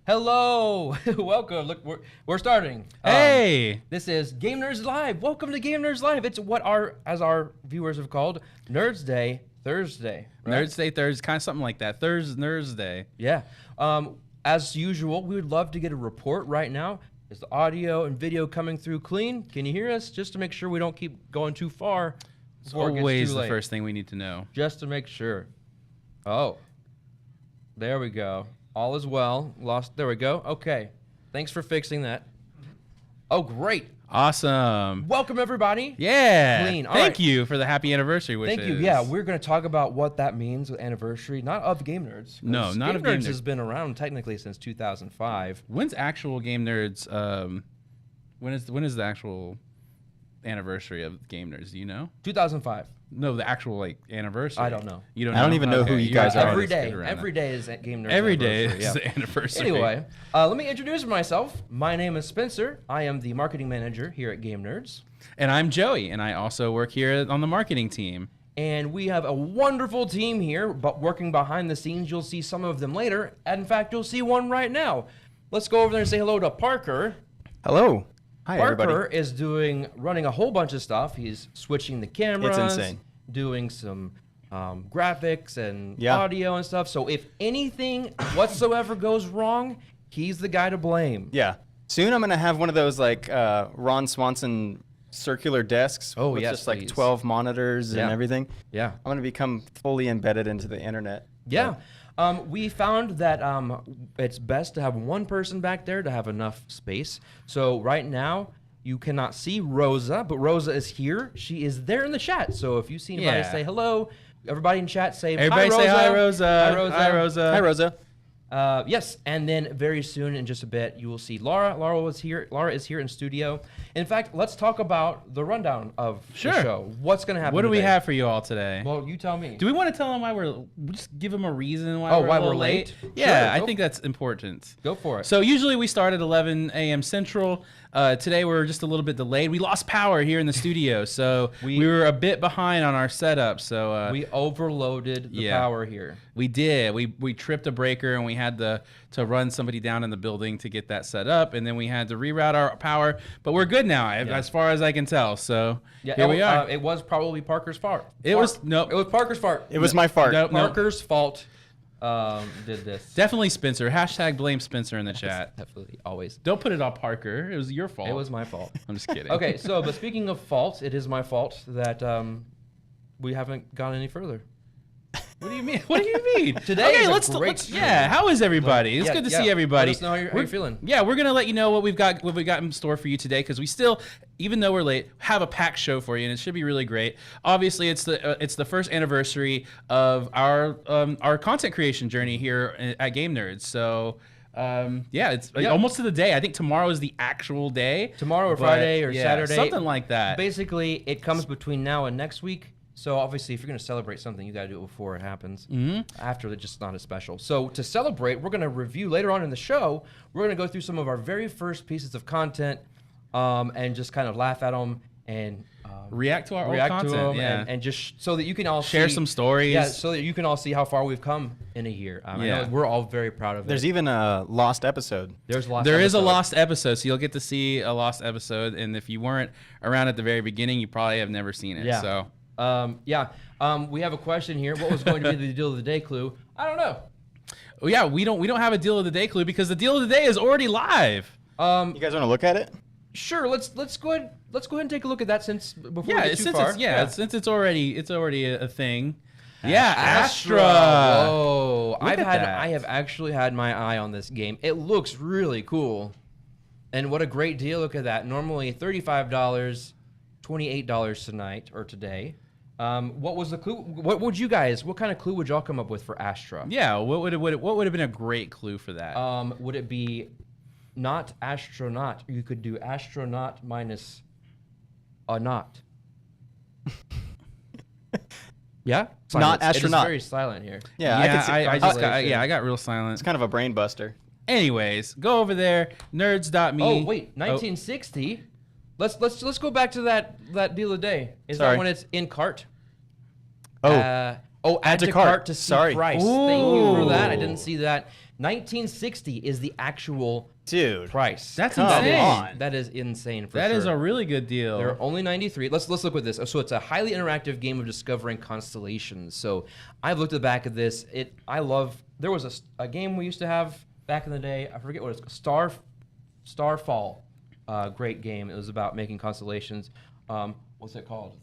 Hello, welcome. Look, we're starting. Hey, this is Game Nerds Live. Welcome to Game Nerds Live. It's what our viewers have called Nerds Day Thursday. Right? Nerds Day Thursday, kind of something like that. Nerds Day. Yeah. As usual, we would love to get a report right now. Is the audio and video coming through clean? Can you hear us? Just to make sure we don't keep going too far. It's always the first thing we need to know. Just to make sure. Oh, there we go. All is well. There we go. Okay. Thanks for fixing that. Oh, great. Awesome. Welcome, everybody. Yeah. Clean. Thank you for the happy anniversary wishes. Thank you. Yeah, we're going to talk about what that means with anniversary, not of Game Nerds. No, not of Game Nerds. Game Nerds has been around technically since 2005. When's actual Game Nerds? When is the actual anniversary of Game Nerds? Do you know? 2005. No, the actual anniversary. I don't know. You don't know? I don't even know who you guys are. Every day is Game Nerds. Every day is the anniversary. Anyway, let me introduce myself. My name is Spencer. I am the marketing manager here at Game Nerds. And I'm Joey, and I also work here on the marketing team. And we have a wonderful team here, but working behind the scenes. You'll see some of them later. And in fact, you'll see one right now. Let's go over there and say hello to Parker. Hello. Hi, Parker everybody. is running a whole bunch of stuff. He's switching the cameras. It's insane. Doing some graphics and audio and stuff. So if anything whatsoever goes wrong, he's the guy to blame. Yeah. Soon I'm going to have one of those Ron Swanson circular desks with just like 12 monitors and everything. Yeah. I'm going to become fully embedded into the internet. Yeah. We found that it's best to have one person back there to have enough space. So right now, you cannot see Rosa, but Rosa is here. She is there in the chat. So if you see anybody, say hello. Everybody in chat say hi, Rosa. Say hi, Rosa. Hi, Rosa. Hi, Rosa. Hi, Rosa. Yes, and then very soon, in just a bit, you will see Lara. Lara is here in studio. In fact, let's talk about the rundown of the show. What's going to happen What do we today? have for you all today? Well, you tell me. Do we want to tell them why we'll just give them a reason why we're late? Yeah, Sure, I think that's important. Go for it. So usually we start at 11 a.m. Central. Today we're just a little bit delayed. We lost power here in the studio, so we were a bit behind on our setup. So we overloaded the power here. We did. We tripped a breaker and we had to run somebody down in the building to get that set up, and then we had to reroute our power. But we're good now, as far as I can tell. So here we are. It was probably Parker's fault. It was Parker's fault. It was my fart. Parker's fault. Did this. Definitely Spencer. # blame Spencer in the chat. Definitely, always. Don't put it on Parker. It was your fault. It was my fault. I'm just kidding. Okay, so but speaking of fault, it is my fault that we haven't gone any further. What do you mean? What do you mean? Today let's how is everybody? It's good to see everybody. Let us know how you're feeling. Yeah, we're gonna let you know what we got in store for you today, because we still, even though we're late, have a packed show for you, and it should be really great. Obviously, it's the first anniversary of our content creation journey here at Game Nerds. So. It's almost to the day. I think tomorrow is the actual day. Tomorrow or Friday or Saturday. Something like that. Basically, it comes between now and next week. So obviously, if you're going to celebrate something, you got to do it before it happens. After, it's just not as special. So to celebrate, we're going to review later on in the show. We're going to go through some of our very first pieces of content and just kind of laugh at them and react to our old content, and just so that you can all share some stories. Yeah, so that you can all see how far we've come in a year. I know we're all very proud of it. There's even a lost episode. There is a lost episode, so you'll get to see a lost episode. And if you weren't around at the very beginning, you probably have never seen it. Yeah. So. We have a question here. What was going to be the deal of the day clue? I don't know. Oh, yeah, we don't have a deal of the day clue because the deal of the day is already live. You guys want to look at it? Sure. Let's go ahead and take a look at that since we get too far. Since it's already a thing. Astra. Whoa. I have actually had my eye on this game. It looks really cool. And what a great deal. Look at that. Normally $35, $28 tonight or today. What was the clue? What kind of clue would y'all come up with for Astra? Yeah, what would have been a great clue for that? Would it be not astronaut? You could do astronaut minus a knot. Yeah? Not astronaut. It's very silent here. Yeah, I can see. I got real silent. It's kind of a brain buster. Anyways, go over there, nerds.me. Oh, wait, 1960? Let's go back to that deal of the day. Is Sorry. that when it's in cart? Oh. Oh, add to cart to see price. Thank you for that. I didn't see that. 1960 is the actual price. That's insane. That is insane for sure. That is a really good deal. There are only 93. Let's look at this. So it's a highly interactive game of discovering constellations. So I've looked at the back of this. There was a game we used to have back in the day. I forget what it's called. Starfall. Great game. It was about making constellations. What's it called?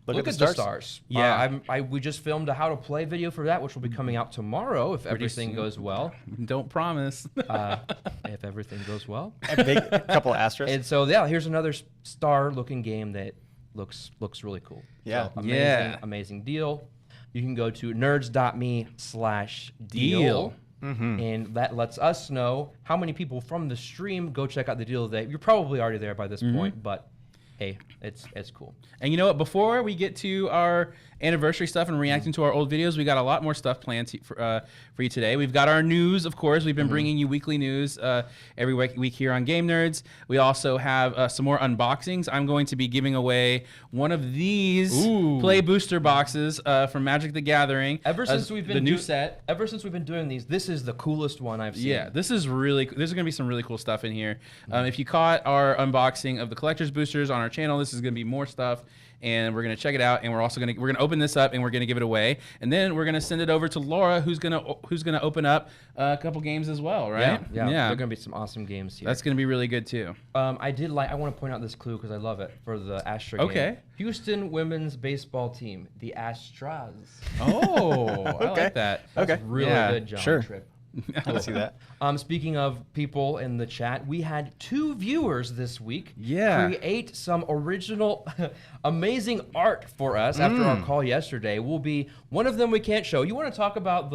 Look at the stars. Yeah. We just filmed a how to play video for that, which will be coming out tomorrow if everything goes well. Don't promise. If everything goes well. A couple of asterisks. And so, yeah, here's another star-looking game that looks really cool. Yeah. So, amazing deal. You can go to nerds.me/deal. And that lets us know how many people from the stream go check out the deal today. You're probably already there by this point, but hey, it's cool. And you know what? Before we get to our anniversary stuff and reacting to our old videos, we got a lot more stuff planned for you today. We've got our news, of course. We've been bringing you weekly news every week here on Game Nerds. We also have some more unboxings. I'm going to be giving away one of these Play Booster boxes from Magic the Gathering. Ever since we've been the new set. Ever since we've been doing these, this is the coolest one I've seen. Yeah, this is really. There's going to be some really cool stuff in here. If you caught our unboxing of the collector's boosters on our channel, this is going to be more stuff, and we're going to check it out. And we're also going to open this up, and we're going to give it away, and then we're going to send it over to Laura, who's going to open up a couple games as well, right? Yeah. There are going to be some awesome games here. That's going to be really good too. I want to point out this clue because I love it for the Astra game. Houston women's baseball team, the Astras. Oh, I like that. That's really good, John Tripp. I can see that. Speaking of people in the chat, we had 2 viewers this week create some original, amazing art for us after our call yesterday. One of them we can't show. You want to talk about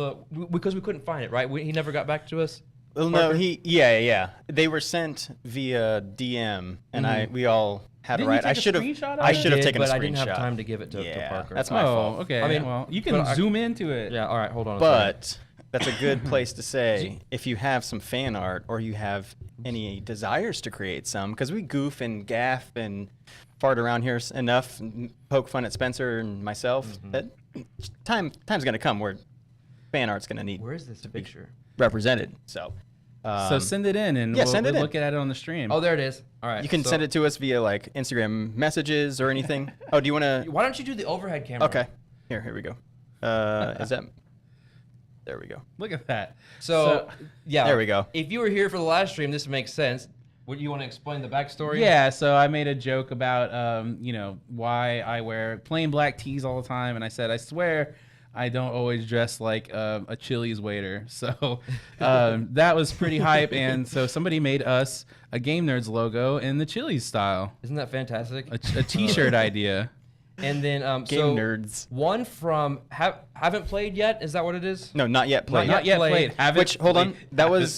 because we couldn't find it, right? He never got back to us? Well, no, they were sent via DM, and we all had a right. I should have taken a screenshot. But I didn't have time to give it to Parker. That's my fault. Okay. I mean, well, you can zoom into it. Yeah, all right, hold on a second. That's a good place to say if you have some fan art or you have any desires to create some, because we goof and gaff and fart around here enough, and poke fun at Spencer and myself. That time's gonna come where fan art's gonna need. Where is this picture? Represented. So send it in, and we'll look at it on the stream. Oh, there it is. All right. You can send it to us via like Instagram messages or anything. Oh, do you want to? Why don't you do the overhead camera? Okay. Here we go. Is that? There we go. Look at that. So, yeah. There we go. If you were here for the last stream, this makes sense. Would you want to explain the backstory? Yeah, so I made a joke about, why I wear plain black tees all the time. And I said, I swear I don't always dress like a Chili's waiter. So that was pretty hype. And so somebody made us a Game Nerds logo in the Chili's style. Isn't that fantastic? A t-shirt idea. And then Game Nerds. One from haven't played yet. Is that what it is? No, not yet played. Not yet played. Hold on. That was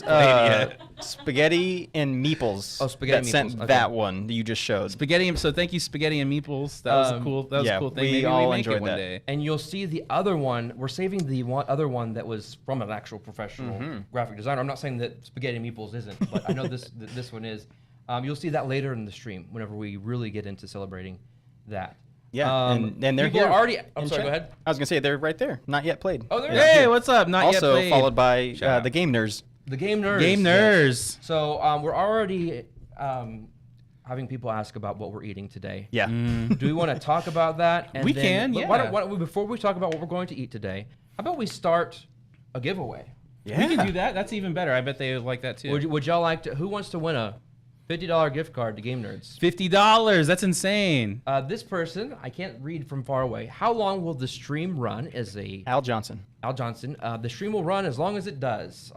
Spaghetti and Meeples. Oh, Spaghetti that and Meeples. Sent that one that you just showed. Spaghetti. So thank you, Spaghetti and Meeples. That was a cool. That was a cool thing. We Maybe all we make enjoyed it one that. day. And you'll see the other one. We're saving the other one that was from an actual professional graphic designer. I'm not saying that Spaghetti and Meeples isn't, but I know this one is. You'll see that later in the stream whenever we really get into celebrating that. Yeah, and they're people here. Are already. I'm sorry. Go ahead. I was gonna say they're right there. Not yet played. Oh, there. Hey, what's up? Not yet played. Also followed by the Game Nerds. The Game Nerds. Game Nerds. Yes. So we're already having people ask about what we're eating today. Yeah. Do we want to talk about that? And we can. Yeah. Why don't we, before we talk about what we're going to eat today, how about we start a giveaway? Yeah. We can do that. That's even better. I bet they would like that too. Would y'all like to? Who wants to win a $50 gift card to Game Nerds? $50. That's insane. This person, I can't read from far away. How long will the stream run? Al Johnson. Al Johnson. The stream will run as long as it does.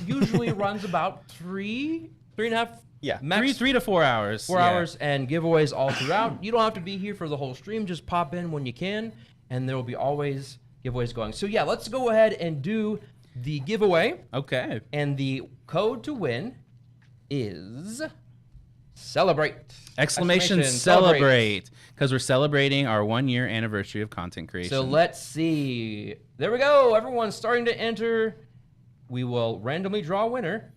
Usually runs about three and a half. Yeah. Max 3 to 4 hours. 4 hours, and giveaways all throughout. You don't have to be here for the whole stream. Just pop in when you can, and there will be always giveaways going. So yeah, let's go ahead and do the giveaway. Okay. And the code to win is celebrate! Exclamation celebrate! Because we're celebrating our 1-year anniversary of content creation. So let's see. There we go. Everyone's starting to enter. We will randomly draw a winner.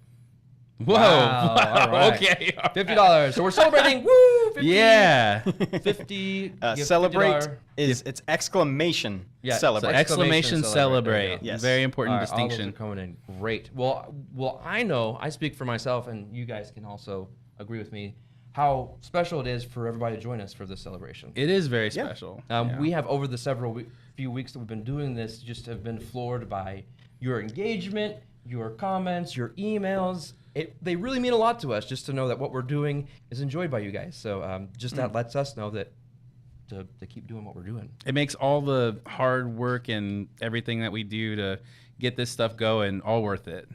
Whoa. Wow, all right. Okay. $50. So we're celebrating. Woo! 50, Yeah. 50. Celebrate it's exclamation Yeah, celebrate. so Exclamation celebrate. There you celebrate. go. Yes. Very important All right, all those distinction. are coming in great. Well, I know, I speak for myself, and you guys can also agree with me, how special it is for everybody to join us for this celebration. It is very special. Yeah. We have, over the few weeks that we've been doing this, just have been floored by your engagement, your comments, your emails. They really mean a lot to us, just to know that what we're doing is enjoyed by you guys. So just that lets us know that to keep doing what we're doing. It makes all the hard work and everything that we do to get this stuff going all worth it.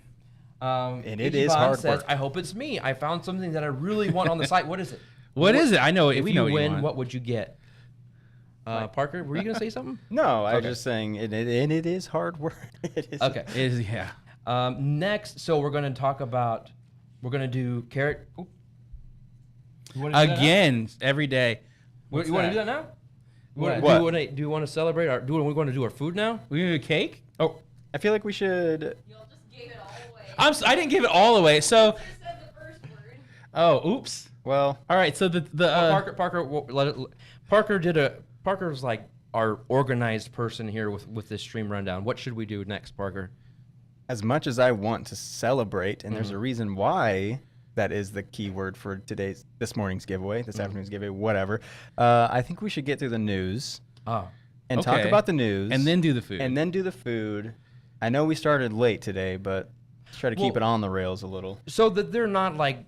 And it Ichiban is hard says, work. I hope it's me. I found something that I really want on the site. What is it? What is it? I know. If we you know what win, you want. what would you get? Parker, were you going to say something? No, I was Okay. just saying it is hard work. It is. Okay. It is, yeah. Next, so we're going to do carrot. Ooh. You wanna do that now? Again, every day. You want to do that now? What? Do you want to celebrate? Do we want to do our food now? We gonna do cake? Oh, I feel like we should. Y'all just gave it all away. I didn't give it all away. So, You said the first word. oh, oops. Well, All right. So Parker's like our organized person here with this stream rundown. What should we do next, Parker? as much as I want to celebrate, and there's a reason why that is the key word for this morning's giveaway, this afternoon's giveaway, whatever. I think we should get through the news and talk Okay. about the news, and then do the food. and then do the food. I know we started late today, but let's try to keep it on the rails a little. So that they're not like,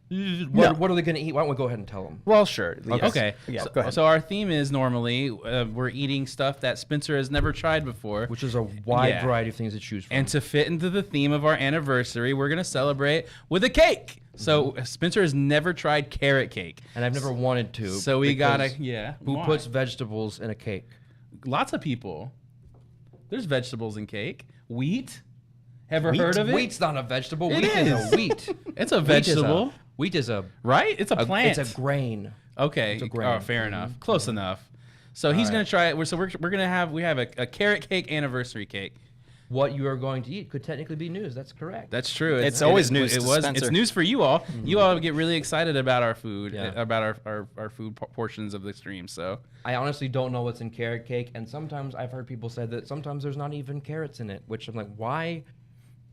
what are they going to eat? Why don't we go ahead and tell them? Well, sure. Yes. Okay. Yeah, so, go ahead. So our theme is normally we're eating stuff that Spencer has never tried before. Which is a wide Yeah. variety of things to choose from. And to fit into the theme of our anniversary, we're going to celebrate with a cake. So Spencer has never tried carrot cake. And I've never wanted to. So we got to, because yeah. Who why? puts vegetables in a cake? Lots of people. There's vegetables in cake. Wheat. Ever heard of it? Wheat's not a vegetable. It Wheat is is. a wheat. It's a vegetable. Wheat is a Right? It's a plant. It's a grain. Okay. It's a grain. Oh, fair enough. Close enough. So he's right. going to try it. So we're going to have, we have a carrot cake anniversary cake. What you are going to eat could technically be news. That's correct. That's true. It's always news to It's Spencer. news for you all. You all get really excited about our food, Yeah. about our food portions of the stream. So I honestly don't know what's in carrot cake, and sometimes I've heard people say that sometimes there's not even carrots in it, which I'm like, why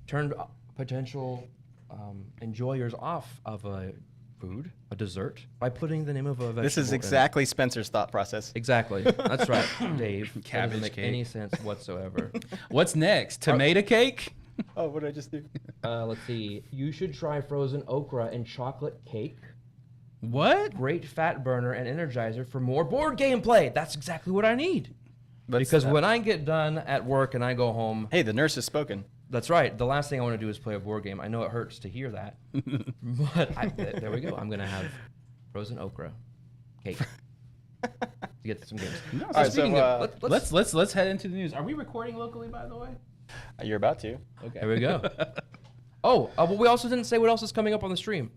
turn potential enjoyers off of a food, a dessert, by putting the name of a vegetable This is in it? exactly Spencer's thought process. Exactly. That's right, Dave. That Cabbage doesn't make cake. any sense whatsoever. what's next? Tomato cake? Oh, what did I just do? Let's see. You should try frozen okra and chocolate cake. What? Great fat burner and energizer for more board game play. That's exactly what I need. But Because when I get done at work and I go home, hey, the nurse has spoken. that's right. The last thing I want to do is play a board game. I know it hurts to hear that, but there we go. I'm gonna have frozen okra cake to get some games. No, All right, Speaking so, of, let's head into the news. Are we recording locally, by the way? You're about to. Okay. there we go. Well, we also didn't say what else is coming up on the stream.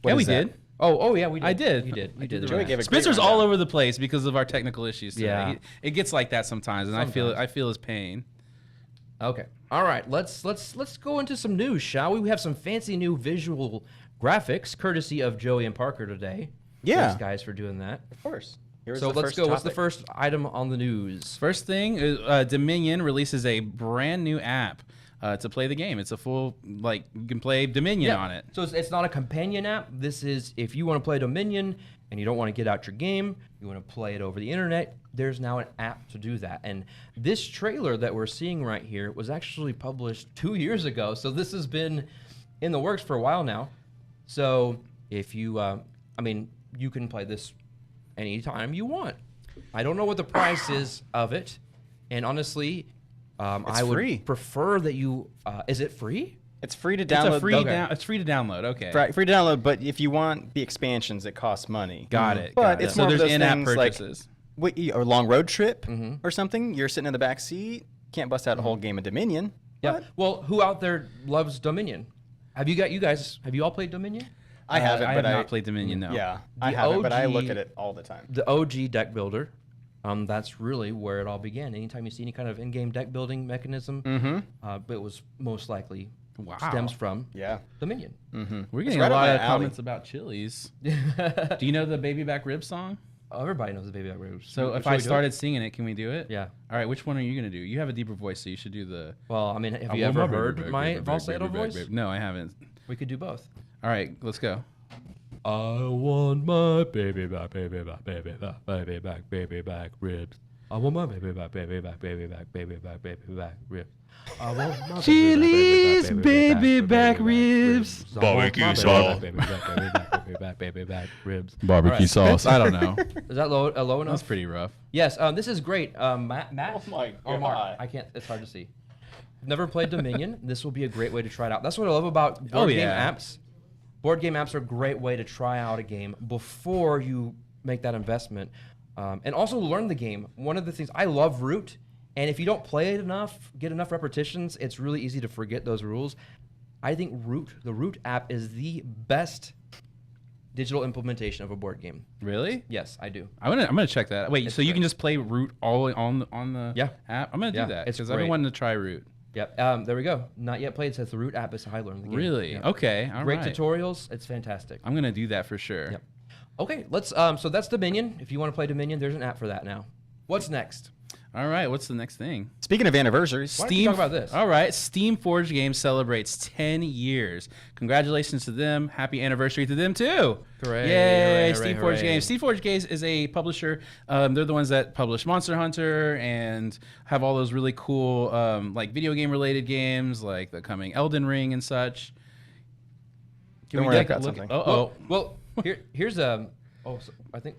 Yeah, we is that? did. Oh, yeah, we did. I did. You did. I You did. Joey gave a great Spencer's all rundown. over the place because of our technical issues today. Yeah. It gets like that sometimes, and I feel his pain. Okay. All right. Let's go into some news, shall we? We have some fancy new visual graphics, courtesy of Joey and Parker today. Yeah. Thanks, guys, for doing that. Of course. Here's So the let's first go. What's the topic. first item on the news? First thing, Dominion releases a brand new app to play the game. It's a full, you can play Dominion on it. So it's not a companion app. This is if you want to play Dominion and you don't want to get out your game, you want to play it over the internet, there's now an app to do that. And this trailer that we're seeing right here was actually published 2 years ago. So this has been in the works for a while now. So if you, you can play this anytime you want. I don't know what the price is of it. And honestly, I would free. prefer that you, is it free? It's free to It's download. a free Okay. it's free to download. Okay. Free to download, but if you want the expansions, it costs money. Got it. But got it. it's So more of there's those in-app things like purchases. a long road trip or something. You're sitting in the back seat, can't bust out a whole game of Dominion. Yeah. but Well, who out there loves Dominion? Have you all played Dominion? I haven't. I but have not played Dominion. No. Yeah, I The haven't, but I OG look at it all the time. The OG deck builder. That's really where it all began. Anytime you see any kind of in-game deck building mechanism, it was most likely stems from Yeah. Dominion. We're getting right a up lot my of alley. comments about chilies. Do you know the Baby Back Rib song? Oh, everybody knows the Baby Back Ribs. So if Should I we do it? started singing it, can we do it? Yeah. All right, which one are you going to do? You have a deeper voice, so you should do the... Well, I mean, have I you want ever my baby heard back, my baby back, falsetto baby back, voice? baby- No, I haven't. We could do both. All right, let's go. I want my baby back, baby back, baby back, baby back, baby back ribs. I want my baby back, baby back, baby back, baby back, baby back ribs. I want my Chili's baby back ribs. Barbecue sauce. Baby back, baby back ribs. Barbecue sauce. I don't know. Is that low enough? That's pretty rough. Yes, this is great. Matt? Oh my Or Mark? God. I can't, it's hard to see. Never played Dominion. This will be a great way to try it out. That's what I love about board game apps. Board game apps are a great way to try out a game before you make that investment. And also learn the game. One of the things, I love Root, and if you don't play it enough, get enough repetitions, it's really easy to forget those rules. I think the Root app is the best digital implementation of a board game. Really? Yes, I do. I'm gonna check that. Wait, It's so you great. can just play Root all on the app? I'm gonna Yeah, do that it's because I've been great. wanting to try Root. Yep. There we go. Not yet played says the Root app is how I learned the game. Really? Yeah. Okay. All Great right. tutorials. It's fantastic. I'm gonna do that for sure. Yep. Okay, let's. So that's Dominion. If you want to play Dominion, there's an app for that now. What's next? All right. What's the next thing? Speaking of anniversaries, Why don't you talk about this? All right. Steam Forge Games celebrates 10 years. Congratulations to them. Happy anniversary to them too. Hooray, Yay! hooray, Steam hooray, Forge hooray. Games. Steam Forge Games is a publisher. They're the ones that publish Monster Hunter and have all those really cool like video game related games like the coming Elden Ring and such. Don't worry, I've got something. Well, here's Oh, so I think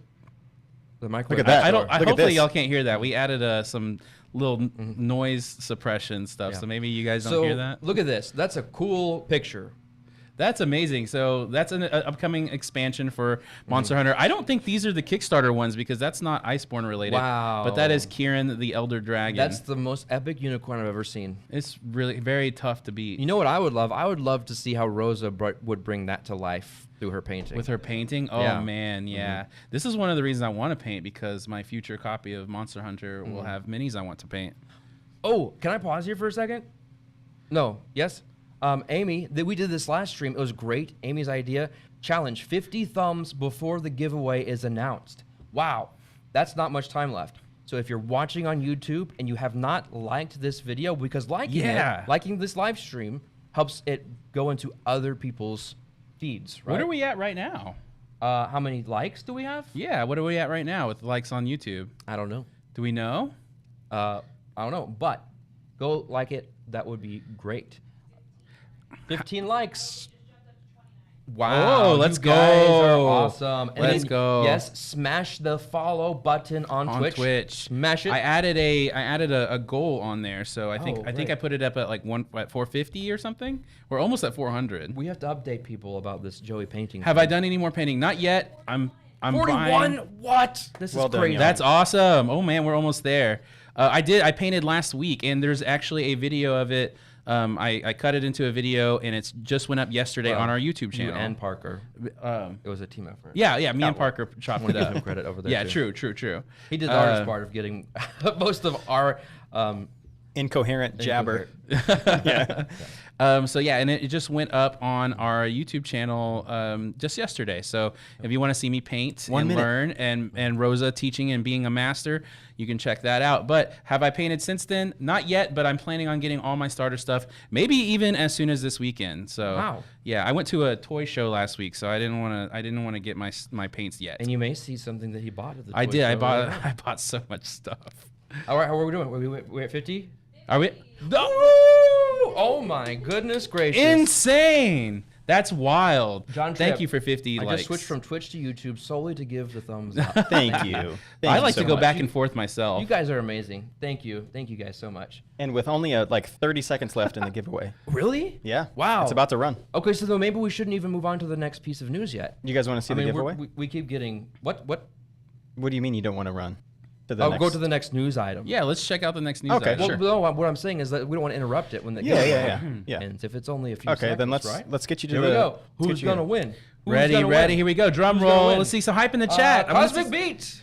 the microphone. Look at that. I don't. Look at Hopefully this. y'all can't hear that. We added some little noise suppression stuff, Yeah. so maybe you guys don't So hear that. look at this. That's a cool picture. That's amazing. So that's an upcoming expansion for Monster Hunter. I don't think these are the Kickstarter ones because that's not Iceborne related. Wow. But that is Kieran the Elder Dragon. That's the most epic unicorn I've ever seen. It's really very tough to beat. You know what I would love? I would love to see how Rosa would bring that to life through her painting. With her painting? Oh, Yeah. man, yeah. This is one of the reasons I want to paint because my future copy of Monster Hunter will have minis I want to paint. Oh, can I pause here for a second? No. Yes? Amy, we did this last stream. It was great. Amy's idea. Challenge 50 thumbs before the giveaway is announced. Wow. That's not much time left. So if you're watching on YouTube and you have not liked this video, because liking this live stream helps it go into other people's feeds, right? What are we at right now? How many likes do we have? Yeah, what are we at right now with likes on YouTube? I don't know. Do we know? I don't know, but go like it. That would be great. 15 likes. Wow. Oh, let's you guys go. are awesome. And Let's then, go. Yes, smash the follow button on Twitch. Smash it. I added a goal on there, so I think great. I put it up at like 450 or something. We're almost at 400. We have to update people about this Joey painting. Have I done any more painting? Not yet. I'm 41? buying. What? This Well is done, crazy. y'all. That's awesome. Oh man, we're almost there. I painted last week, and there's actually a video of it. I cut it into a video, and it's just went up yesterday on our YouTube channel. You and Parker. It was a team effort. Yeah, me and Parker chopped Want it to give up. him credit over there. Yeah, too. true. He did the hardest part of getting most of our incoherent jabber. yeah. So yeah, and it just went up on our YouTube channel just yesterday. So if you want to see me paint 1 and minute. learn and Rosa teaching and being a master, you can check that out. But have I painted since then? Not yet, but I'm planning on getting all my starter stuff, maybe even as soon as this weekend. So Wow. yeah, I went to a toy show last week, so I didn't want to get my paints yet. And you may see something that he bought at the I toy did. show. I bought so much stuff. All right, how are we doing? We're at 50? Are we? Oh my goodness gracious. Insane! That's wild. John Thank Tripp, you for 50 I likes. just switched from Twitch to YouTube solely to give the thumbs up. Thank you. Thank I you like so to go much. back and forth myself. You guys are amazing. Thank you. Thank you guys so much. And with only like 30 seconds left in the giveaway. Really? Yeah. Wow. It's about to run. Okay, so then maybe we shouldn't even move on to the next piece of news yet. You guys want to see the giveaway? we keep getting what? What do you mean you don't want to run? To the Oh, next... go to the next news item. Yeah, let's check out the next news Okay, item. Well, sure. no, what I'm saying is that we don't want to interrupt it when the Yeah. And if it's only a few Okay, seconds, then let's right? get you to Here the. we go. let's Who's get you gonna in. win? Who's Ready, gonna ready. win? Here we go. Drum Who's gonna roll. win? Let's see some hype in the chat. Cosmic Beat.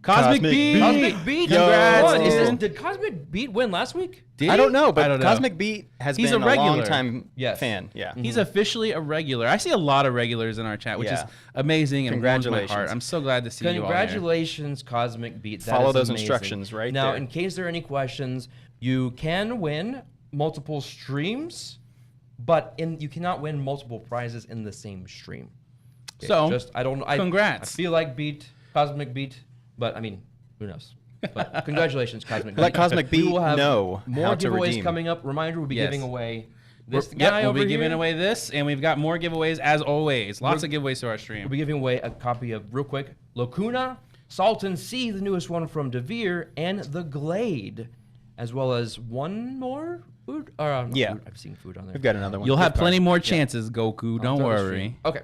Cosmic Beat. Cosmic Beat. Congrats, What? dude. Did Cosmic Beat win last week? Did I he? don't know, but I don't know. Cosmic Beat has He's been a a regular. long-time Yes. fan. Yeah. He's officially a regular. I see a lot of regulars in our chat, which is Yeah. amazing and warms my Congratulations. heart. I'm so glad to see you all there. Congratulations, Cosmic Beat. That Follow is those amazing. instructions right now, there. in case there are any questions, you can win multiple streams, but you cannot win multiple prizes in the same stream. Okay, So, I don't. congrats. I feel like Cosmic Beat, but I mean, who knows? But congratulations, Cosmic Beat. Let Cosmic We Beat will have know more how to giveaways redeem. coming up. Reminder: we'll be Yes. giving away this Yep, guy we'll over be giving here. away this, and we've got more giveaways as always. Lots of giveaways to our stream. We'll be giving away a copy of, real quick, Lacuna, Salton Sea, the newest one from DeVere, and The Glade, as well as one more food. Not Yeah. food. I've seen food on there. We've got another one. You'll have Gift plenty cards. more chances, Goku. Don't Throughout the worry. stream. Okay.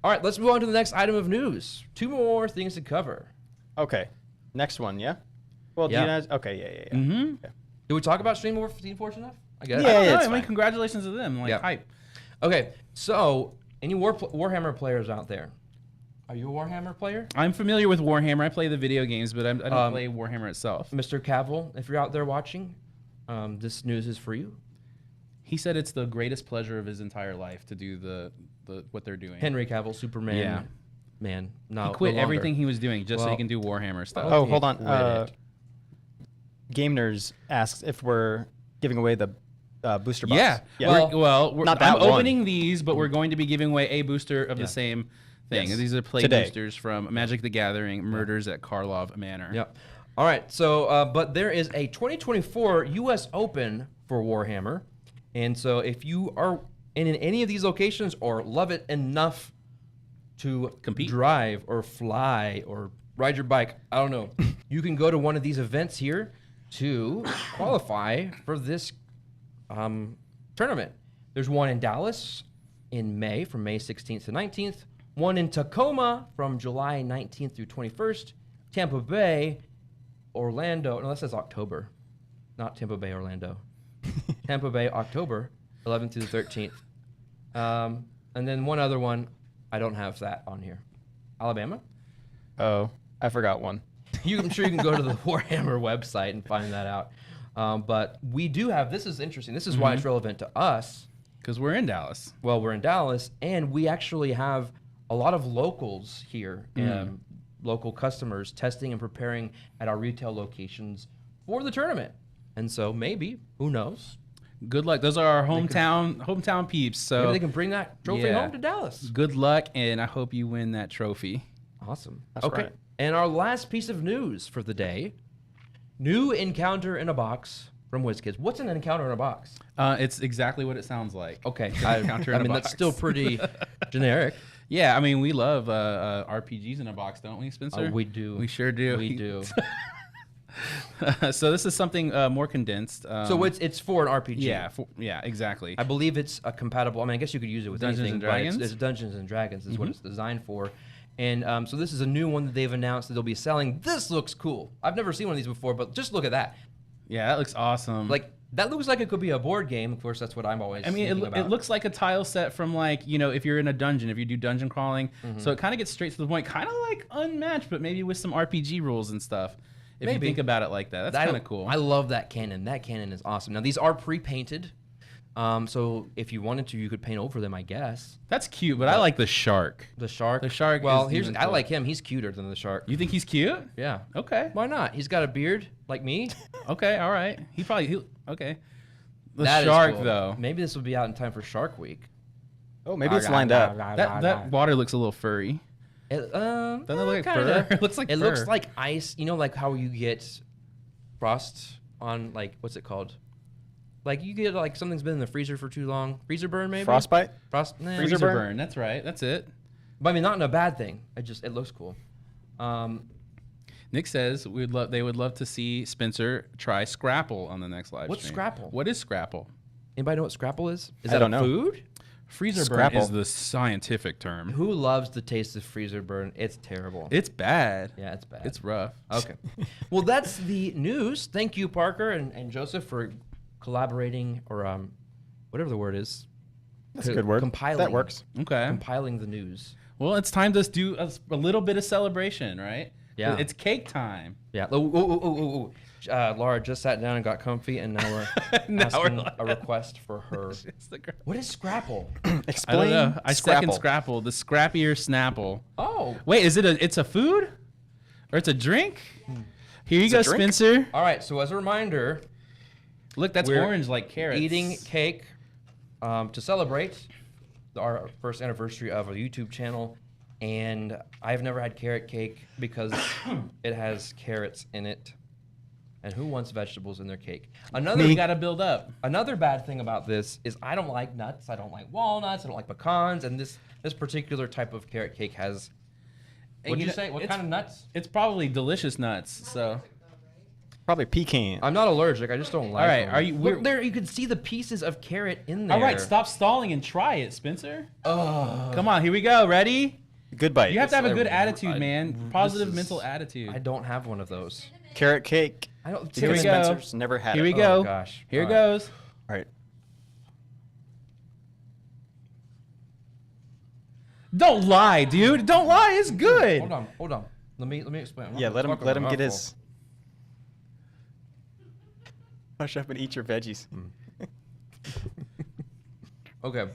All right, let's move on to the next item of news. 2 more things to cover. Okay. Next one, yeah? Well, do Yeah. you guys... Okay, yeah. Mm-hmm. Okay. Did we talk about Stream War 15 Force enough? I guess. Yeah, I it's mean, fine. congratulations to them. Like, Yeah. hype. Okay, so any Warhammer players out there? Are you a Warhammer player? I'm familiar with Warhammer. I play the video games, but I don't play Warhammer itself. Mr. Cavill, if you're out there watching, this news is for you. He said it's the greatest pleasure of his entire life to do the what they're doing. Henry Cavill, Superman. Yeah. Man, no. He quit no longer. everything he was doing just so he Well, can do Warhammer stuff. Oh, Okay, hold on. quit it. Game Nerds asks if we're giving away the booster box. Yeah. Well, We're, not that I'm one. opening these, but we're going to be giving away a booster of Yeah. the same thing. Yes. These are play Today. boosters from Magic the Gathering, Murders at Karlov Manor. Yep. All right. So, but there is a 2024 U.S. Open for Warhammer, and so if you are in any of these locations or love it enough to Compete. drive or fly or ride your bike, I don't know, you can go to one of these events here to qualify for this tournament. There's one in Dallas in May, from May 16th to 19th. One in Tacoma from July 19th through 21st. Tampa Bay, Orlando. No, that says October, not Tampa Bay, Orlando. Tampa Bay, October 11th through the 13th. And then one other one, I don't have that on here. Alabama. Oh, I forgot one. I'm sure you can go to the Warhammer website and find that out. But we do have, this is interesting. This is why it's relevant to us. Because we're in Dallas. Well, we're in Dallas, and we actually have a lot of locals here, local customers testing and preparing at our retail locations for the tournament. And so maybe, who knows, Good luck. Those are our hometown peeps. So maybe they can bring that trophy yeah. home to Dallas. Good luck, and I hope you win that trophy. Awesome. That's okay. right. And our last piece of news for the day, new encounter in a box from WizKids. What's an encounter in a box? It's exactly what it sounds like. Okay. Encounter in a that's box. still pretty generic. Yeah, I mean, we love RPGs in a box, don't we, Spencer? We do. We sure do. We do. So this is something more condensed. So it's for an RPG. Yeah, exactly. I believe it's a compatible. I mean, I guess you could use it with Dungeons anything. and but Dragons? It's Dungeons and Dragons is what it's designed for. And so this is a new one that they've announced that they'll be selling. This looks cool. I've never seen one of these before, but just look at that. Yeah, that looks awesome. Like that looks like it could be a board game. Of course, that's what I'm always. I mean, thinking it about. looks like a tile set from like, if you're in a dungeon, if you do dungeon crawling. So it kind of gets straight to the point, kind of like Unmatched, but maybe with some RPG rules and stuff. If you Maybe. think about it like that, that's kind of cool. I love that cannon. That cannon is awesome. Now these are pre-painted, so if you wanted to, you could paint over them, I guess. That's cute, but I like the shark. The shark. The shark Well, is even I cooler. like him. He's cuter than the shark. You think he's cute? Yeah. Okay. Why not? He's got a beard like me. Okay. All right. Okay. The That is shark cool. though. Maybe this will be out in time for Shark Week. Oh, maybe it's lined up. That water looks a little furry. Doesn't it look like kinda. fur? It looks like it fur. looks like ice. You know, like how you get frost on what's it called? Like you get like something's been in the freezer for too long. Freezer burn maybe. Frostbite? Frost. Nah. Freezer Freezer burn? burn. That's right. That's it. But I mean, not in a bad thing. It looks cool. Nick says they would love to see Spencer try Scrapple on the next live What's stream. Scrapple? What is Scrapple? Anybody know what Scrapple is? Is I that don't know. food? Freezer Scrapple. burn is the scientific term. Who loves the taste of freezer burn? It's terrible. It's bad. Yeah, it's bad. It's rough. Okay. Well, that's the news. Thank you, Parker and Joseph, for collaborating or whatever the word is. That's a good word. Compiling. That works. Okay. Compiling the news. Well, it's time to do a little bit of celebration, right? Yeah. It's cake time. Yeah. Ooh. Lara just sat down and got comfy, and now we're asking a request for her. What is Scrapple? Explain. I don't know. I second Scrapple. Scrapple, the scrappier Snapple. Oh. Wait, it's a food? Or it's a drink? Here you It's go, a drink? Spencer. All right. So as a reminder, Look, that's we're orange like carrots. eating cake to celebrate our first anniversary of a YouTube channel. And I've never had carrot cake because it has carrots in it. And who wants vegetables in their cake? You got to build up. Another bad thing about this is I don't like nuts. I don't like walnuts. I don't like pecans. And this particular type of carrot cake has. What did you say? What kind of nuts? It's probably delicious nuts. So, Probably pecan. I'm not allergic. I just don't like. all right, them. are you? Look there? You can see the pieces of carrot in there. All right, stop stalling and try it, Spencer. Come on, here we go. Ready? Good bite. You have to have a good I- attitude, man. Positive this is- mental attitude. I don't have one of those. Carrot cake. I don't. Here we Because go. Spencer's never had Here it. we go. Oh, gosh. Here All right. goes. All right. Don't lie, dude. Don't lie. It's good. Hold on. Let me explain. I'm Yeah, not let him talking let about him get mouthful. his. Hush up and eat your veggies. Okay.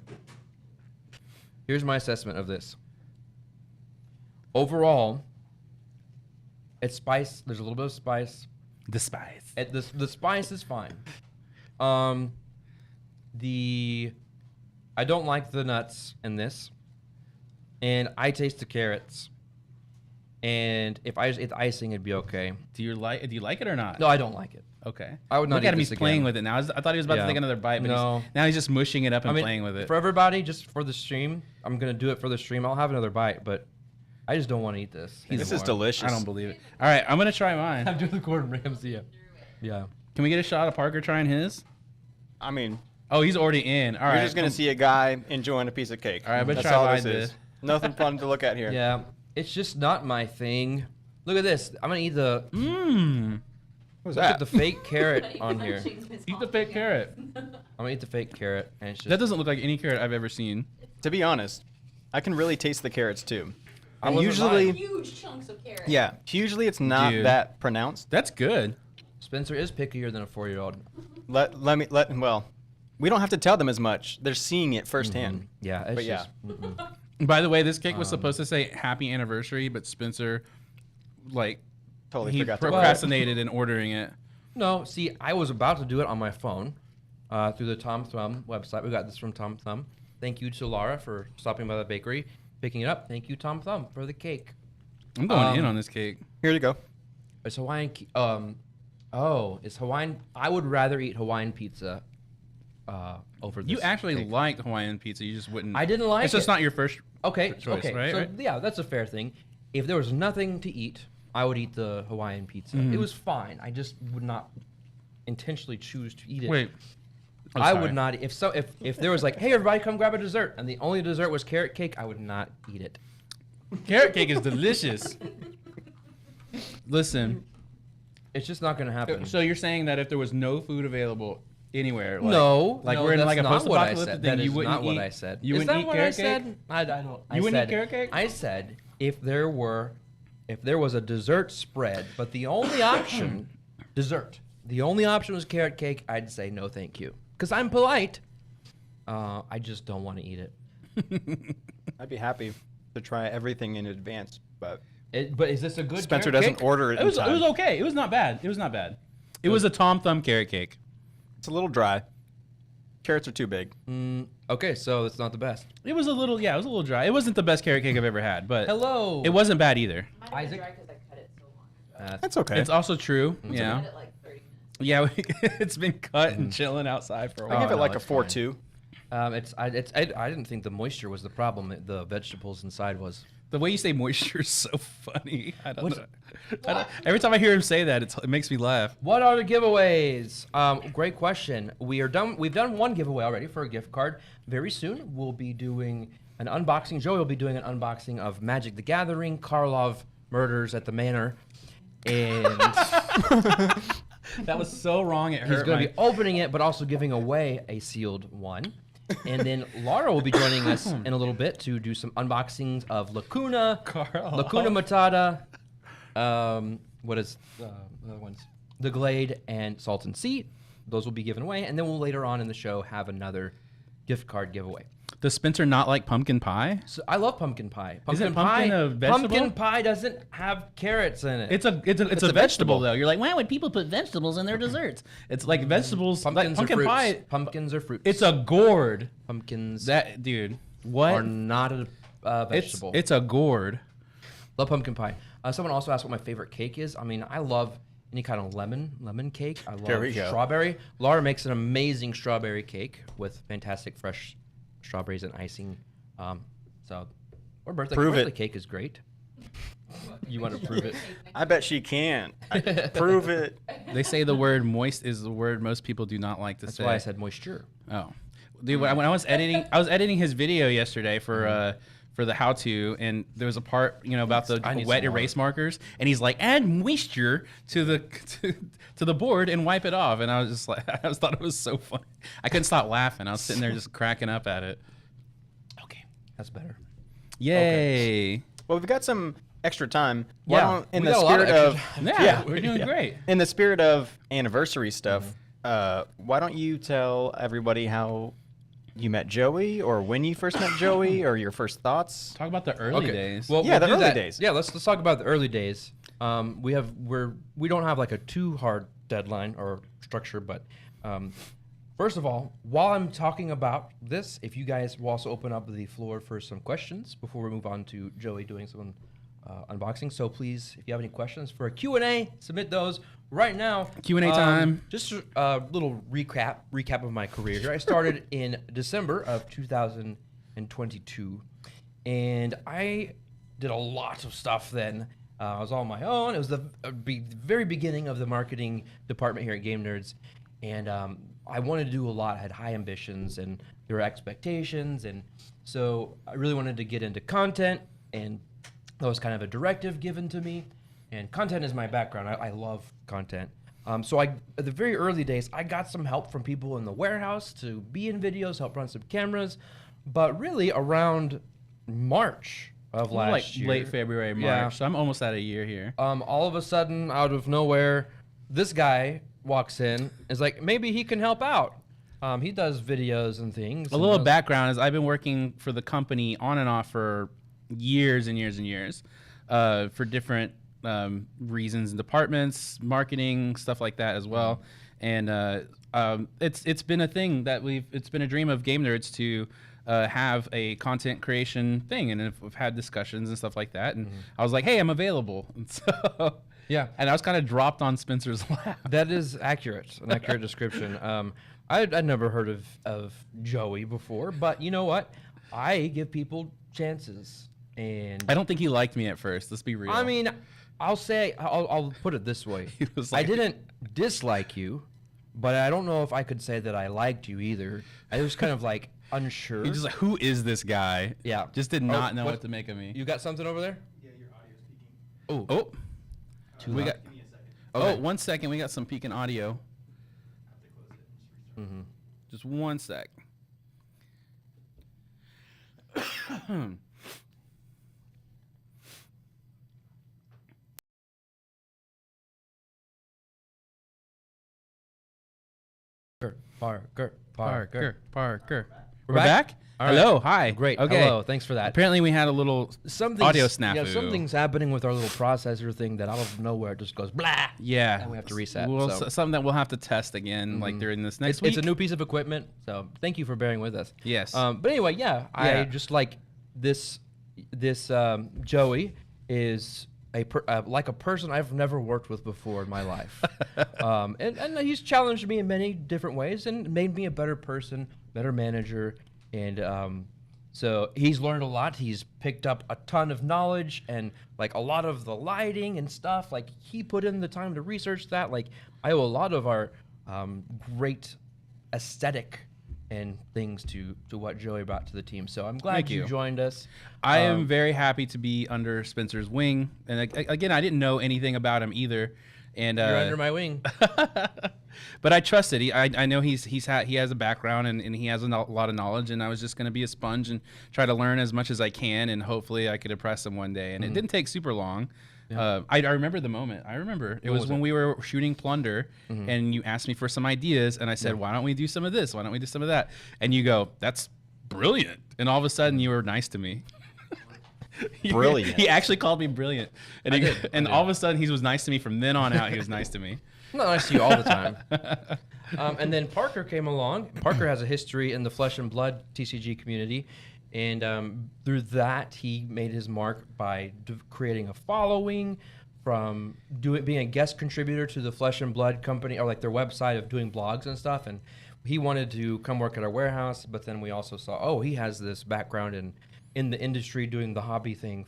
Here's my assessment of this. Overall, it's spice. There's a little bit of spice. The spice. The spice is fine. I don't like the nuts in this, and I taste the carrots. And if I just ate the icing, it'd be okay. Do you like it or not? No, I don't like it. Okay. I would not Look at eat him. this He's playing again. with it now. I thought he was about to Yeah. take another bite, but No. now he's just mushing it up and I mean, playing with it. for everybody, just for the stream, I'm gonna do it for the stream. I'll have another bite, but I just don't want to eat this. This is anymore. delicious. I don't believe it. All right, I'm gonna try mine. I'm doing the Gordon Ramsay. Yeah. Can we get a shot of Parker trying his? I mean, Oh, he's already in. All right. you're just gonna see a guy enjoying a piece of cake. All right, I'm gonna That's try all mine, this is. dude. Nothing fun to look at here. Yeah. It's just not my thing. Look at this. I'm gonna eat the Mmm. What was look at that? the fake carrot on here. Eat the fake carrot. I'm gonna eat the fake carrot, and it's just. That doesn't look like any carrot I've ever seen. To be honest, I can really taste the carrots too. I And wasn't usually, lying. Huge chunks of carrot. yeah, usually it's not Dude. that pronounced. That's good. Spencer is pickier than a 4-year-old. Well, we don't have to tell them as much. They're seeing it firsthand. Yeah. It's But yeah. just. Mm-mm. By the way, this cake was supposed to say happy anniversary, but Spencer, like, Totally he forgot to procrastinated in ordering it. No, see, I was about to do it on my phone through the Tom Thumb website. We got this from Tom Thumb. Thank you to Lara for stopping by the bakery, picking it up. Thank you, Tom Thumb, for the cake. I'm going in on this cake. Here you go. It's Hawaiian. It's Hawaiian. I would rather eat Hawaiian pizza over this. You actually cake. liked Hawaiian pizza. You just wouldn't. I didn't like It's just it. not your first Okay. choice, Okay. right? So Right? yeah, that's a fair thing. If there was nothing to eat, I would eat the Hawaiian pizza. It was fine. I just would not intentionally choose to eat it. Wait. I'm I sorry. would not. If there was like, hey everybody, come grab a dessert, and the only dessert was carrot cake, I would not eat it. Carrot cake is delicious. Listen, It's just not gonna happen. so you're saying that if there was no food available anywhere, like, no, like no, we're in that's like a not what I post-apocalyptic said. thing, That you is wouldn't not what eat. I said. You Is wouldn't that eat what carrot I said? cake. I don't. You wouldn't eat said, carrot cake? I said if there was a dessert spread, but the only option, the only option was carrot cake, I'd say no, thank you, because I'm polite. I just don't want to eat it. I'd be happy to try everything in advance, but But is this a good? Spencer carrot doesn't cake? order it. It was in time. okay. It was not bad. It was not bad. It was a Tom Thumb carrot cake. It's a little dry. Carrots are too big. Okay, so it's not the best. It was a little dry. It wasn't the best carrot cake I've ever had, but Hello. it wasn't bad either. Mine was Isaac? dry because I cut it so long. That's okay. It's also true. I Yeah. cut it like 30 minutes. Yeah, it's been cut and chilling outside for a I while. give it no, like a it's fine. 4.2. I didn't think the moisture was the problem. The vegetables inside was. The way you say moisture is so funny. I don't know. Every time I hear him say that, it makes me laugh. What are the giveaways? Great question. We are done. We've done one giveaway already for a gift card. Very soon we'll be doing an unboxing. Joey will be doing an unboxing of Magic the Gathering, Karlov Murders at the Manor, and That was so wrong. It he's hurt going my... to be opening it, but also giving away a sealed one. And then Lara will be joining us in a little bit to do some unboxings of Lacuna, Karlov. Lacuna Matata, What is the other ones? The Glade and Salt and Sea. Those will be given away, and then we'll later on in the show have another gift card giveaway. Does Spencer not like pumpkin pie? So I love pumpkin pie. Isn't pumpkin a vegetable? Pumpkin pie doesn't have carrots in it. It's a vegetable though. You're like, why would people put vegetables in their desserts? It's like vegetables. Pumpkins like are pumpkin fruits. pie. Pumpkins are fruits. It's a gourd. Pumpkins That dude. What? are not a vegetable. It's a gourd. Love pumpkin pie. Someone also asked what my favorite cake is. I mean, I love any kind of lemon cake. I There we love go. strawberry. Lara makes an amazing strawberry cake with fantastic fresh strawberries and icing. Or birthday cake is great. You want to prove it? I bet she can. Prove it. They say the word moist is the word most people do not like to That's say. why I said moisture. Oh, dude, when I was editing his video yesterday for the how-to, and there was a part about the wet erase markers, and he's like, add moisture to the board and wipe it off, and I was just like, I just thought it was so funny. I couldn't stop laughing. I was sitting there just cracking up at it. Okay, that's better. Yay! Okay. Well, we've got some extra time. Yeah, Why don't, in we the got a lot of spirit extra of time. Yeah, we're doing great. in the spirit of anniversary stuff, why don't you tell everybody how you met Joey, or when you first met Joey, or your first thoughts? Talk about the early days. Well, Yeah, we'll the do early that. days. Yeah, let's talk about the early days. We don't have like a too hard deadline or structure, but first of all, while I'm talking about this, if you guys will also open up the floor for some questions before we move on to Joey doing some unboxing. So please, if you have any questions for a Q&A, submit those right now. Q&A time. Just a little recap of my career here. I started in December of 2022, and I did a lot of stuff then. I was on my own. It was the very beginning of the marketing department here at Game Nerds, and I wanted to do a lot. I had high ambitions, and there were expectations, and so I really wanted to get into content, and that was kind of a directive given to me. And content is my background. I love content. So at the very early days, I got some help from people in the warehouse to be in videos, help run some cameras. But really around March of last year. Late February, March. Yeah. So I'm almost at a year here. All of a sudden, out of nowhere, this guy walks in. Is like, maybe he can help out. He does videos and things. A little background is I've been working for the company on and off for years and years and years for different reasons and departments, marketing, stuff like that as well. And it's been a thing that it's been a dream of Game Nerds to have a content creation thing, and we've had discussions and stuff like that. And I was like, hey, I'm available. And so Yeah. and I was kind of dropped on Spencer's lap. That is accurate, an accurate description. I'd never heard of Joey before, but you know what? I give people chances. And I don't think he liked me at first. Let's be real. I mean, I'll put it this way. He was I like- didn't dislike you, but I don't know if I could say that I liked you either. I was kind of like unsure. he just like, who is this guy? Yeah. Just did not know what- what to make of me. You got something over there? Yeah, your audio's peaking. Oh, Oh, we got. Give me a second. Oh, 1 second. We got some peaking audio. I have to close it and just restart. Just 1 sec. Parker. We're back? All right. Hello. Hi. Great. Okay. Hello. Thanks for that. Apparently, we had a little audio snafu. Yeah, something's happening with our little processor thing that out of nowhere it just goes blah. Yeah. And we have to reset. Well, so. something that we'll have to test again, like during this next week. It's a new piece of equipment, so thank you for bearing with us. Yes. But anyway, yeah, I just like this. Joey is like a person I've never worked with before in my life, and he's challenged me in many different ways and made me a better person, better manager, and so he's learned a lot. He's picked up a ton of knowledge and like a lot of the lighting and stuff. Like he put in the time to research that. Like I owe a lot of our great aesthetic and things to what Joey brought to the team. So I'm glad Thank you you. joined us. I am very happy to be under Spencer's wing, and again, I didn't know anything about him either. And You're under my wing. but I trusted. I know he has a background and he has a lot of knowledge, and I was just going to be a sponge and try to learn as much as I can, and hopefully I could impress him one day. And it didn't take super long. I remember the moment. I remember it was when we were shooting Plunder, and you asked me for some ideas, and I said, "Why don't we do some of this? Why don't we do some of that?" And you go, "That's brilliant!" And all of a sudden, you were nice to me. Brilliant. He actually called me brilliant, and all of a sudden, he was nice to me from then on out. He was nice to me. I'm not nice to you all the time. And then Parker came along. Parker has a history in the Flesh and Blood TCG community. And through that, he made his mark by creating a following, from being a guest contributor to the Flesh and Blood company, or like their website of doing blogs and stuff. And he wanted to come work at our warehouse, but then we also saw, oh, he has this background in the industry doing the hobby thing,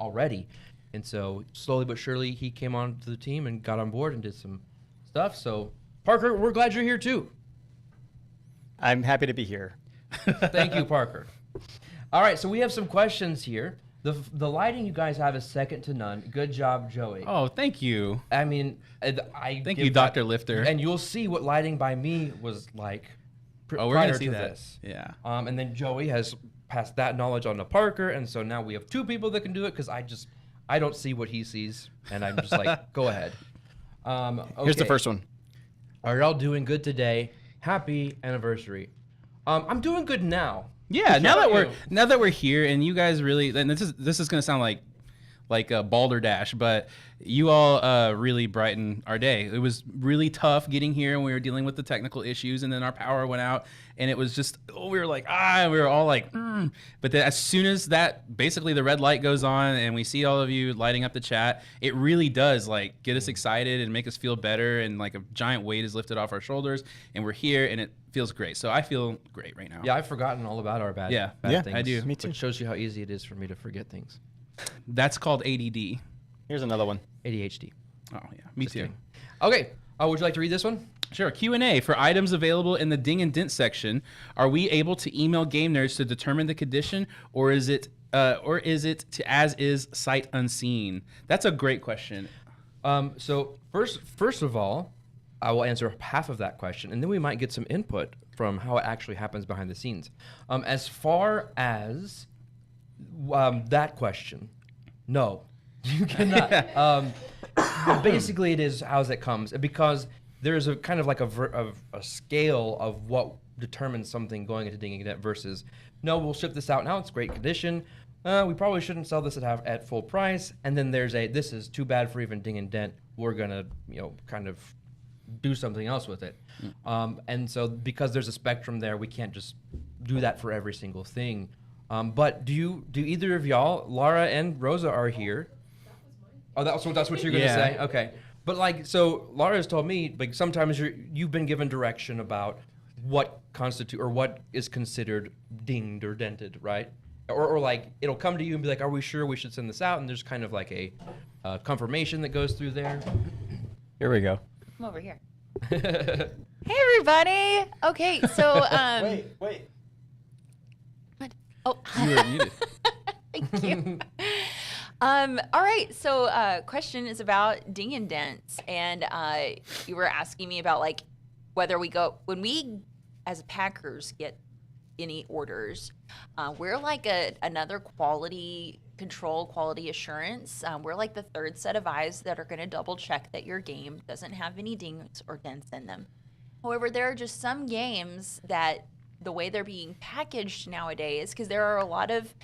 already. And so slowly but surely, he came on to the team and got on board and did some stuff. So Parker, we're glad you're here too. I'm happy to be here. Thank you, Parker. All right, so we have some questions here. The lighting you guys have is second to none. Good job, Joey. Oh, thank you. I mean, I Thank you, Dr. Lifter. And you'll see what lighting by me was like Oh, we're prior gonna see to that. this. Yeah. And then Joey has passed that knowledge on to Parker, and so now we have two people that can do it because I don't see what he sees, and I'm just like, go ahead. Here's the Okay. first one. Are y'all doing good today? Happy anniversary. I'm doing good now. Yeah, now about that we're here, and you guys really, and this is gonna sound like a balderdash, but you all really brightened our day. It was really tough getting here, and we were dealing with the technical issues, and then our power went out, and it was just we were like we were all like, But then as soon as that, basically the red light goes on, and we see all of you lighting up the chat, it really does like get us excited and make us feel better, and like a giant weight is lifted off our shoulders, and we're here, and it feels great. So I feel great right now. Yeah, I've forgotten all about our bad Yeah, things. I do. Me too. Which shows you how easy it is for me to forget things. That's called ADD. Here's another one. ADHD. Oh yeah, me Just too. kidding. Okay. Would you like to read this one? Sure. Q&A for items available in the Ding and Dent section. Are we able to email Game Nerds to determine the condition, or is it to as is sight unseen? That's a great question. So first of all, I will answer half of that question, and then we might get some input from how it actually happens behind the scenes. As far as that question, no, you cannot. Basically, it is as it comes, because there's a kind of like a scale of what determines something going into Ding and Dent versus, no, we'll ship this out now, it's great condition. We probably shouldn't sell this at full price. And then there's this is too bad for even Ding and Dent. We're gonna kind of do something else with it. And so because there's a spectrum there, we can't just do that for every single thing. But do either of y'all, Lara and Rosa, are here? Oh, that's what you're gonna say. Okay, but so Lara has told me sometimes you've been given direction about what is considered dinged or dented, right? Or it'll come to you and be like, are we sure we should send this out? And there's kind of like a confirmation that goes through there. Here we go. I'm over here. Hey, everybody. Okay, so Wait. What? Oh, You were muted. thank you. All right. So, question is about Ding and Dents, and you were asking me about whether when we as packers get any orders, we're like another quality control, quality assurance. We're like the third set of eyes that are going to double check that your game doesn't have any dings or dents in them. However, there are just some games that the way they're being packaged nowadays, because there are a lot of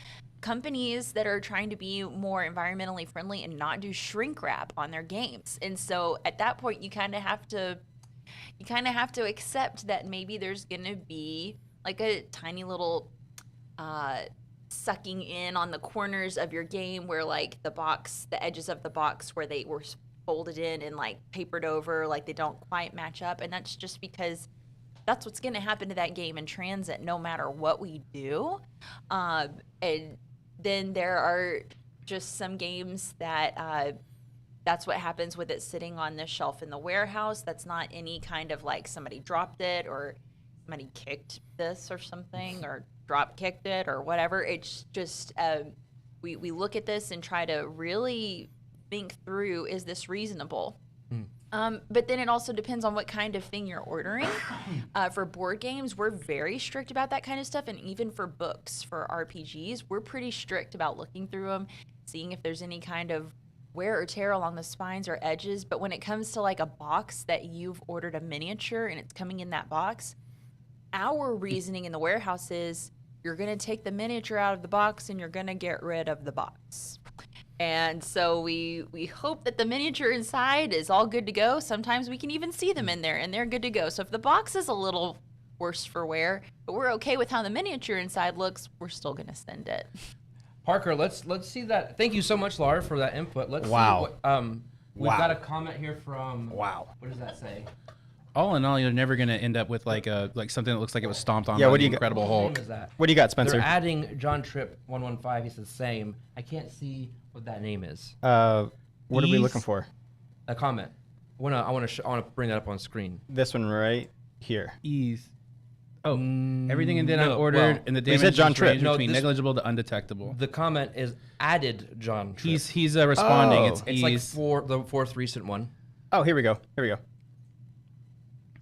companies that are trying to be more environmentally friendly and not do shrink wrap on their games. And so at that point, you kind of have to accept that maybe there's going to be like a tiny little sucking in on the corners of your game where the edges of the box where they were folded in and papered over, they don't quite match up. And that's just because that's what's going to happen to that game in transit no matter what we do. And then there are just some games that that's what happens with it sitting on the shelf in the warehouse. That's not any kind of somebody dropped it or somebody kicked this or something or drop kicked it or whatever. It's just we look at this and try to really think through, is this reasonable? But then it also depends on what kind of thing you're ordering. For board games, we're very strict about that kind of stuff. And even for books, for RPGs, we're pretty strict about looking through them, seeing if there's any kind of wear or tear along the spines or edges. But when it comes to like a box that you've ordered a miniature and it's coming in that box, our reasoning in the warehouse is you're going to take the miniature out of the box and you're going to get rid of the box. And so we hope that the miniature inside is all good to go. Sometimes we can even see them in there and they're good to go. So if the box is a little worse for wear, but we're okay with how the miniature inside looks, we're still going to send it. Parker, let's see that. Thank you so much, Lara, for that input. Let's Wow. see what we've got a comment here from Wow. What does that say? All in all, you're never going to end up with like something that looks like it was stomped on Yeah, by what do the you got? Incredible What Hulk. name is that? What do you got, Spencer? They're adding John Tripp 115. He says same. I can't see what that name is. What are we Ease. looking for? A comment. I want to bring that up on screen. This one right here. Ease. Oh, everything in I've no, ordered, well, and the we said damage John is Tripp. ranged No, between this- negligible to undetectable. The comment is added John Tripp. He's responding. Oh. It's It's like Ease. the fourth recent one. Oh, here we go. Here we go.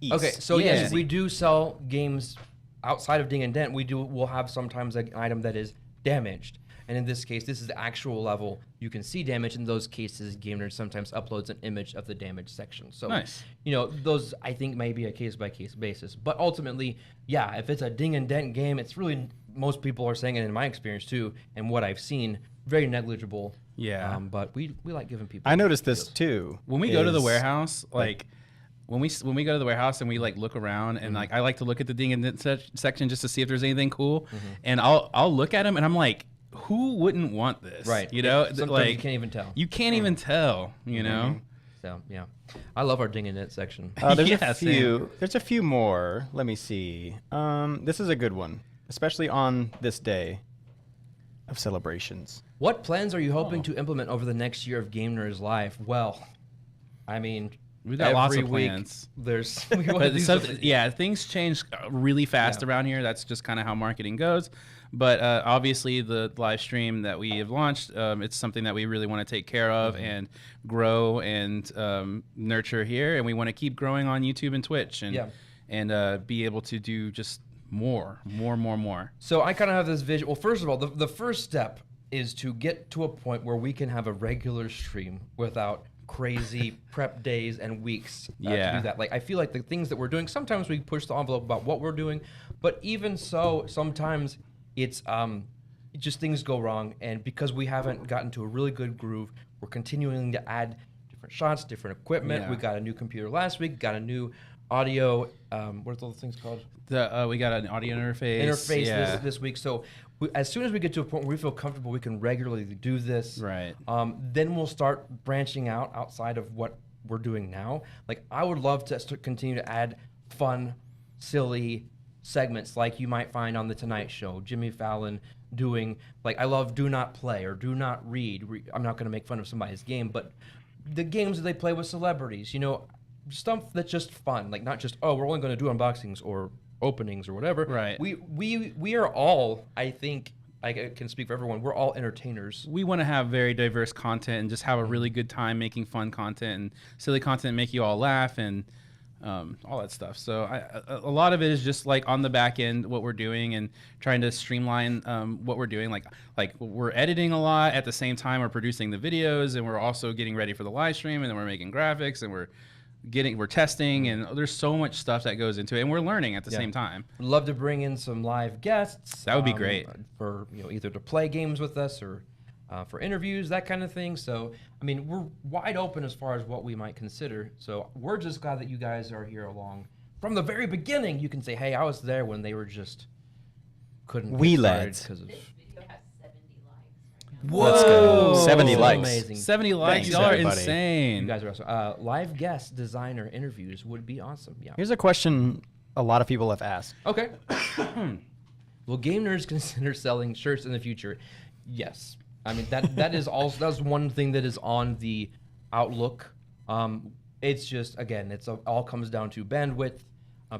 East. Okay, so Yeah. yes, we do sell games outside of Ding and Dent. We'll have sometimes an item that is damaged. And in this case, this is the actual level. You can see damage. In those cases, Game Nerd sometimes uploads an image of the damage section. So, Nice. those I think may be a case-by-case basis. But ultimately, yeah, if it's a Ding and Dent game, it's really, most people are saying it in my experience too, and what I've seen, very negligible. Yeah. But we like giving people. I noticed this deals. too. When we go to the is- warehouse, like when we go to the warehouse and we like look around and like I like to look at the Ding and Dent section just to see if there's anything cool, and I'll look at them and I'm like, who wouldn't want this? Right. You know, Sometimes like you can't even tell. You can't even tell. You know. So yeah, I love our Ding and Dent section. There's Yeah, a same. few. There's a few more. Let me see. This is a good one, especially on this day of celebrations. What plans are you hoping to implement over the next year of Game Nerd's life? Well, I mean, We've got lots every of week plans. There's we wanna But do so, something. yeah, things change really fast Yeah. around here. That's just kind of how marketing goes. But obviously, the live stream that we have launched, it's something that we really want to take care of and grow and nurture here. And we want to keep growing on YouTube and Twitch and be able to do just more. So I kind of have this vision. Well, first of all, the first step is to get to a point where we can have a regular stream without crazy prep days and weeks to Yeah. do that. Like I feel like the things that we're doing, sometimes we push the envelope about what we're doing, but even so, sometimes it's just things go wrong, and because we haven't gotten to a really good groove, we're continuing to add different shots, different equipment. Yeah. We got a new computer last week, got a new audio. What are those things called? We got an audio interface. Yeah. this week. So as soon as we get to a point where we feel comfortable, we can regularly do this. Right. Then we'll start branching out outside of what we're doing now. Like I would love to continue to add fun, silly segments like you might find on the Tonight Show. Jimmy Fallon doing, like, I love Do Not Play or Do Not Read. I'm not going to make fun of somebody's game, but the games that they play with celebrities, stuff that's just fun. Like not just, we're only going to do unboxings or openings or whatever. Right. We are all, I think, I can speak for everyone, we're all entertainers. We want to have very diverse content and just have a really good time making fun content and silly content, make you all laugh and all that stuff. So a lot of it is just like on the back end, what we're doing and trying to streamline what we're doing. Like we're editing a lot at the same time we're producing the videos, and we're also getting ready for the live stream, and then we're making graphics, and we're testing, and there's so much stuff that goes into it, and we're learning at the same time. Would love to bring in some live guests. That would be great. For either to play games with us or for interviews, that kind of thing. So I mean, we're wide open as far as what we might consider. So we're just glad that you guys are here along from the very beginning. You can say, "Hey, I was there when they were just couldn't." We get started lads. because of. This video has 70 likes right now. Whoa! Let's go. 70 So likes. Amazing. 70 likes, Thanks, y'all are everybody. insane. You guys are awesome. Live guest designer interviews would be awesome. Yeah. Here's a question a lot of people have asked. Okay. Will Game Nerds consider selling shirts in the future? Yes. I mean that is also that's one thing that is on the outlook. It's just again, all comes down to bandwidth,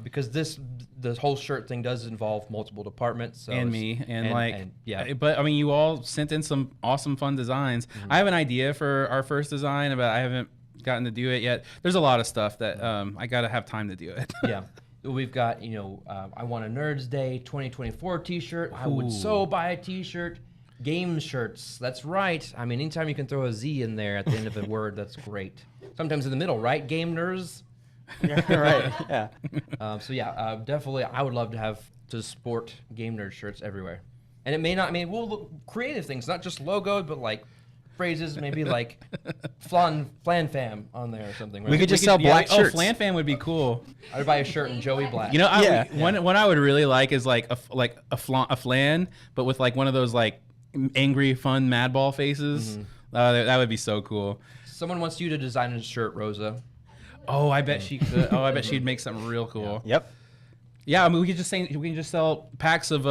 because the whole shirt thing does involve multiple departments. So And it's- me and yeah. but I mean, you all sent in some awesome fun designs. I have an idea for our first design, but I haven't gotten to do it yet. There's a lot of stuff that I gotta have time to do it. Yeah. We've got, I want a Nerdz Day 2024 t-shirt. I would so buy a t-shirt. Game shirts. That's right. I mean, anytime you can throw a Z in there at the end of a word, that's great. Sometimes in the middle, right? Game nerds. Yeah, right. Yeah. Definitely. I would love to sport Game Nerd shirts everywhere. And it may not. I mean, we'll look creative things, not just logos, but like phrases, maybe like flan fam on there or something. Right? We could just sell black shirts. Oh, Flan Fan would be cool. I would buy a shirt in Joey Black. You know, one I would really like is like a flan, but with like one of those like angry, fun Madball faces. That would be so cool. Someone wants you to design a shirt, Rosa. Oh, I bet she could. Oh, I bet she'd make something real cool. Yep. Yeah, I mean, we can just sell packs of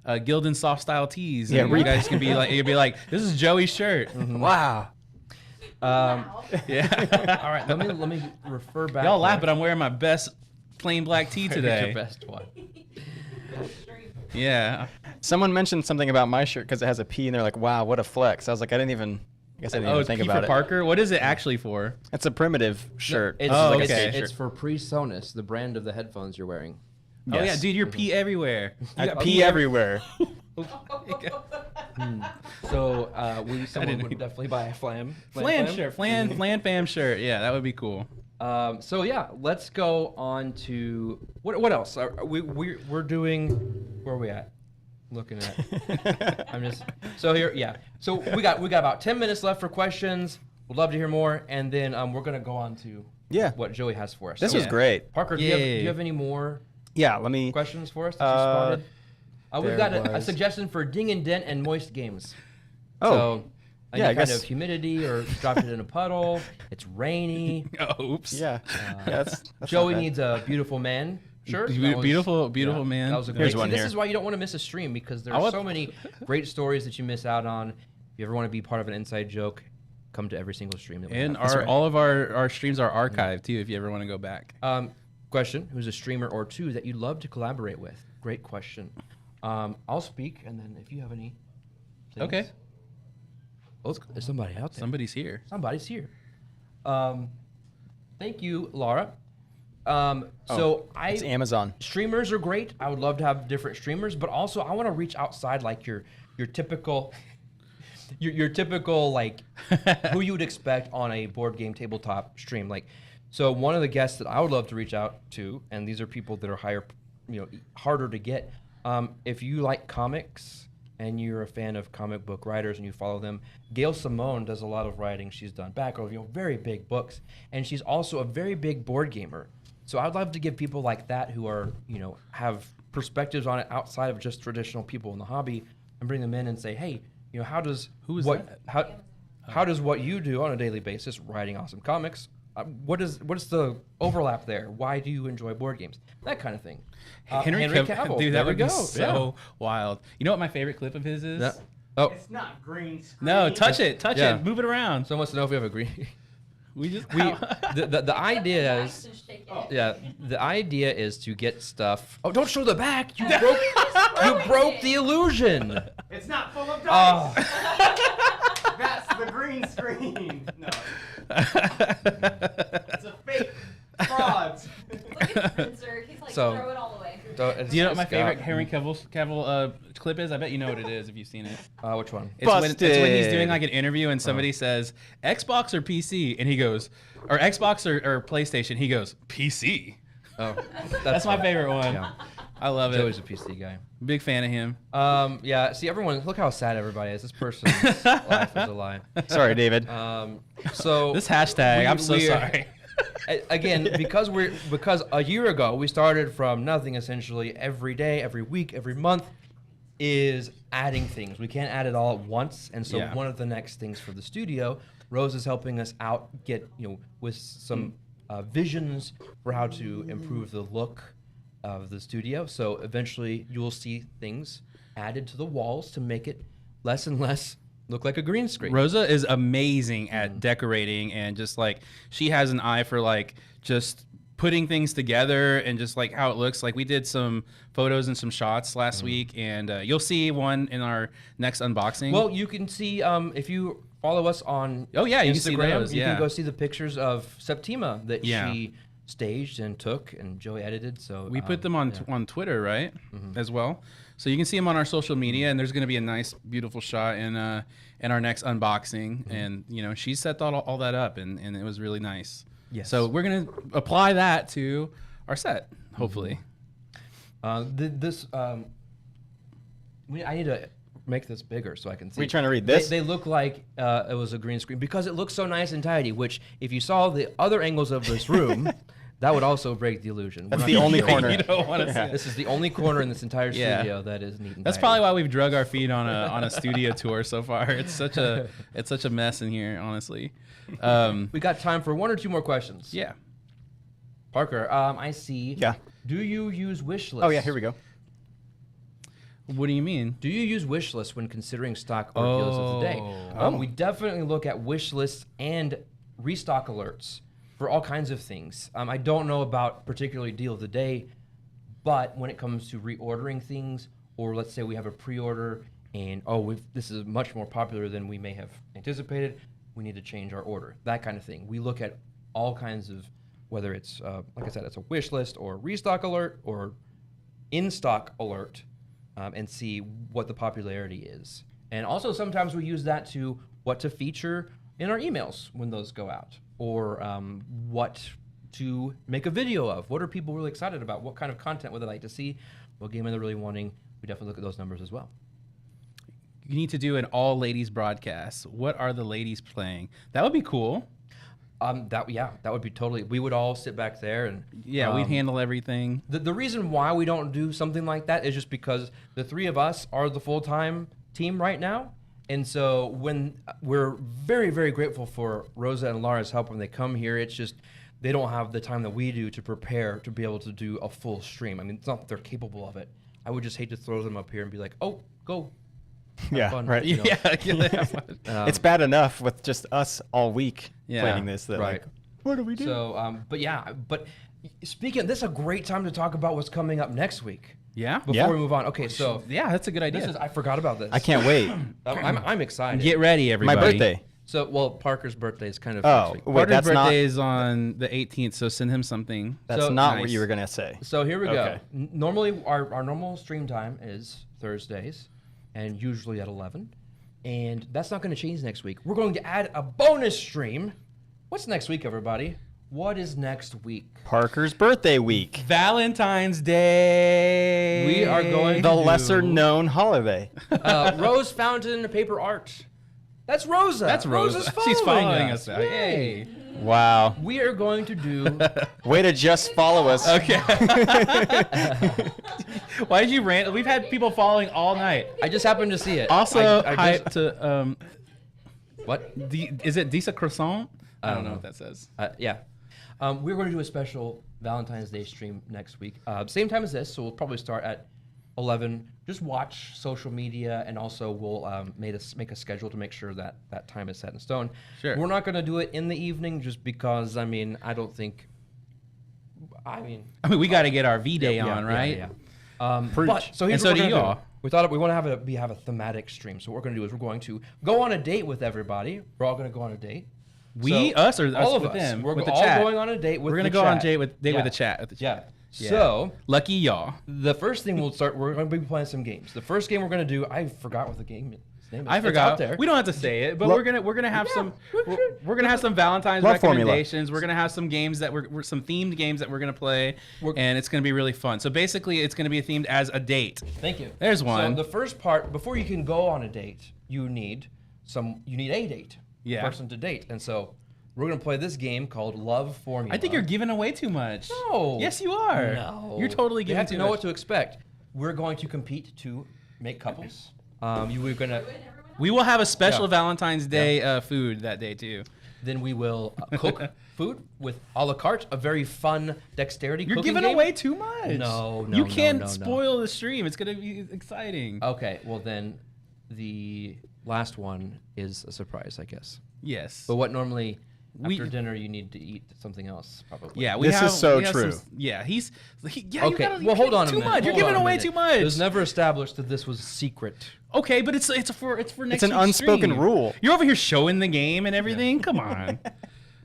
Gildan soft style tees. Yeah, and you guys can be like, you'd be like, this is Joey's shirt. Wow. Yeah. All right, let me refer back. Y'all laugh, but I'm wearing my best plain black tee today. Your best one. Yeah. Someone mentioned something about my shirt because it has a P, and they're like, "Wow, what a flex!" I was like, I didn't even think P about for it. Parker. What is it actually for? It's a primitive shirt. It's, Oh, like okay. it's for PreSonus, the brand of the headphones you're wearing. Oh yeah, Yes. dude, you're pee everywhere. I pee everywhere. So someone would definitely buy a flam Shirt, flan fam shirt. Yeah, that would be cool. So yeah, let's go on to what else? We're doing. Where are we at? Looking at. I'm just so here. Yeah. So we got about 10 minutes left for questions. We'd love to hear more, and then we're gonna go on to what Joey has for us. This So, was great. Parker, do you have any more Yeah, let me. questions for us that you spotted? We've got a was- suggestion for ding and dent and moist games. Oh, So, any yeah, I kind guess- of humidity or dropped it in a puddle. It's rainy. Oh, oops. Yeah. that's Joey not bad. needs a beautiful man shirt. That was- Beautiful man. That was a Here's great. one See, this here. is why you don't want to miss a stream because there I are want- so many great stories that you miss out on. If you ever want to be part of an inside joke, come to every single stream. That we And have. all of our streams are archived too, if you ever want to go back. Question: who's a streamer or two that you'd love to collaborate with? Great question. I'll speak, and then if you have any. Things. Okay. Oh, there's somebody out there. Somebody's here. Somebody's here. Thank you, Lara. It's Amazon. Streamers are great. I would love to have different streamers, but also I want to reach outside like your typical your typical like who you would expect on a board game tabletop stream. Like, so one of the guests that I would love to reach out to, and these are people that are harder to get. If you like comics and you're a fan of comic book writers and you follow them, Gail Simone does a lot of writing. She's done very big books, and she's also a very big board gamer. So I'd love to give people like that who are, have perspectives on it outside of just traditional people in the hobby, and bring them in and say, hey, how does what you do on a daily basis, writing awesome comics, what is the overlap there? Why do you enjoy board games? That kind of thing. Henry Cavill. Dude, there that would we be go. so wild. You know what my favorite clip of his is? Yeah. Oh, It's not green screen. No, touch it, Yeah. move it around. someone wants to know if we have a green. The The idea is, the idea is to get stuff. Oh, don't show the back. You broke the illusion. It's not full of Oh. dice. That's the green screen. No. It's a fake. Frauds. Look at Spencer. He's like, So- throw it all away. Do you know what my favorite Henry Cavill clip is? I bet you know what it is if you've seen it. Which one? It's when he's Busted. doing like an interview and somebody says Xbox or PC, and he goes, or Xbox or PlayStation. He goes PC. Oh, That's my favorite one. Yeah. I love Joey's it. a PC guy. Big fan of him. Yeah. See, everyone, look how sad everybody is. This person's life is a lie. Sorry, David. So This hashtag. I'm so we're- sorry. Again, because a year ago we started from nothing essentially. Every day, every week, every month is adding things. We can't add it all at once, and so Yeah. one of the next things for the studio, Rose is helping us out get with some visions for how to improve the look of the studio. So eventually you will see things added to the walls to make it less and less look like a green screen. Rosa is amazing at decorating, and just like she has an eye for like just putting things together and just like how it looks. Like we did some photos and some shots last week, and you'll see one in our next unboxing. Well, you can see if you follow us on Oh, yeah, you can see Instagram, those, you yeah. can go see the pictures of Septima that Yeah. she staged and took, and Joey edited. So we put them on on Twitter, right, as well. So you can see them on our social media, and there's going to be a nice, beautiful shot in our next unboxing. And you know, she set all that up, and it was really nice. Yes. So we're going to apply that to our set, hopefully. I need to make this bigger so I can see. Are you trying to read this? They look like it was a green screen because it looks so nice and tidy, which if you saw the other angles of this room, that would also break the illusion. That's the only corner. You don't want to see it. This is the only corner in this entire studio that is neat and That's tidy. probably why we've drug our feet on a studio tour so far. It's such a mess in here, honestly. We got time for one or two more questions. Yeah. Parker, I see. Yeah. Do you use wish lists? Oh yeah, here we go. What do you mean? Do you use wish lists when considering stock or deals of the day? We definitely look at wish lists and restock alerts for all kinds of things. I don't know about particularly deal of the day, but when it comes to reordering things, or let's say we have a pre-order and this is much more popular than we may have anticipated, we need to change our order. That kind of thing. We look at all kinds of, whether it's like I said, it's a wish list or restock alert or in-stock alert. And see what the popularity is. And also sometimes we use that to what to feature in our emails when those go out, or what to make a video of. What are people really excited about? What kind of content would they like to see? What game are they really wanting? We definitely look at those numbers as well. You need to do an all ladies broadcast. What are the ladies playing? That would be cool. That would be totally. We would all sit back there and we'd handle everything. The reason why we don't do something like that is just because the three of us are the full-time team right now, and so when we're very, very grateful for Rosa and Lara's help when they come here, it's just they don't have the time that we do to prepare to be able to do a full stream. I mean, it's not that they're capable of it. I would just hate to throw them up here and be like, "Oh, go." Yeah, fun, right. you know? It's bad enough with just us all week planning this. That right. Like, what do we do? So, but speaking, this is a great time to talk about what's coming up next week. Yeah. Before we move on, okay. So that's a good idea. I forgot about this. I can't wait. I'm excited. Get ready, everybody. My birthday. So, Parker's birthday is kind of. Oh, next week. wait, Parker's that's not. birthday is on the 18th, so send him something. That's So- not Nice. what you were gonna say. So here we go. Okay. Normally, our normal stream time is Thursdays, and usually at 11. And that's not going to change next week. We're going to add a bonus stream. What's next week, everybody? What is next week? Parker's birthday week. Valentine's Day. We are going The to lesser known holiday. Rose Fountain paper art. That's Rosa. That's Rosa. Rosa's She's following us. us. Yay. Wow. We are going to do. Way to just follow us. Okay. Why did you rant? We've had people following all night. I just happened to see it. Also, I hi just- to what? is it Disa Croissant? I don't know what that says. Yeah. We're going to do a special Valentine's Day stream next week. Same time as this, so we'll probably start at 11. Just watch social media, and also we'll make a schedule to make sure that that time is set in stone. Sure. We're not going to do it in the evening just because, I mean, we got to get our V-Day on, right? Yeah. Preach. But so here's And so what do we're gonna y'all. We thought we want to have a thematic stream. So what we're going to do is we're going to go on a date with everybody. We're all going to go on a date. Us or all us of with us. them? We're with the all chat. going on a date with We're gonna the go on chat. date with Yeah. the chat. Yeah. Yeah. So Lucky y'all. the first thing we're going to be playing some games. The first game we're going to do, I forgot what the game is. Name is. I It's forgot. out there. We don't have to say it, but we're gonna have some. We're gonna have some Valentine's Love formula. recommendations. We're gonna have some games that we're some themed games that we're gonna play, and it's gonna be really fun. So basically, it's gonna be themed as a date. Thank you. There's one. So the first part, before you can go on a date, you need a date. Yeah. Person to date, and so we're gonna play this game called Love Formula. I think you're giving away too much. No. Yes, you are. No. You're totally You giving have to too know much. what to expect. We're going to compete to make couples. We're gonna. We will have a special Yeah. Valentine's Day food that day too. Then we will cook food with a la carte, a very fun dexterity You're cooking giving game. away too much. No, You no, can't no. spoil the stream. It's gonna be exciting. Okay, well then, the last one is a surprise, I guess. Yes. But what normally We- after dinner you need to eat something else, probably. Yeah, This is so we have true. yeah, you Okay. gotta, Well, hold on a too minute. much. You're Hold giving on a away minute. too much. It was never established that this was secret. Okay, but it's for next an week's unspoken stream. rule. You're over here showing the game and everything. Come on.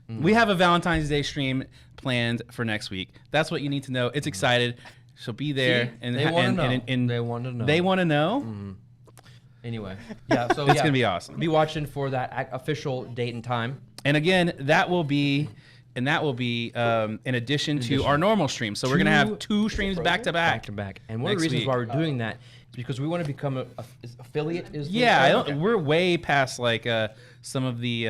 We have a Valentine's Day stream planned for next week. That's what you need to know. It's excited. So be there. See? And They wanna know. and They want to know. They want to know. Anyway, yeah. So It's gonna be awesome. Be watching for that official date and time. And again, that will be in addition to our normal stream. So we're gonna have 2 streams back to back. And one of the Next reasons week. why we're doing that is because we want to become a affiliate. Is the Yeah, term? Okay. we're way past like some of the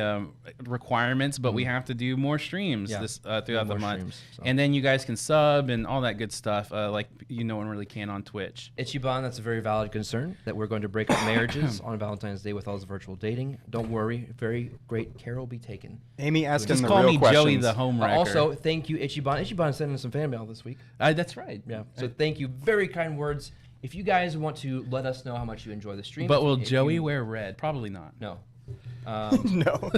requirements, but we have to do more streams Yeah. this throughout the More month, streams, so. and then you guys can sub and all that good stuff, like no one really can on Twitch. Ichiban, that's a very valid concern that we're going to break up marriages on Valentine's Day with all this virtual dating. Don't worry, very great care will be taken. Amy asked him Just the call real me questions. Joey the homewrecker. Also, thank you, Ichiban. Ichiban sent in some fan mail this week. That's right. Yeah. So thank you. Very kind words. If you guys want to let us know how much you enjoy the stream. But will if Joey you- wear red? Probably not. No. No.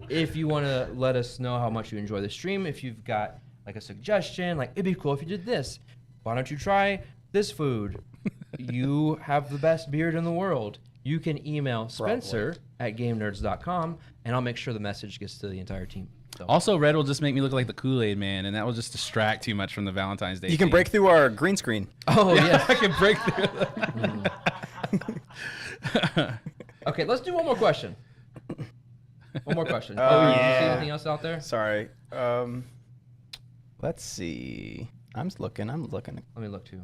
If you want to let us know how much you enjoy the stream, if you've got like a suggestion, like it'd be cool if you did this. Why don't you try this food? You have the best beard in the world. You can email Spencer at GameNerds.com, and I'll make sure the message gets to the entire team. So. Also, red will just make me look like the Kool-Aid Man, and that will just distract too much from the Valentine's Day. You can theme. break through our green screen. Oh yes. I can break through. Okay, let's do one more question. One more question. Oh, you see yeah. anything else out there? Sorry. Let's see. I'm looking. Let me look too.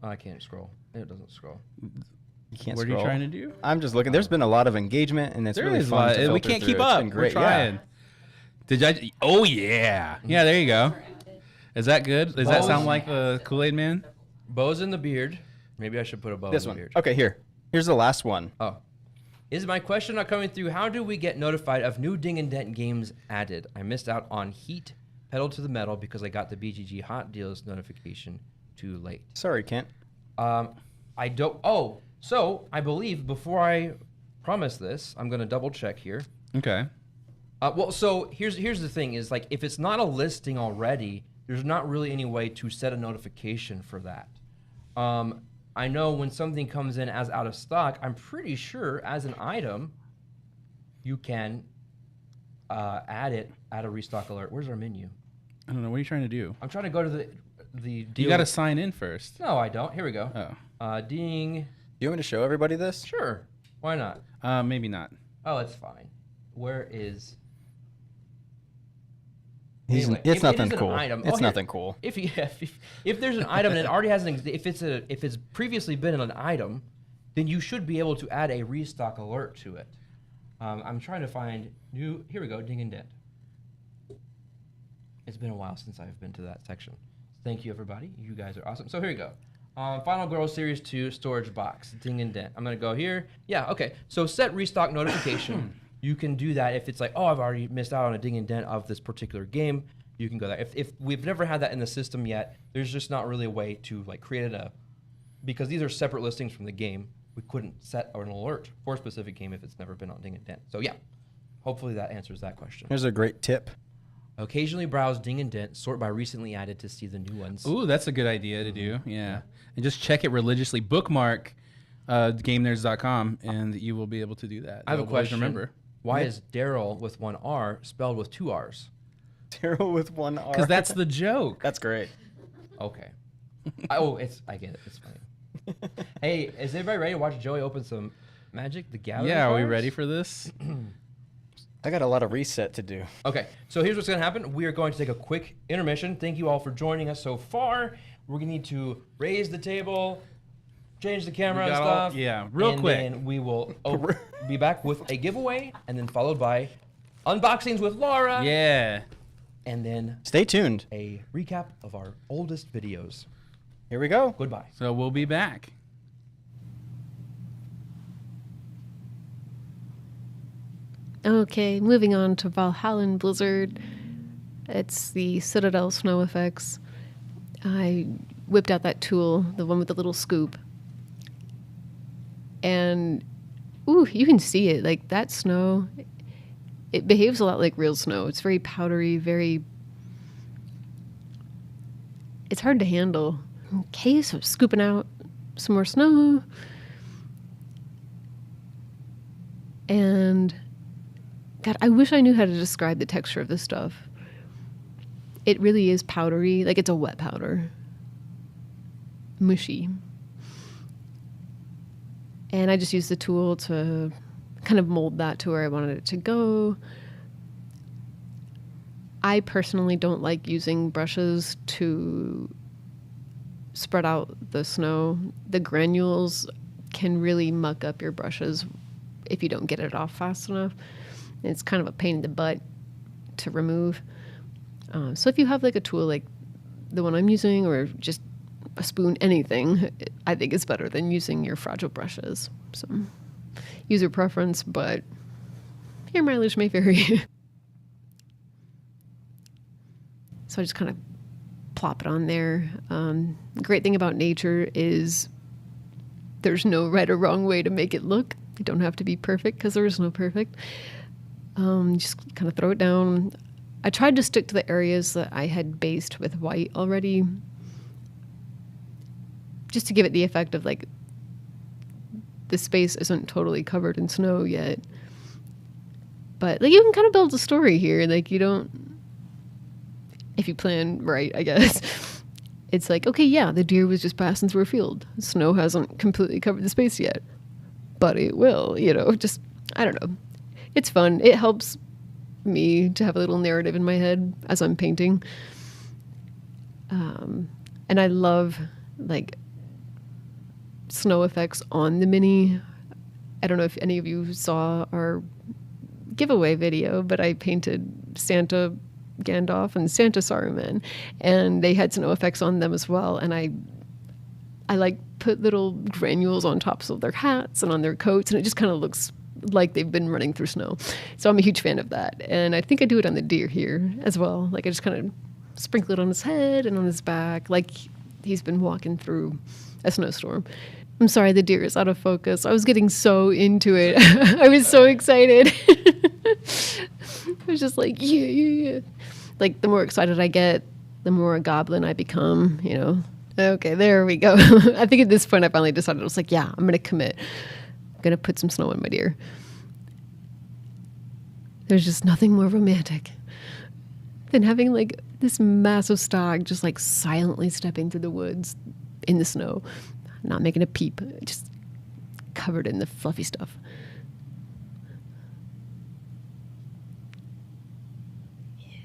Oh, I can't scroll. It doesn't scroll. You can't What are scroll. you trying to do? I'm just looking. There's been a lot of engagement, and it's There really is a fun lot. to We filter can't through. keep It's up. been We're great. trying. Yeah. Did I? Oh yeah. Yeah, there you go. Is that good? Does that sound like the Kool-Aid Man? Bows in the beard. Maybe I should put a bow This in the one. beard. Okay, here. Here's the last one. Oh. Is my question not coming through? How do we get notified of new Ding and Dent games added? I missed out on Heat Pedal to the Metal because I got the BGG Hot Deals notification too late. Sorry, Kent. I don't. Oh, so I believe before I promise this, I'm going to double check here. Okay. Well, so here's the thing: is like if it's not a listing already, there's not really any way to set a notification for that. I know when something comes in as out of stock, I'm pretty sure as an item, you can add a restock alert. Where's our menu? I don't know. What are you trying to do? I'm trying to go to the deal. You got to sign in first. No, I don't. Here we go. Oh. Ding. You want me to show everybody this? Sure. Why not? Maybe not. Oh, it's fine. Where is? It's if it nothing is an cool. item- It's here. nothing cool. If there's an item and it already has if it's previously been an item, then you should be able to add a restock alert to it. I'm trying to find new. Here we go. Ding and Dent. It's been a while since I've been to that section. Thank you, everybody. You guys are awesome. So here we go. Final Girl Series 2 storage box. Ding and Dent. I'm gonna go here. Yeah. Okay. So set restock notification. You can do that if it's like, oh, I've already missed out on a Ding and Dent of this particular game. You can go there. If we've never had that in the system yet, there's just not really a way to like create because these are separate listings from the game. We couldn't set an alert for a specific game if it's never been on Ding and Dent. So yeah, hopefully that answers that question. Here's a great tip. Occasionally browse Ding and Dent, sort by recently added to see the new ones. Ooh, that's a good idea to do. Yeah. And just check it religiously. Bookmark GameNerds.com, and you will be able to do that. I have a You'll always question. Remember. Why is Daryl with one R spelled with two R's? Daryl with one R. Because that's the joke. That's great. Okay. I get it. It's funny. Hey, is everybody ready to watch Joey open some Magic the Gathering Yeah, are we cards? ready for this? I got a lot of reset to do. Okay, so here's what's going to happen. We are going to take a quick intermission. Thank you all for joining us so far. We're going to need to raise the table, change the camera and stuff. real and quick. then we will be back with a giveaway, and then followed by unboxings with Lara. Yeah. And then Stay tuned. a recap of our oldest videos. Here we go. Goodbye. So we'll be back. Okay, moving on to Valhalla Blizzard. It's the Citadel snow effects. I whipped out that tool, the one with the little scoop. And, ooh, you can see it. Like, that snow, it behaves a lot like real snow. It's very powdery, it's hard to handle. Okay, so I'm scooping out some more snow. And God, I wish I knew how to describe the texture of this stuff. It really is powdery, like it's a wet powder. Mushy. And I just used the tool to kind of mold that to where I wanted it to go. I personally don't like using brushes to spread out the snow. The granules can really muck up your brushes if you don't get it off fast enough. It's kind of a pain in the butt to remove. So if you have like a tool like the one I'm using, or just a spoon, anything, I think it's better than using your fragile brushes. So user preference, but your mileage may vary. So I just kind of plop it on there. The great thing about nature is there's no right or wrong way to make it look. You don't have to be perfect because there is no perfect. Just kind of throw it down. I tried to stick to the areas that I had based with white already, just to give it the effect of like the space isn't totally covered in snow yet. But like you can kind of build a story here. Like you don't, if you plan right, I guess. It's like, okay, yeah, the deer was just passing through a field. Snow hasn't completely covered the space yet, but it will, just, I don't know. It's fun. It helps me to have a little narrative in my head as I'm painting. And I love like snow effects on the mini. I don't know if any of you saw our giveaway video, but I painted Santa Gandalf and Santa Saruman, and they had snow effects on them as well. And I like put little granules on tops of their hats and on their coats, and it just kind of looks like they've been running through snow. So I'm a huge fan of that. And I think I do it on the deer here as well. Like I just kind of sprinkle it on his head and on his back, like he's been walking through a snowstorm. I'm sorry, the deer is out of focus. I was getting so into it. I was so excited. I was just like, yeah. Like the more excited I get, the more a goblin I become, Okay, there we go. I think at this point I finally decided, I was like, yeah, I'm going to commit. I'm going to put some snow on my deer. There's just nothing more romantic than having like this massive stag just like silently stepping through the woods in the snow, not making a peep, just covered in the fluffy stuff. Yeah.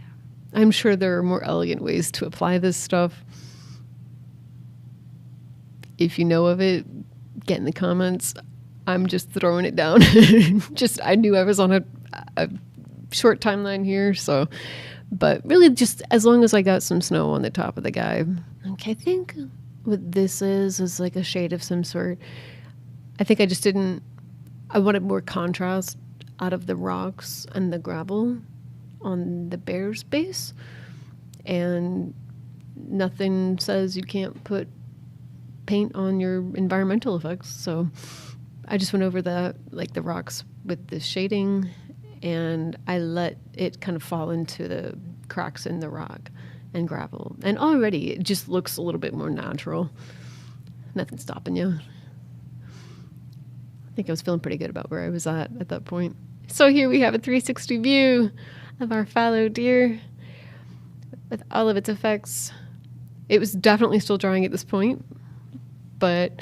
I'm sure there are more elegant ways to apply this stuff. If you know of it, get in the comments. I'm just throwing it down. I knew I was on a short timeline here, so, but really just as long as I got some snow on the top of the guy. Okay, I think what this is like a shade of some sort. I think I wanted more contrast out of the rocks and the gravel on the bear's base. And nothing says you can't put paint on your environmental effects, so I just went over the rocks with the shading, and I let it kind of fall into the cracks in the rock and gravel. And already it just looks a little bit more natural. Nothing stopping you. I think I was feeling pretty good about where I was at that point. So here we have a 360 view of our fallow deer with all of its effects. It was definitely still drying at this point, but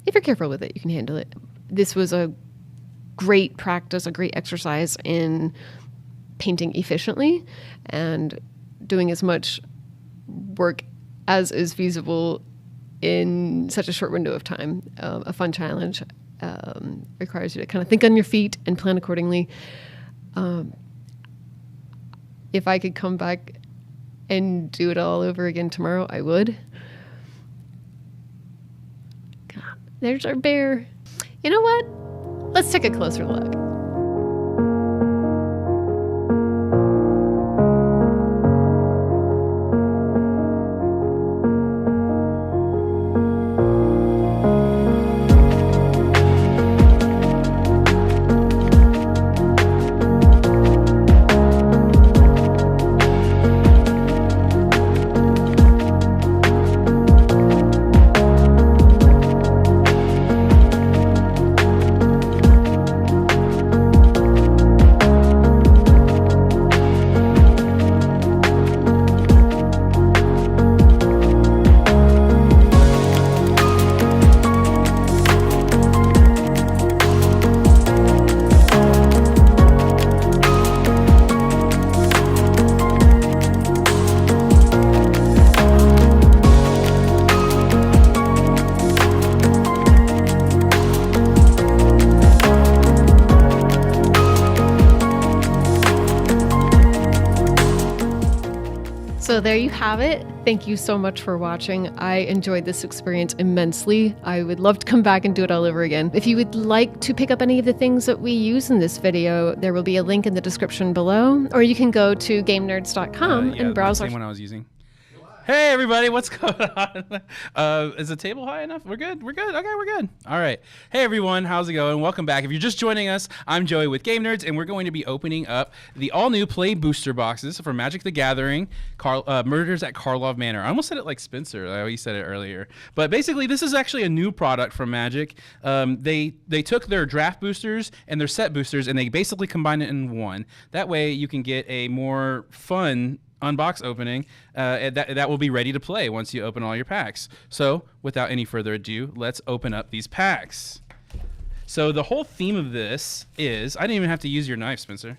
if you're careful with it, you can handle it. This was a great practice, a great exercise in painting efficiently and doing as much work as is feasible in such a short window of time. A fun challenge requires you to kind of think on your feet and plan accordingly. If I could come back and do it all over again tomorrow, I would. God, there's our bear. You know what? Let's take a closer look. So there you have it. Thank you so much for watching. I enjoyed this experience immensely. I would love to come back and do it all over again. If you would like to pick up any of the things that we use in this video, there will be a link in the description below, or you can go to GameNerds.com and browse the our... same one I was using. Hey everybody, what's going on? Is the table high enough? We're good. Okay, we're good. All right. Hey everyone, how's it going? Welcome back. If you're just joining us, I'm Joey with Game Nerds, and we're going to be opening up the all-new Play Booster boxes for Magic the Gathering, Murders at Karlov Manor. I almost said it like Spencer. I always said it earlier. But basically, this is actually a new product from Magic. They took their draft boosters and their set boosters, and they basically combined it in one. That way, you can get a more fun unbox opening that will be ready to play once you open all your packs. So without any further ado, let's open up these packs. So the whole theme of this is, I didn't even have to use your knife, Spencer.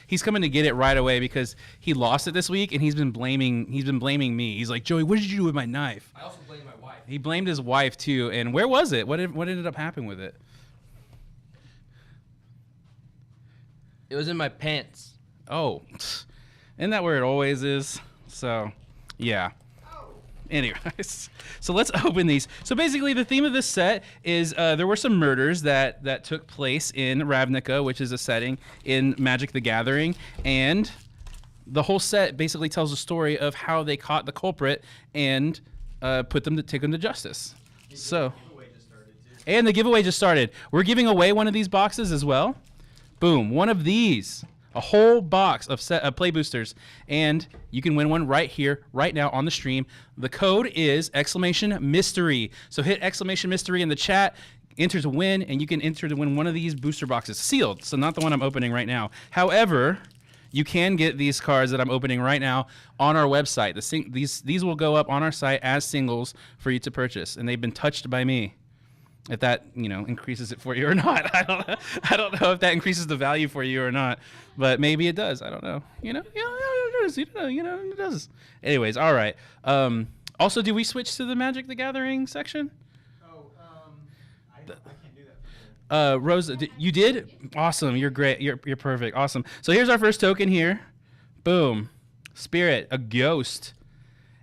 He's coming to get it right away because he lost it this week, and he's been blaming me. He's like, Joey, what did you do with my knife? I also blame my wife. He blamed his wife too. And where was it? What ended up happening with it? It was in my pants. Oh. Isn't that where it always is? So, yeah. Anyways, so let's open these. So basically, the theme of this set is there were some murders that took place in Ravnica, which is a setting in Magic the Gathering, and the whole set basically tells a story of how they caught the culprit and take them to justice. So, and the giveaway just started. We're giving away one of these boxes as well. Boom, one of these. A whole box of play boosters, and you can win one right here, right now on the stream. The code is !mystery. So hit !mystery in the chat, enter to win, and you can enter to win one of these booster boxes. Sealed, so not the one I'm opening right now. However, you can get these cards that I'm opening right now on our website. These will go up on our site as singles for you to purchase, and they've been touched by me. If that, increases it for you or not. I don't know if that increases the value for you or not, but maybe it does. I don't know. It does. Anyways, all right. Also, do we switch to the Magic the Gathering section? I can't do that. Rosa, you did? Awesome. You're great. You're perfect. Awesome. So here's our first token here. Boom. Spirit, a ghost.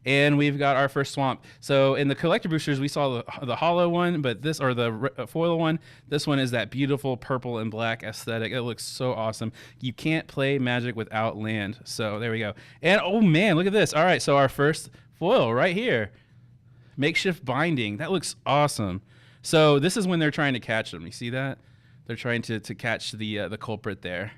And we've got our first swamp. So in the collector boosters, we saw the hollow one, but the foil one, this one is that beautiful purple and black aesthetic. It looks so awesome. You can't play Magic without land. So there we go. And oh man, look at this. All right, so our first foil right here. Makeshift binding. That looks awesome. So this is when they're trying to catch them. You see that? They're trying to catch the culprit there.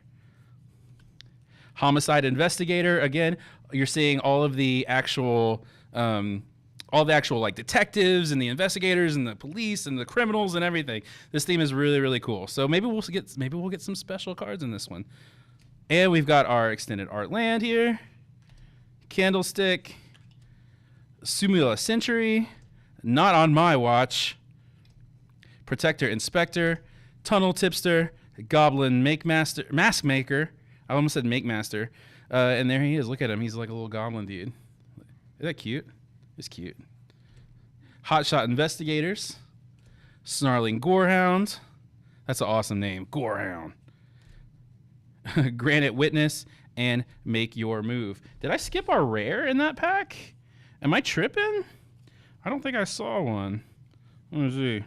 Homicide investigator. Again, you're seeing all of the actual like detectives and the investigators and the police and the criminals and everything. This theme is really, really cool. So maybe we'll get some special cards in this one. And we've got our extended art land here. Candlestick. Sumula Century. Not on my watch. Protector Inspector. Tunnel Tipster. Goblin Mask Maker. I almost said Make Master. And there he is. Look at him. He's like a little goblin dude. Is that cute? It's cute. Hotshot Investigators. Snarling Gorehound. That's an awesome name. Gorehound. Granite Witness. And Make Your Move. Did I skip our rare in that pack? Am I tripping? I don't think I saw one. Let me see.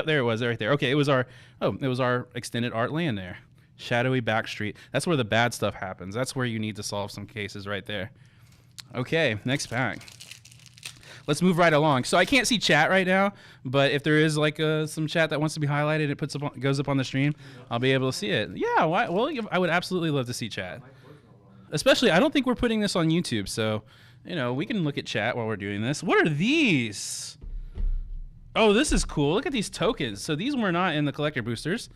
There it was, right there. Okay, it was our extended art land there. Shadowy Backstreet. That's where the bad stuff happens. That's where you need to solve some cases right there. Okay, next pack. Let's move right along. So I can't see chat right now, but if there is like some chat that wants to be highlighted, it goes up on the stream. I'll be able to see it. Yeah, well, I would absolutely love to see chat. Especially, I don't think we're putting this on YouTube, so we can look at chat while we're doing this. What are these? Oh, this is cool. Look at these tokens. So these were not in the collector boosters.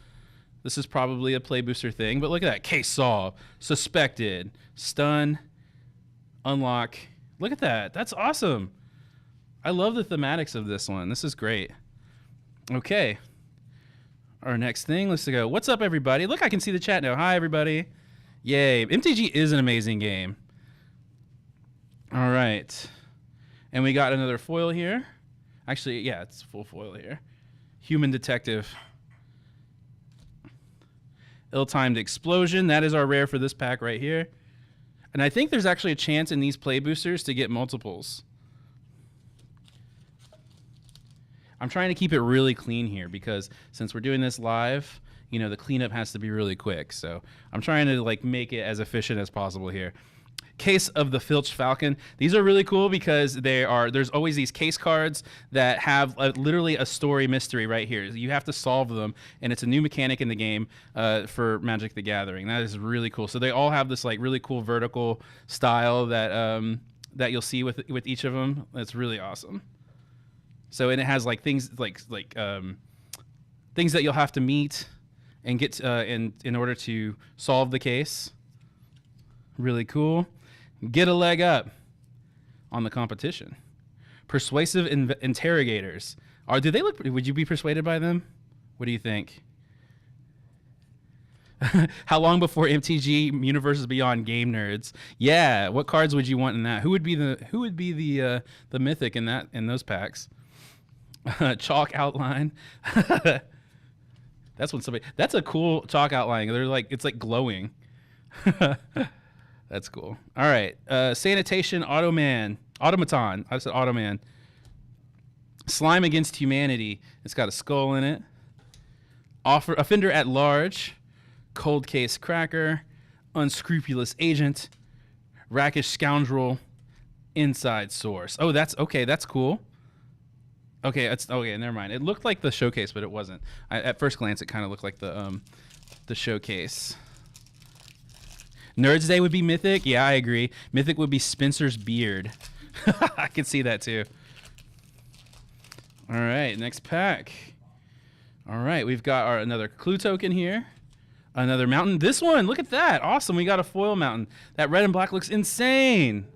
This is probably a play booster thing, but look at that. Case solve, suspected, stun, unlock. Look at that. That's awesome. I love the thematics of this one. This is great. Okay. Our next thing, let's go. What's up, everybody? Look, I can see the chat now. Hi, everybody. Yay. MTG is an amazing game. All right. And we got another foil here. Actually, yeah, it's full foil here. Human Detective. Ill-timed Explosion. That is our rare for this pack right here. And I think there's actually a chance in these play boosters to get multiples. I'm trying to keep it really clean here because since we're doing this live, you know, the cleanup has to be really quick. So I'm trying to like make it as efficient as possible here. Case of the Filch Falcon. These are really cool because there's always these case cards that have literally a story mystery right here. You have to solve them, and it's a new mechanic in the game for Magic the Gathering. That is really cool. So they all have this like really cool vertical style that that you'll see with each of them. That's really awesome. So and it has like things like things that you'll have to meet and get in order to solve the case. Really cool. Get a leg up on the competition. Persuasive interrogators. Do they look? Would you be persuaded by them? What do you think? How long before MTG Universes Beyond Game Nerds? Yeah. What cards would you want in that? Who would be the mythic in those packs? Chalk outline. That's a cool chalk outline. It's like glowing. That's cool. All right. Sanitation automaton. I said automan. Slime Against Humanity. It's got a skull in it. Offender at Large. Cold Case Cracker. Unscrupulous Agent. Rakish Scoundrel. Inside Source. Oh, that's okay. That's cool. Okay, never mind. It looked like the showcase, but it wasn't. At first glance, it kind of looked like the showcase. Nerd's Day would be Mythic. Yeah, I agree. Mythic would be Spencer's Beard. I can see that too. All right, next pack. All right, we've got another clue token here. Another mountain. This one, look at that. Awesome, we got a foil mountain. That red and black looks insane.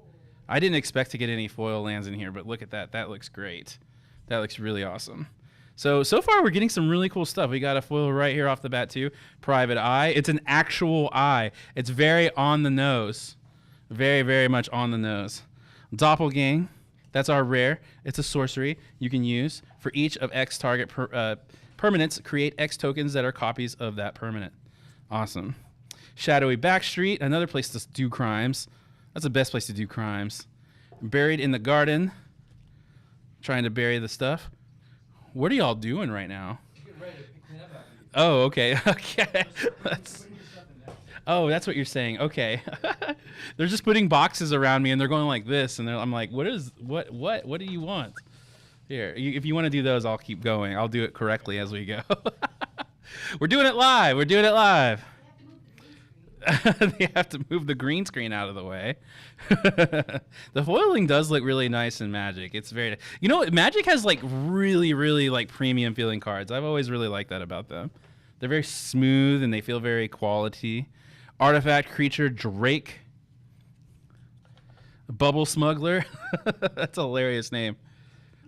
I didn't expect to get any foil lands in here, but look at that. That looks great. That looks really awesome. So far we're getting some really cool stuff. We got a foil right here off the bat too. Private Eye. It's an actual eye. It's very on the nose. Very, very much on the nose. Doppelgang. That's our rare. It's a sorcery you can use. For each of X target permanents, create X tokens that are copies of that permanent. Awesome. Shadowy Backstreet. Another place to do crimes. That's the best place to do crimes. Buried in the Garden. Trying to bury the stuff. What are y'all doing right now? Oh, okay. Okay. That's what you're saying. Okay. They're just putting boxes around me and they're going like this, and I'm like, what do you want? Here, if you want to do those, I'll keep going. I'll do it correctly as we go. We're doing it live. They have to move the green screen out of the way. The foiling does look really nice in Magic. It's very, Magic has like really, really like premium feeling cards. I've always really liked that about them. They're very smooth and they feel very quality. Artifact Creature Drake. Bubble Smuggler. That's a hilarious name.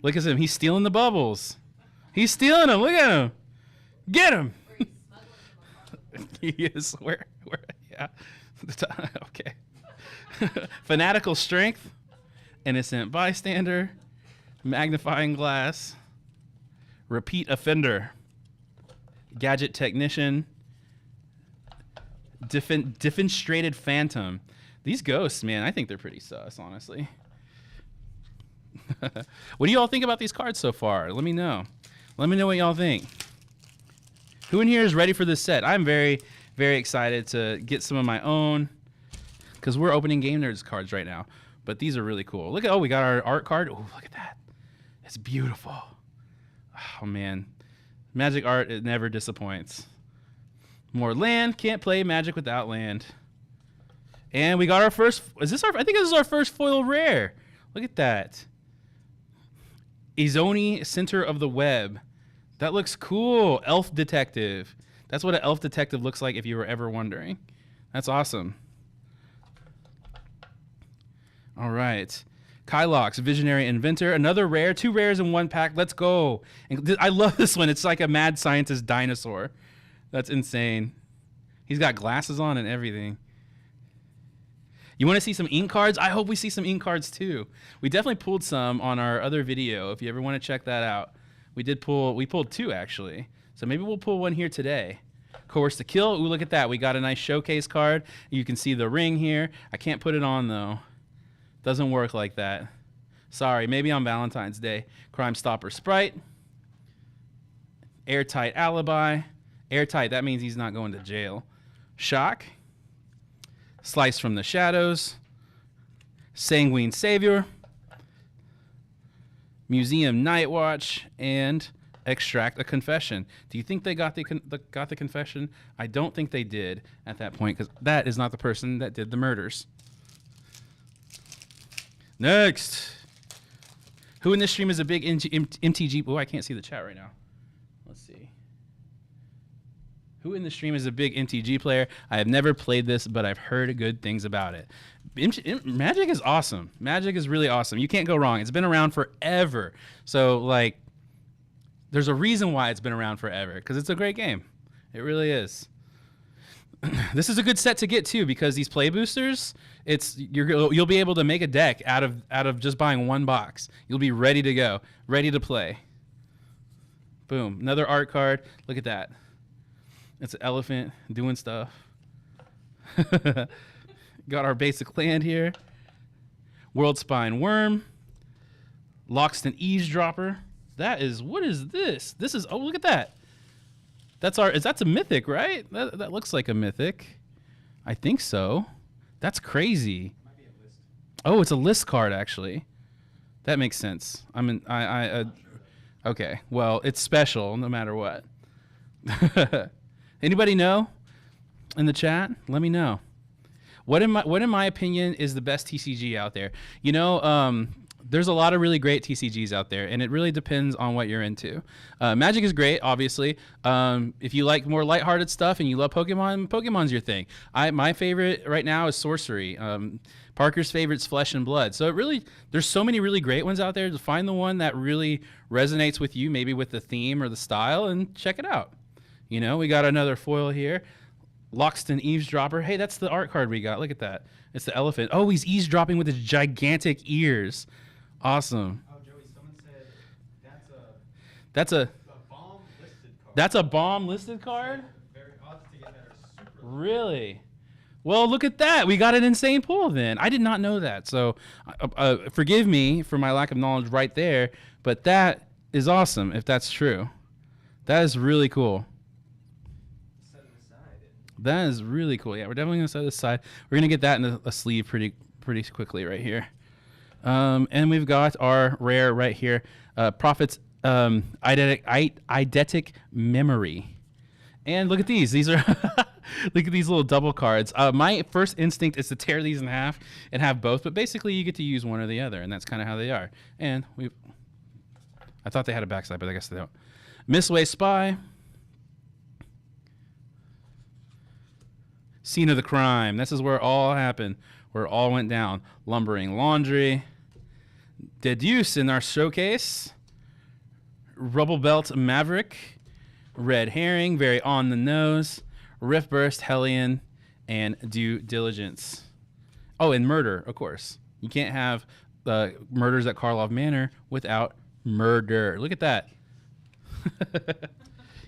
Look at him. He's stealing the bubbles. He's stealing them. Look at him. Get him. He is. Where? Yeah. Okay. Fanatical Strength. Innocent Bystander. Magnifying Glass. Repeat Offender. Gadget Technician. Defenestrated Phantom. These ghosts, man, I think they're pretty sus, honestly. What do y'all think about these cards so far? Let me know. Let me know what y'all think. Who in here is ready for this set? I'm very, very excited to get some of my own because we're opening Game Nerds cards right now. But these are really cool. Look at, we got our art card. Oh, look at that. It's beautiful. Oh, man. Magic art, it never disappoints. More land. Can't play Magic without land. And we got our first, I think this is our first foil rare. Look at that. Izoni, Center of the Web. That looks cool. Elf Detective. That's what an elf detective looks like if you were ever wondering. That's awesome. All right. Kylox, Visionary Inventor. Another rare. 2 rares in 1 pack. Let's go. And I love this one. It's like a mad scientist dinosaur. That's insane. He's got glasses on and everything. You want to see some ink cards? I hope we see some ink cards too. We definitely pulled some on our other video. If you ever want to check that out, we pulled 2 actually. So maybe we'll pull one here today. Coerce to Kill. Ooh, look at that. We got a nice showcase card. You can see the ring here. I can't put it on, though. Doesn't work like that. Sorry, maybe on Valentine's Day. Crime Stopper Sprite. Airtight Alibi. Airtight, that means he's not going to jail. Shock. Slice from the Shadows. Sanguine Savior. Museum Night Watch. And Extract a Confession. Do you think they got the confession? I don't think they did at that point, because that is not the person that did the murders. Next. Who in this stream is a big MTG? Oh, I can't see the chat right now. Let's see. Who in the stream is a big MTG player? I have never played this, but I've heard good things about it. Magic is awesome. Magic is really awesome. You can't go wrong. It's been around forever. So, like, there's a reason why it's been around forever, because it's a great game. It really is. This is a good set to get too, because these play boosters, you'll be able to make a deck out of just buying one box. You'll be ready to go, ready to play. Boom, another art card. Look at that. It's an elephant doing stuff. Got our basic land here. World Spine Worm. Loxton Eavesdropper. What is this? This is, oh, look at that. That's a mythic, right? That looks like a mythic. I think so. That's crazy. Might be a list. Oh, it's a list card, actually. That makes sense. Okay. Well, it's special no matter what. Anybody know in the chat? Let me know. What in my opinion is the best TCG out there? You know, there's a lot of really great TCGs out there, and it really depends on what you're into. Magic is great, obviously. If you like more lighthearted stuff and you love Pokemon, Pokemon's your thing. My favorite right now is Sorcery. Parker's favorite's Flesh and Blood. So there's so many really great ones out there. To find the one that really resonates with you, maybe with the theme or the style, and check it out. You know, we got another foil here. Loxton Eavesdropper. Hey, that's the art card we got. Look at that. It's the elephant. Oh, he's eavesdropping with his gigantic ears. Awesome. Oh, Joey, someone said That's a bomb listed card. That's a bomb listed card? Very odds to get that are super low. Really? Well, look at that. We got an insane pull then. I did not know that. So forgive me for my lack of knowledge right there, but that is awesome if that's true. That is really cool. Set it aside. That is really cool. Yeah, we're definitely going to set it aside. We're going to get that in a sleeve pretty quickly right here. And we've got our rare right here, Prophet's Eidetic Memory. And look at these. These are look at these little double cards. My first instinct is to tear these in half and have both, but basically you get to use one or the other, and that's kind of how they are. And I thought they had a backside, but I guess they don't. Mistway Spy. Scene of the crime. This is where it all happened, where it all went down. Lumbering Laundry. Deduce in our showcase. Rubble Belt Maverick. Red Herring, very on the nose. Rift Burst, Hellion, and Due Diligence. Oh, and Murder, of course. You can't have Murders at Karlov Manor without Murder. Look at that.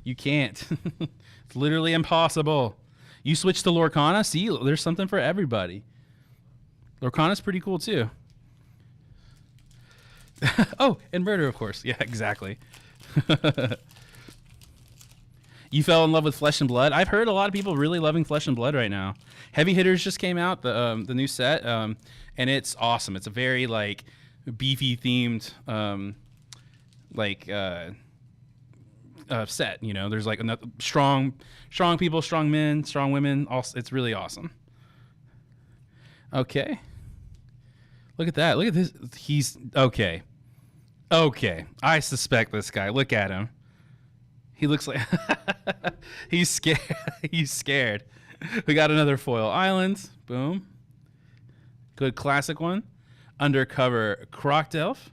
You can't. It's literally impossible. You switch to Lorcana, see, there's something for everybody. Lorcana's pretty cool too. Oh, and Murder, of course. Yeah, exactly. You fell in love with Flesh and Blood. I've heard a lot of people really loving Flesh and Blood right now. Heavy Hitters just came out, the new set, and it's awesome. It's a very like beefy themed set. You know, there's like another strong people, strong men, strong women. Also, it's really awesome. Okay. Look at that. Look at this. He's okay. Okay. I suspect this guy. Look at him. He looks like he's scared. He's scared. We got another foil island. Boom. Good classic one. Undercover Croc Elf.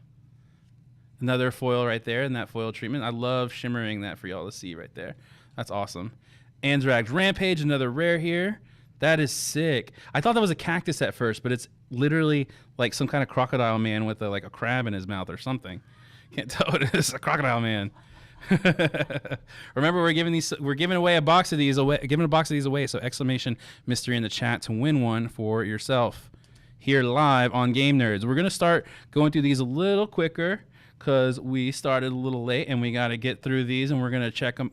Another foil right there in that foil treatment. I love shimmering that for y'all to see right there. That's awesome. Andrag's Rampage, another rare here. That is sick. I thought that was a cactus at first, but it's literally like some kind of crocodile man with a crab in his mouth or something. Can't tell what it is. A crocodile man. Remember, we're giving away a box of these away. So exclamation mystery in the chat to win one for yourself here live on Game Nerds. We're gonna start going through these a little quicker because we started a little late and we got to get through these, and we're gonna check them.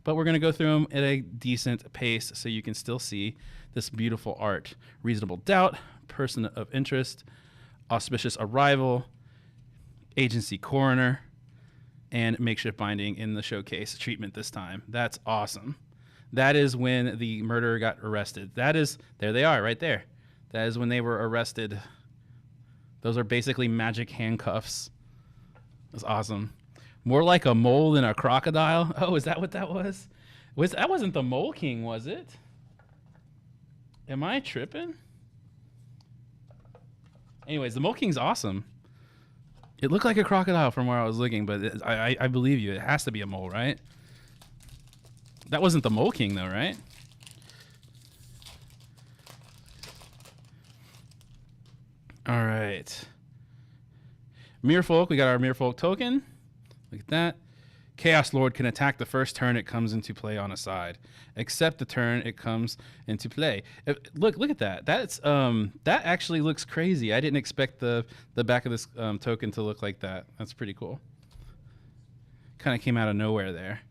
But we're gonna go through them at a decent pace so you can still see this beautiful art. Reasonable Doubt, Person of Interest, Auspicious Arrival, Agency Coroner, and Makeshift Binding in the showcase treatment this time. That's awesome. That is when the murderer got arrested. There they are right there. That is when they were arrested. Those are basically magic handcuffs. That's awesome. More like a mole than a crocodile. Oh, is that what that was? That wasn't the Mole King, was it? Am I tripping? Anyways, the Mole King's awesome. It looked like a crocodile from where I was looking, but I believe you. It has to be a mole, right? That wasn't the Mole King, though, right? All right. Merfolk, we got our Merfolk token. Look at that. Chaos Lord can attack the first turn it comes into play on a side, except the turn it comes into play. Look at that. That's that actually looks crazy. I didn't expect the back of this token to look like that. That's pretty cool. Kind of came out of nowhere there.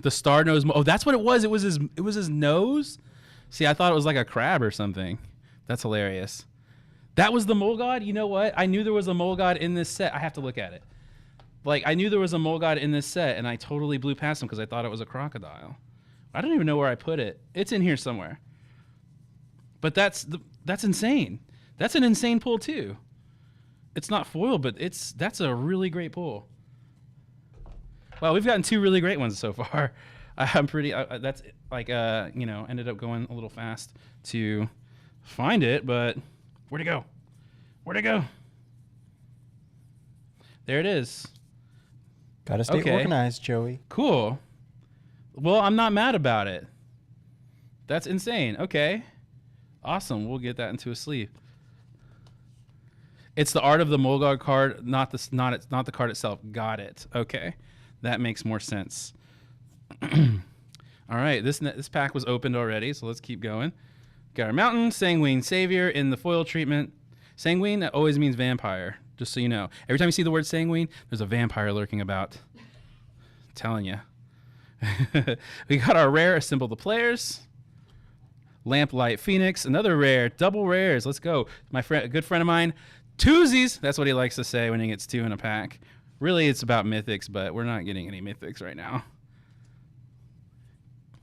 The star nose. Oh, that's what it was. It was his nose. See, I thought it was like a crab or something. That's hilarious. That was the mole god. You know what? I knew there was a mole god in this set. I have to look at it. Like, I knew there was a mole god in this set, and I totally blew past him because I thought it was a crocodile. I don't even know where I put it. It's in here somewhere. But that's insane. That's an insane pull too. It's not foil, but that's a really great pull. Well, we've gotten two really great ones so far. I'm pretty. That's like ended up going a little fast to find it, but where'd it go? Where'd it go? There it is. Gotta stay organized, Joey. Cool. Well, I'm not mad about it. That's insane. Okay. Awesome. We'll get that into a sleeve. It's the Art of the Mole God card, not the card itself. Got it. Okay. That makes more sense. All right. This pack was opened already, so let's keep going. Got our Mountain, Sanguine Savior in the foil treatment. Sanguine, that always means vampire. Just so you know. Every time you see the word sanguine, there's a vampire lurking about. I'm telling you. We got our rare, Assemble the Players. Lamplight Phoenix, another rare. Double rares. Let's go. A good friend of mine, twosies. That's what he likes to say when he gets two in a pack. Really, it's about mythics, but we're not getting any mythics right now.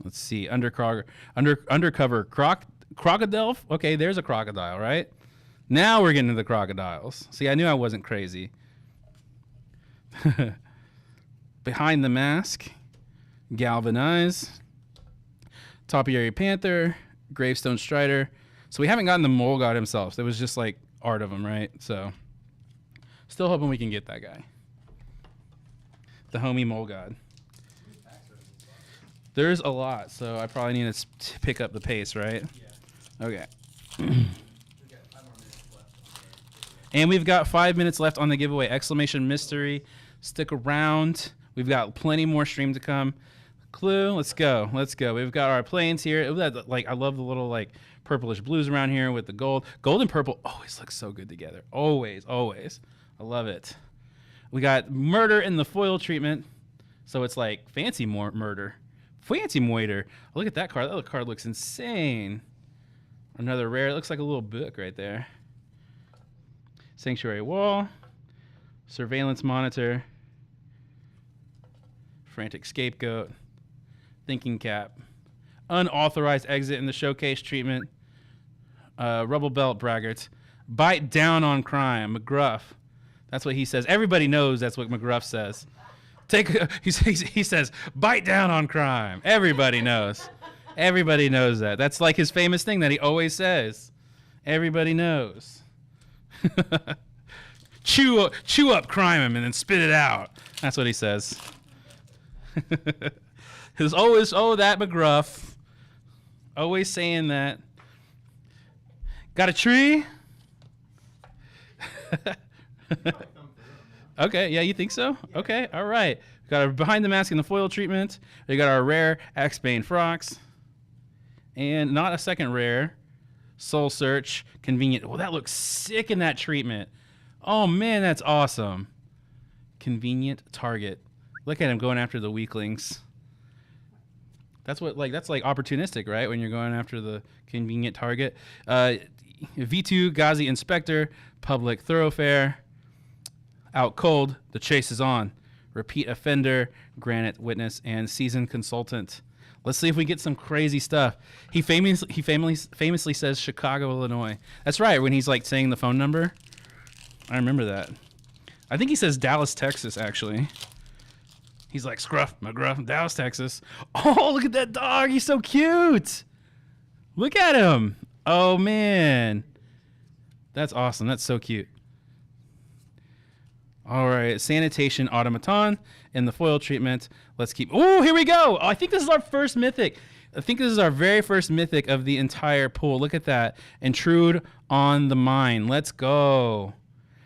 Let's see. Undercover crocodile. Okay, there's a crocodile, right? Now we're getting to the crocodiles. See, I knew I wasn't crazy. Behind the Mask, Galvanize, Topiary Panther, Gravestone Strider. So we haven't gotten the Mole God himself. It was just like art of him, right? So still hoping we can get that guy. The homie Mole God. There's a lot, so I probably need to pick up the pace, right? Yeah. Okay. And we've got 5 minutes left on the giveaway. Exclamation mystery. Stick around. We've got plenty more stream to come. Clue. Let's go. Let's go. We've got our planes here. Like, I love the little like purplish blues around here with the gold. Gold and purple always look so good together. Always, always. I love it. We got murder in the foil treatment. So it's like fancy murder. Fancy moiter. Look at that card. That card looks insane. Another rare. It looks like a little book right there. Sanctuary Wall, Surveillance Monitor, Frantic Scapegoat, Thinking Cap, Unauthorized Exit in the Showcase treatment, Rubble Belt Braggart, Bite Down on Crime, McGruff. That's what he says. Everybody knows that's what McGruff says. He says, bite down on crime. Everybody knows. Everybody knows that. That's like his famous thing that he always says. Everybody knows. chew up crime and then spit it out. That's what he says. He's always, that McGruff. Always saying that. Got a tree? Okay, yeah, you think so? Okay, all right. Got our Behind the Mask in the foil treatment. We got our rare Axebane Frox. And not a second rare. Soul Search. Convenient. Well, that looks sick in that treatment. Oh, man, that's awesome. Convenient Target. Look at him going after the weaklings. That's like opportunistic, right? When you're going after the convenient target. V2 Ghazi Inspector, Public Thoroughfare. Out Cold, The Chase is On. Repeat Offender, Granite Witness, and Seasoned Consultant. Let's see if we get some crazy stuff. He famously says Chicago, Illinois. That's right, when he's like saying the phone number. I remember that. I think he says Dallas, Texas, actually. He's like, Scruff, McGruff, Dallas, Texas. Oh, look at that dog. He's so cute. Look at him. Oh, man. That's awesome. That's so cute. All right. Sanitation Automaton in the foil treatment. Let's keep. Oh, here we go. Oh, I think this is our first mythic. I think this is our very first mythic of the entire pool. Look at that. Intrude on the Mine. Let's go.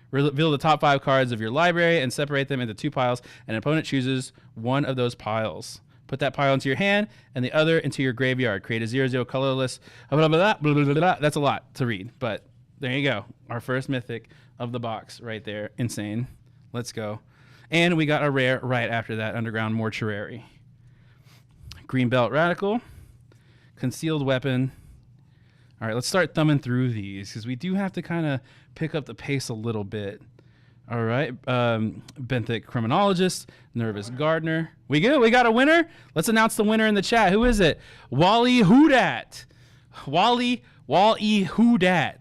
Reveal the top 5 cards of your library and separate them into 2 piles. An opponent chooses one of those piles. Put that pile into your hand and the other into your graveyard. Create a 0/0 colorless. Blah, blah, blah, blah, blah, blah, blah. That's a lot to read, but there you go. Our first mythic of the box right there. Insane. Let's go. And we got a rare right after that, Underground Mortuary. Greenbelt Radical. Concealed Weapon. All right, let's start thumbing through these because we do have to kind of pick up the pace a little bit. All right, Benthic Criminologist, Nervous Gardener. We good? We got a winner? Let's announce the winner in the chat. Who is it? Wally Hoodat. Wally Hoodat.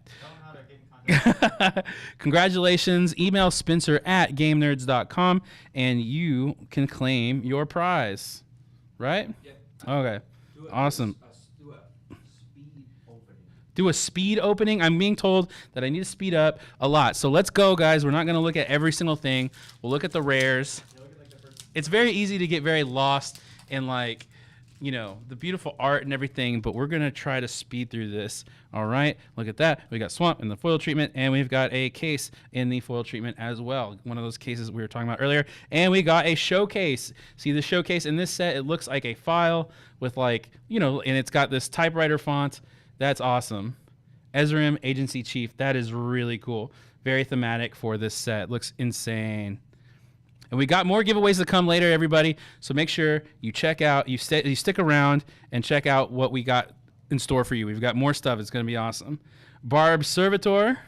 Congratulations. Email Spencer@GameNerds.com and you can claim your prize. Right? Yep. Okay. Awesome. Do a speed opening. I'm being told that I need to speed up a lot. So let's go, guys. We're not going to look at every single thing. We'll look at the rares. It's very easy to get very lost in, like, you know, the beautiful art and everything, but we're going to try to speed through this. All right. Look at that. We got Swamp in the foil treatment, and we've got a case in the foil treatment as well. One of those cases we were talking about earlier. And we got a showcase. See the showcase in this set? It looks like a file with, like, you know, and it's got this typewriter font. That's awesome. Ezrim, Agency Chief. That is really cool. Very thematic for this set. Looks insane. And we got more giveaways to come later, everybody. So make sure you check out, you stick around and check out what we got in store for you. We've got more stuff. It's going to be awesome. Barb Servitor.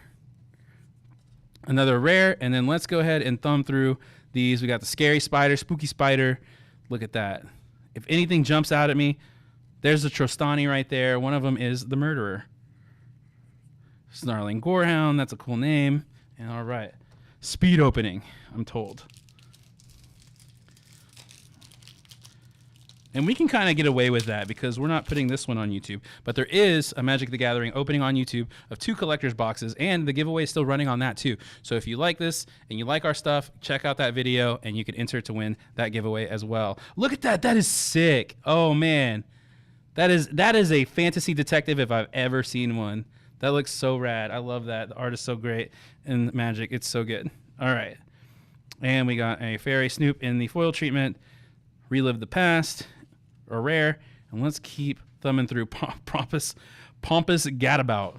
Another rare. And then let's go ahead and thumb through these. We got the Scary Spider, Spooky Spider. Look at that. If anything jumps out at me, there's the Trostani right there. One of them is the Murderer. Snarling Gorehound. That's a cool name. And all right. Speed opening, I'm told. And we can kind of get away with that because we're not putting this one on YouTube. But there is a Magic the Gathering opening on YouTube of 2 collector's boxes, and the giveaway is still running on that too. So if you like this and you like our stuff, check out that video, and you can enter to win that giveaway as well. Look at that. That is sick. Oh, man. That is a fantasy detective if I've ever seen one. That looks so rad. I love that. The art is so great in Magic. It's so good. All right. And we got a Fairy Snoop in the foil treatment. Relive the Past. A rare. And let's keep thumbing through Pompous Gadabout.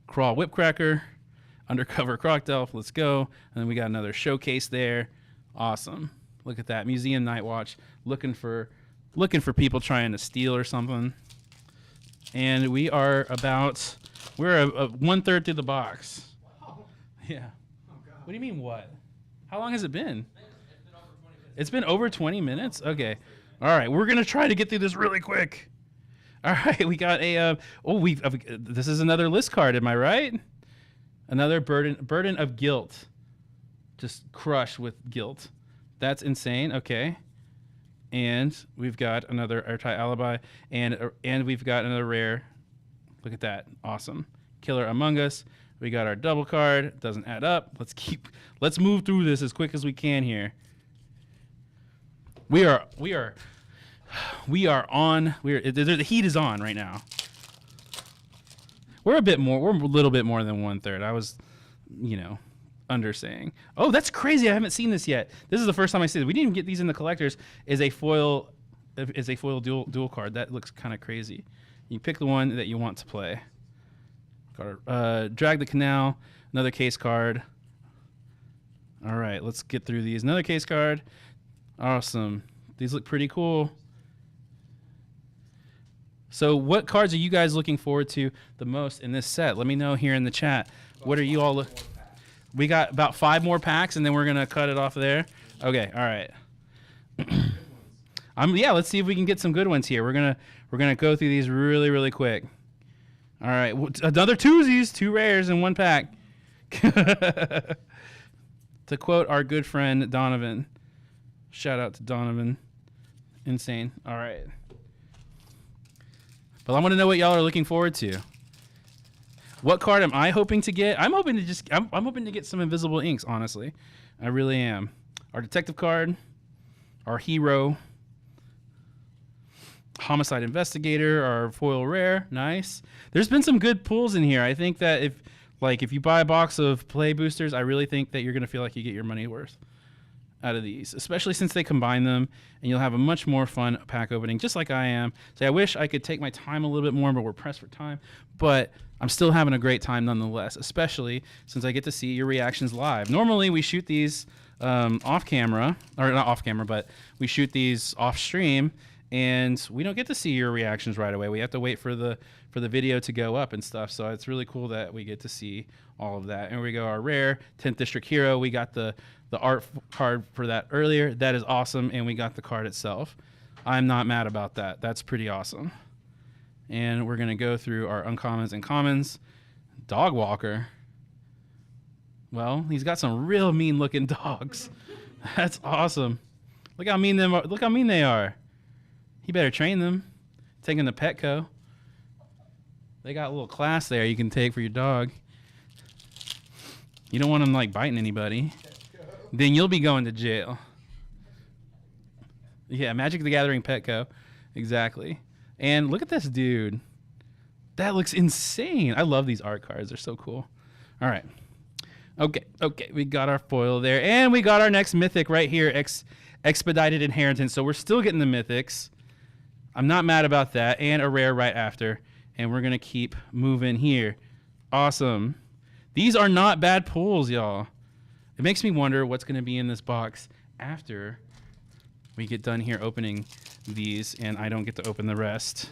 Crawl Whipcracker. Undercover Crocdelf. Let's go. And then we got another showcase there. Awesome. Look at that. Museum Night Watch. Looking for people trying to steal or something. And we are we're a 1/3 through the box. Wow. Yeah. Oh, God. What do you mean what? How long has it been? It's been over 20 minutes? Okay. All right. We're going to try to get through this really quick. All right. We got this is another list card. Am I right? Another burden of guilt. Just crush with guilt. That's insane. Okay. And we've got another Airtight Alibi, and we've got another rare. Look at that. Awesome. Killer Among Us. We got our double card. Doesn't add up. Let's move through this as quick as we can here. The heat is on right now. We're a little bit more than 1/3. I was, undersaying. Oh, that's crazy. I haven't seen this yet. This is the first time I see it. We didn't even get these in the collectors. Is a foil dual card. That looks kind of crazy. You pick the one that you want to play. Drag the Canal, another case card. All right, let's get through these. Another case card. Awesome. These look pretty cool. So what cards are you guys looking forward to the most in this set? Let me know here in the chat. What are you all We got about 5 more packs, and then we're going to cut it off there. Okay, all right. Yeah, let's see if we can get some good ones here. We're gonna go through these really, really quick. All right, another twosies, 2 rares in 1 pack. To quote our good friend Donovan. Shout out to Donovan. Insane. All right. But I want to know what y'all are looking forward to. What card am I hoping to get? I'm hoping to get some invisible inks, honestly. I really am. Our detective card, our hero, homicide investigator, our foil rare, nice. There's been some good pulls in here. I think that if you buy a box of play boosters, I really think that you're gonna feel like you get your money worth out of these, especially since they combine them, and you'll have a much more fun pack opening, just like I am. So I wish I could take my time a little bit more, but we're pressed for time. But I'm still having a great time nonetheless, especially since I get to see your reactions live. Normally we shoot these off camera, or not off camera, but we shoot these off stream, and we don't get to see your reactions right away. We have to wait for the video to go up and stuff. So it's really cool that we get to see all of that. And we go our rare 10th District Hero. We got the art card for that earlier. That is awesome. And we got the card itself. I'm not mad about that. That's pretty awesome. And we're going to go through our uncommons and commons. Dog Walker. Well, he's got some real mean looking dogs. That's awesome. Look how mean they are. You better train them. Take them to Petco. They got a little class there you can take for your dog. You don't want them like biting anybody. Then you'll be going to jail. Yeah, Magic the Gathering Petco. Exactly. And look at this dude. That looks insane. I love these art cards. They're so cool. All right. Okay. We got our foil there. And we got our next mythic right here. Expedited Inheritance. So we're still getting the mythics. I'm not mad about that. And a rare right after. And we're going to keep moving here. Awesome. These are not bad pulls, y'all. It makes me wonder what's going to be in this box after we get done here opening these, and I don't get to open the rest.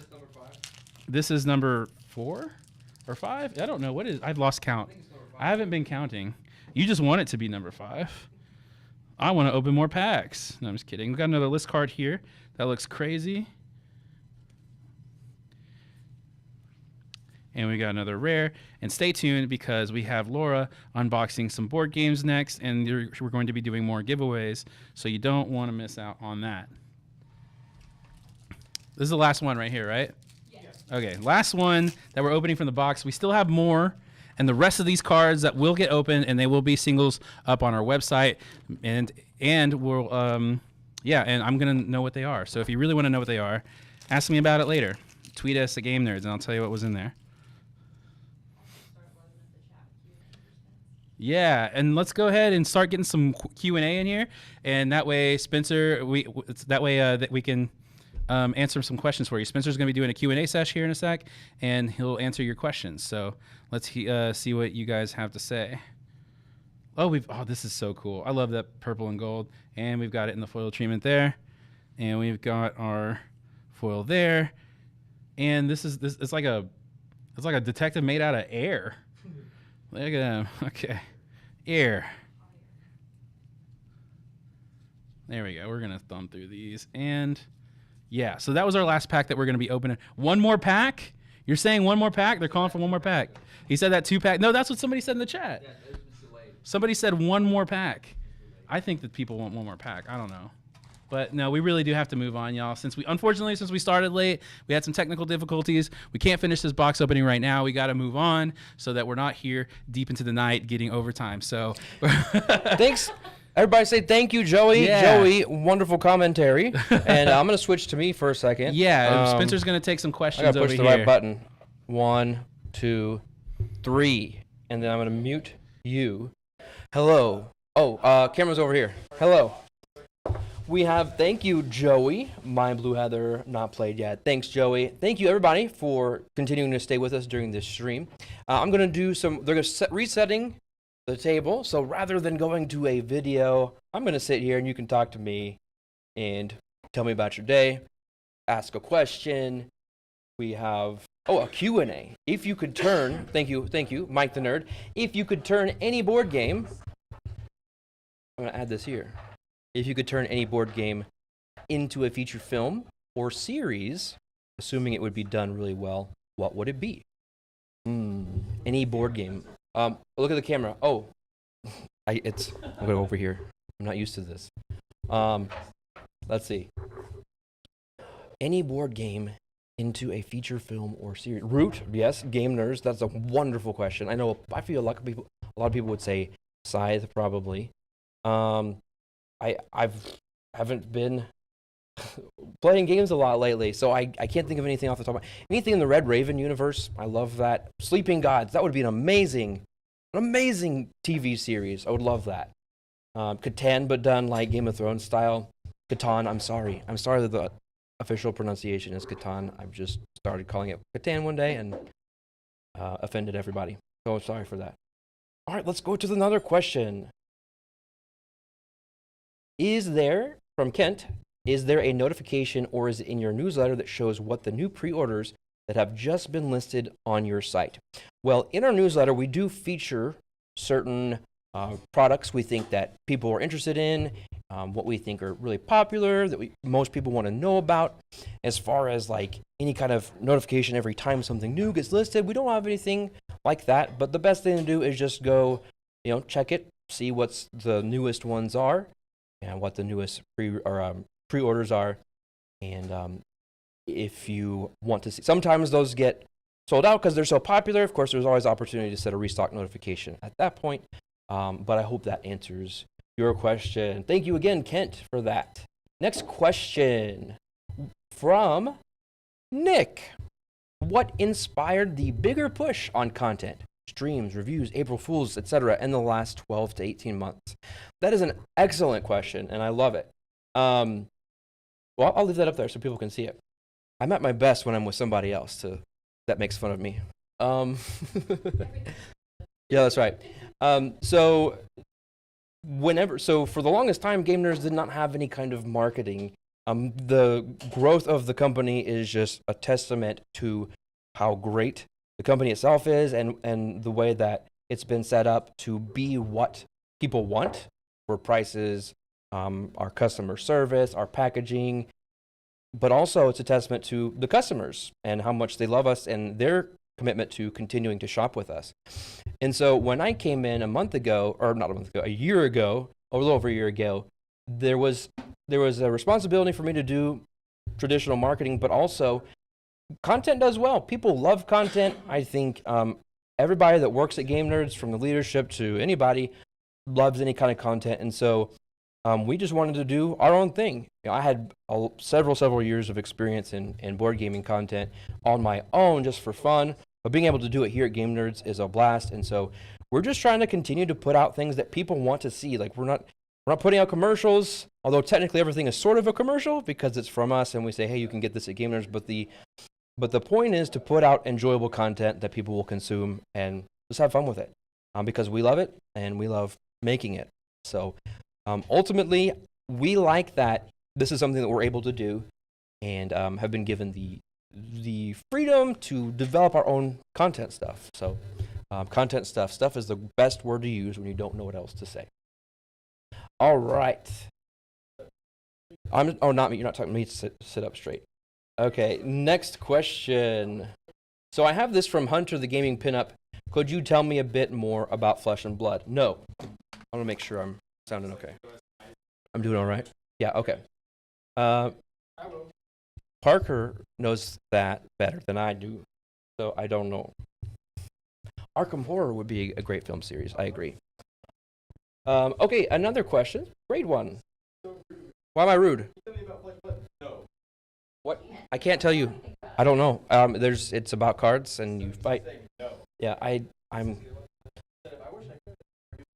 This is number 4 or 5? I don't know. What is? I've lost count. I haven't been counting. You just want it to be number 5. I want to open more packs. No, I'm just kidding. We got another list card here. That looks crazy. And we got another rare. And stay tuned because we have Lara unboxing some board games next, and we're going to be doing more giveaways, so you don't want to miss out on that. This is the last one right here, right? Yes. Okay, last one that we're opening from the box. We still have more, and the rest of these cards that will get opened, and they will be singles up on our website, and we'll and I'm gonna know what they are. So if you really want to know what they are, ask me about it later. Tweet us at Game Nerds, and I'll tell you what was in there. Yeah, and let's go ahead and start getting some Q&A in here, and that way, Spencer, that we can answer some questions for you. Spencer's going to be doing a Q&A sesh here in a sec, and he'll answer your questions. So let's see what you guys have to say. Oh, this is so cool. I love that purple and gold, and we've got it in the foil treatment there, and we've got our foil there, and it's like a detective made out of air. Look at him. Okay. Air. There we go. We're going to thumb through these. And yeah, so that was our last pack that we're going to be opening. One more pack? You're saying one more pack? They're calling for one more pack. He said that 2-pack. No, that's what somebody said in the chat. Yeah, somebody said one more pack. I think that people want one more pack. I don't know. But no, we really do have to move on, y'all. Unfortunately, since we started late, we had some technical difficulties. We can't finish this box opening right now. We got to move on so that we're not here deep into the night getting overtime. So thanks. Everybody say thank you, Joey. Yeah. Joey, wonderful commentary. And I'm going to switch to me for a second. Yeah, Spencer's going to take some questions over here. I got to push the right button. 1, 2, 3. And then I'm going to mute you. Hello. Oh, camera's over here. Hello. We have, thank you, Joey. My Blue Heather, not played yet. Thanks, Joey. Thank you, everybody, for continuing to stay with us during this stream. I'm going to do they're going to resetting the table. So rather than going to a video, I'm going to sit here and you can talk to me and tell me about your day, ask a question. We have, a Q&A. If you could turn, thank you, Mike the Nerd. If you could turn any board game, I'm going to add this here. If you could turn any board game into a feature film or series, assuming it would be done really well, what would it be? Any board game. Look at the camera. Oh, I'm going to go over here. I'm not used to this. Let's see. Any board game into a feature film or series. Root, yes. Game Nerds. That's a wonderful question. I feel a lot of people would say Scythe, probably. I haven't been playing games a lot lately, so I can't think of anything off the top of my head. Anything in the Red Raven universe, I love that. Sleeping Gods, that would be an amazing TV series. I would love that. Catan, but done like Game of Thrones style. Catan, I'm sorry that the official pronunciation is Catan. I've just started calling it Catan one day and offended everybody. So sorry for that. All right, let's go to another question. From Kent, is there a notification or is it in your newsletter that shows what the new pre-orders that have just been listed on your site? Well, in our newsletter, we do feature certain products we think that people are interested in, what we think are really popular, that most people want to know about. As far as like any kind of notification every time something new gets listed, we don't have anything like that. But the best thing to do is just go, check it, see what's the newest ones are, and what the newest pre-orders are. And if you want to see, sometimes those get sold out because they're so popular. Of course, there's always opportunity to set a restock notification at that point. But I hope that answers your question. Thank you again, Kent, for that. Next question from Nick. What inspired the bigger push on content, streams, reviews, April Fools, etc. in the last 12 to 18 months? That is an excellent question, and I love it. Well, I'll leave that up there so people can see it. I'm at my best when I'm with somebody else that makes fun of me. Yeah, that's right. So for the longest time, Game Nerds did not have any kind of marketing. The growth of the company is just a testament to how great the company itself is and the way that it's been set up to be what people want for prices, our customer service, our packaging, but also it's a testament to the customers and how much they love us and their commitment to continuing to shop with us. And so when I came in a year ago, or a little over a year ago, there was a responsibility for me to do traditional marketing, but also content does well. People love content. I think everybody that works at Game Nerds, from the leadership to anybody, loves any kind of content. And so we just wanted to do our own thing. I had several years of experience in board gaming content on my own just for fun, but being able to do it here at Game Nerds is a blast. And so we're just trying to continue to put out things that people want to see. Like we're not putting out commercials, although technically everything is sort of a commercial because it's from us and we say, hey, you can get this at Game Nerds. But the point is to put out enjoyable content that people will consume and just have fun with it because we love it and we love making it. So ultimately, we like that this is something that we're able to do and have been given the freedom to develop our own content stuff. So content stuff is the best word to use when you don't know what else to say. All right. Not me. You're not talking to me. Sit up straight. Okay, next question. So I have this from Hunter the Gaming Pinup. Could you tell me a bit more about Flesh and Blood? No. I want to make sure I'm sounding okay. I'm doing all right? Yeah, okay. Parker knows that better than I do, so I don't know. Arkham Horror would be a great film series. I agree. Okay, another question. Great one. Why am I rude? What? I can't tell you. I don't know. It's about cards and you fight. Yeah, I'm.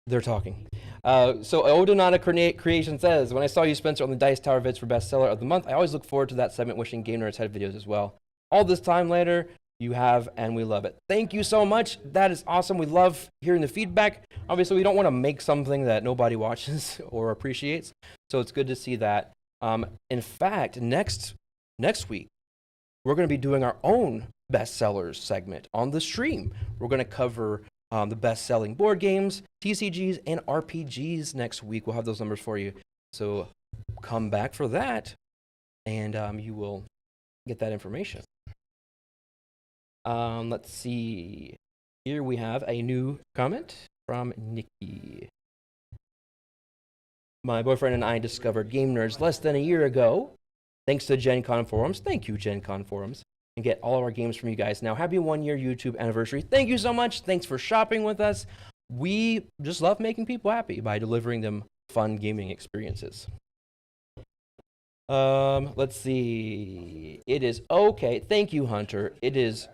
They're talking. So Odonata Creation says, when I saw you, Spencer, on the Dice Tower vids for Bestseller of the Month, I always look forward to that segment, wishing Game Nerds had videos as well. All this time later, you have, and we love it. Thank you so much. That is awesome. We love hearing the feedback. Obviously, we don't want to make something that nobody watches or appreciates, so it's good to see that. In fact, next week, we're going to be doing our own bestsellers segment on the stream. We're going to cover the best-selling board games, TCGs, and RPGs next week. We'll have those numbers for you. So come back for that, and you will get that information. Let's see. Here we have a new comment from Nikki. My boyfriend and I discovered Game Nerds less than a year ago, thanks to Gen Con Forums. Thank you, Gen Con Forums. And get all of our games from you guys now. Happy 1-year YouTube anniversary. Thank you so much. Thanks for shopping with us. We just love making people happy by delivering them fun gaming experiences. Let's see. It is okay. Thank you, Hunter. It is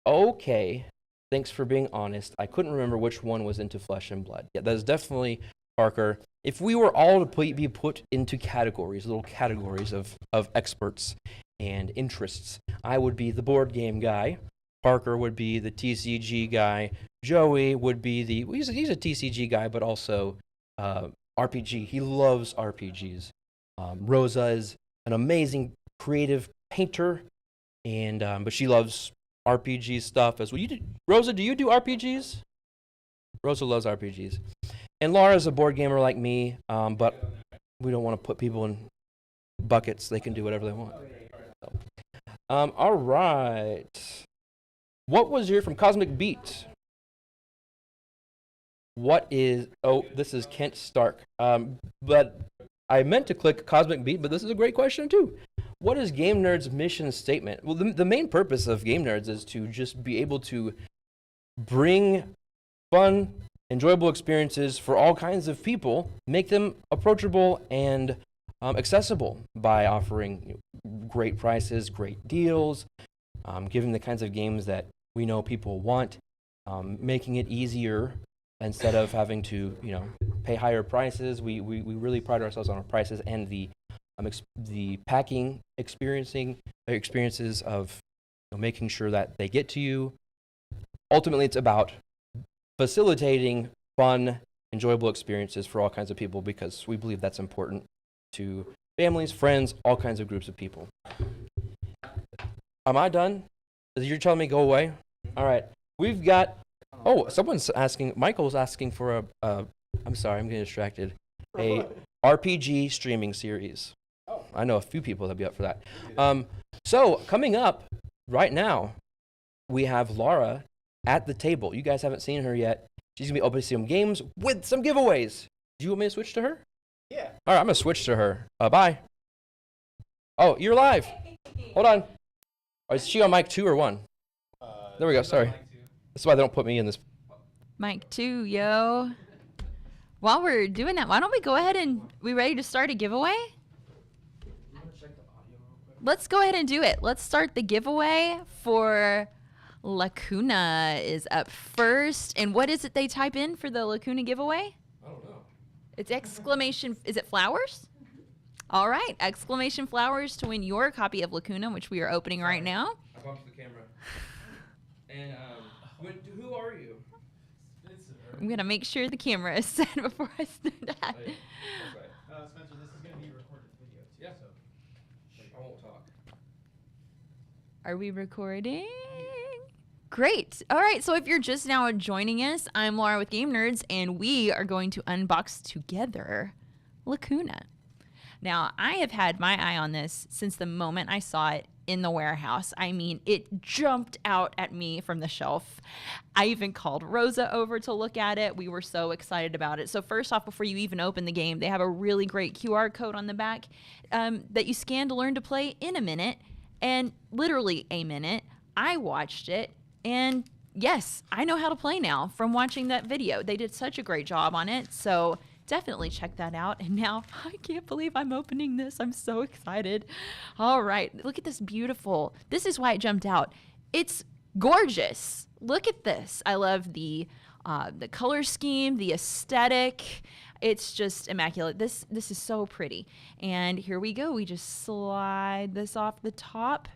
okay. Thanks for being honest. I couldn't remember which one was into Flesh and Blood. Yeah, that is definitely Parker. If we were all to be put into categories, little categories of experts and interests, I would be the board game guy. Parker would be the TCG guy. Joey would be he's a TCG guy, but also RPG. He loves RPGs. Rosa is an amazing creative painter, and but she loves RPG stuff as well. Rosa, do you do RPGs? Rosa loves RPGs. And Lara's a board gamer like me, but we don't want to put people in buckets. They can do whatever they want. All right. What was your from Cosmic Beat? What is... Oh, this is Kent Stark. But I meant to click Cosmic Beat, but this is a great question too. What is Game Nerds' mission statement? Well, the main purpose of Game Nerds is to just be able to bring fun, enjoyable experiences for all kinds of people, make them approachable and accessible by offering great prices, great deals, giving the kinds of games that we know people want, making it easier instead of having to, pay higher prices. We really pride ourselves on our prices and the packing experiences of making sure that they get to you. Ultimately, it's about facilitating fun, enjoyable experiences for all kinds of people because we believe that's important to families, friends, all kinds of groups of people. Am I done? You're telling me go away? All right. We've got... Oh, someone's asking... Michael's asking for I'm sorry, I'm getting distracted. A RPG streaming series. Oh. I know a few people that'd be up for that. So, coming up right now, we have Lara at the table. You guys haven't seen her yet. She's going to be opening some games with some giveaways. Do you want me to switch to her? Yeah. All right, I'm going to switch to her. Bye. Oh, you're live. Hold on. Oh, is she on mic 2 or 1? There we go. Sorry. That's why they don't put me in this. Mic 2, yo. While we're doing that, why don't we go ahead and... We ready to start a giveaway? Let's go ahead and do it. Let's start the giveaway for... Lacuna is up first. And what is it they type in for the Lacuna giveaway? I don't know. It's exclamation... Is it flowers? All right. Exclamation flowers to win your copy of Lacuna, which we are opening right now. I bumped the camera. And who are you? I'm going to make sure the camera is set before I start that. That's right. Spencer, this is going to be a recorded video, too. Yeah. So. I won't talk. Are we recording? Great. All right. So if you're just now joining us, I'm Lara with Game Nerds, and we are going to unbox together Lacuna. Now, I have had my eye on this since the moment I saw it in the warehouse. I mean, it jumped out at me from the shelf. I even called Rosa over to look at it. We were so excited about it. So first off, before you even open the game, they have a really great QR code on the back that you scan to learn to play in a minute, and literally a minute. I watched it, and yes, I know how to play now from watching that video. They did such a great job on it, so definitely check that out. And now I can't believe I'm opening this. I'm so excited. All right, look at this beautiful. This is why it jumped out. It's gorgeous. Look at this. I love the the color scheme, the aesthetic. It's just immaculate. This is so pretty. And here we go. We just slide this off the top.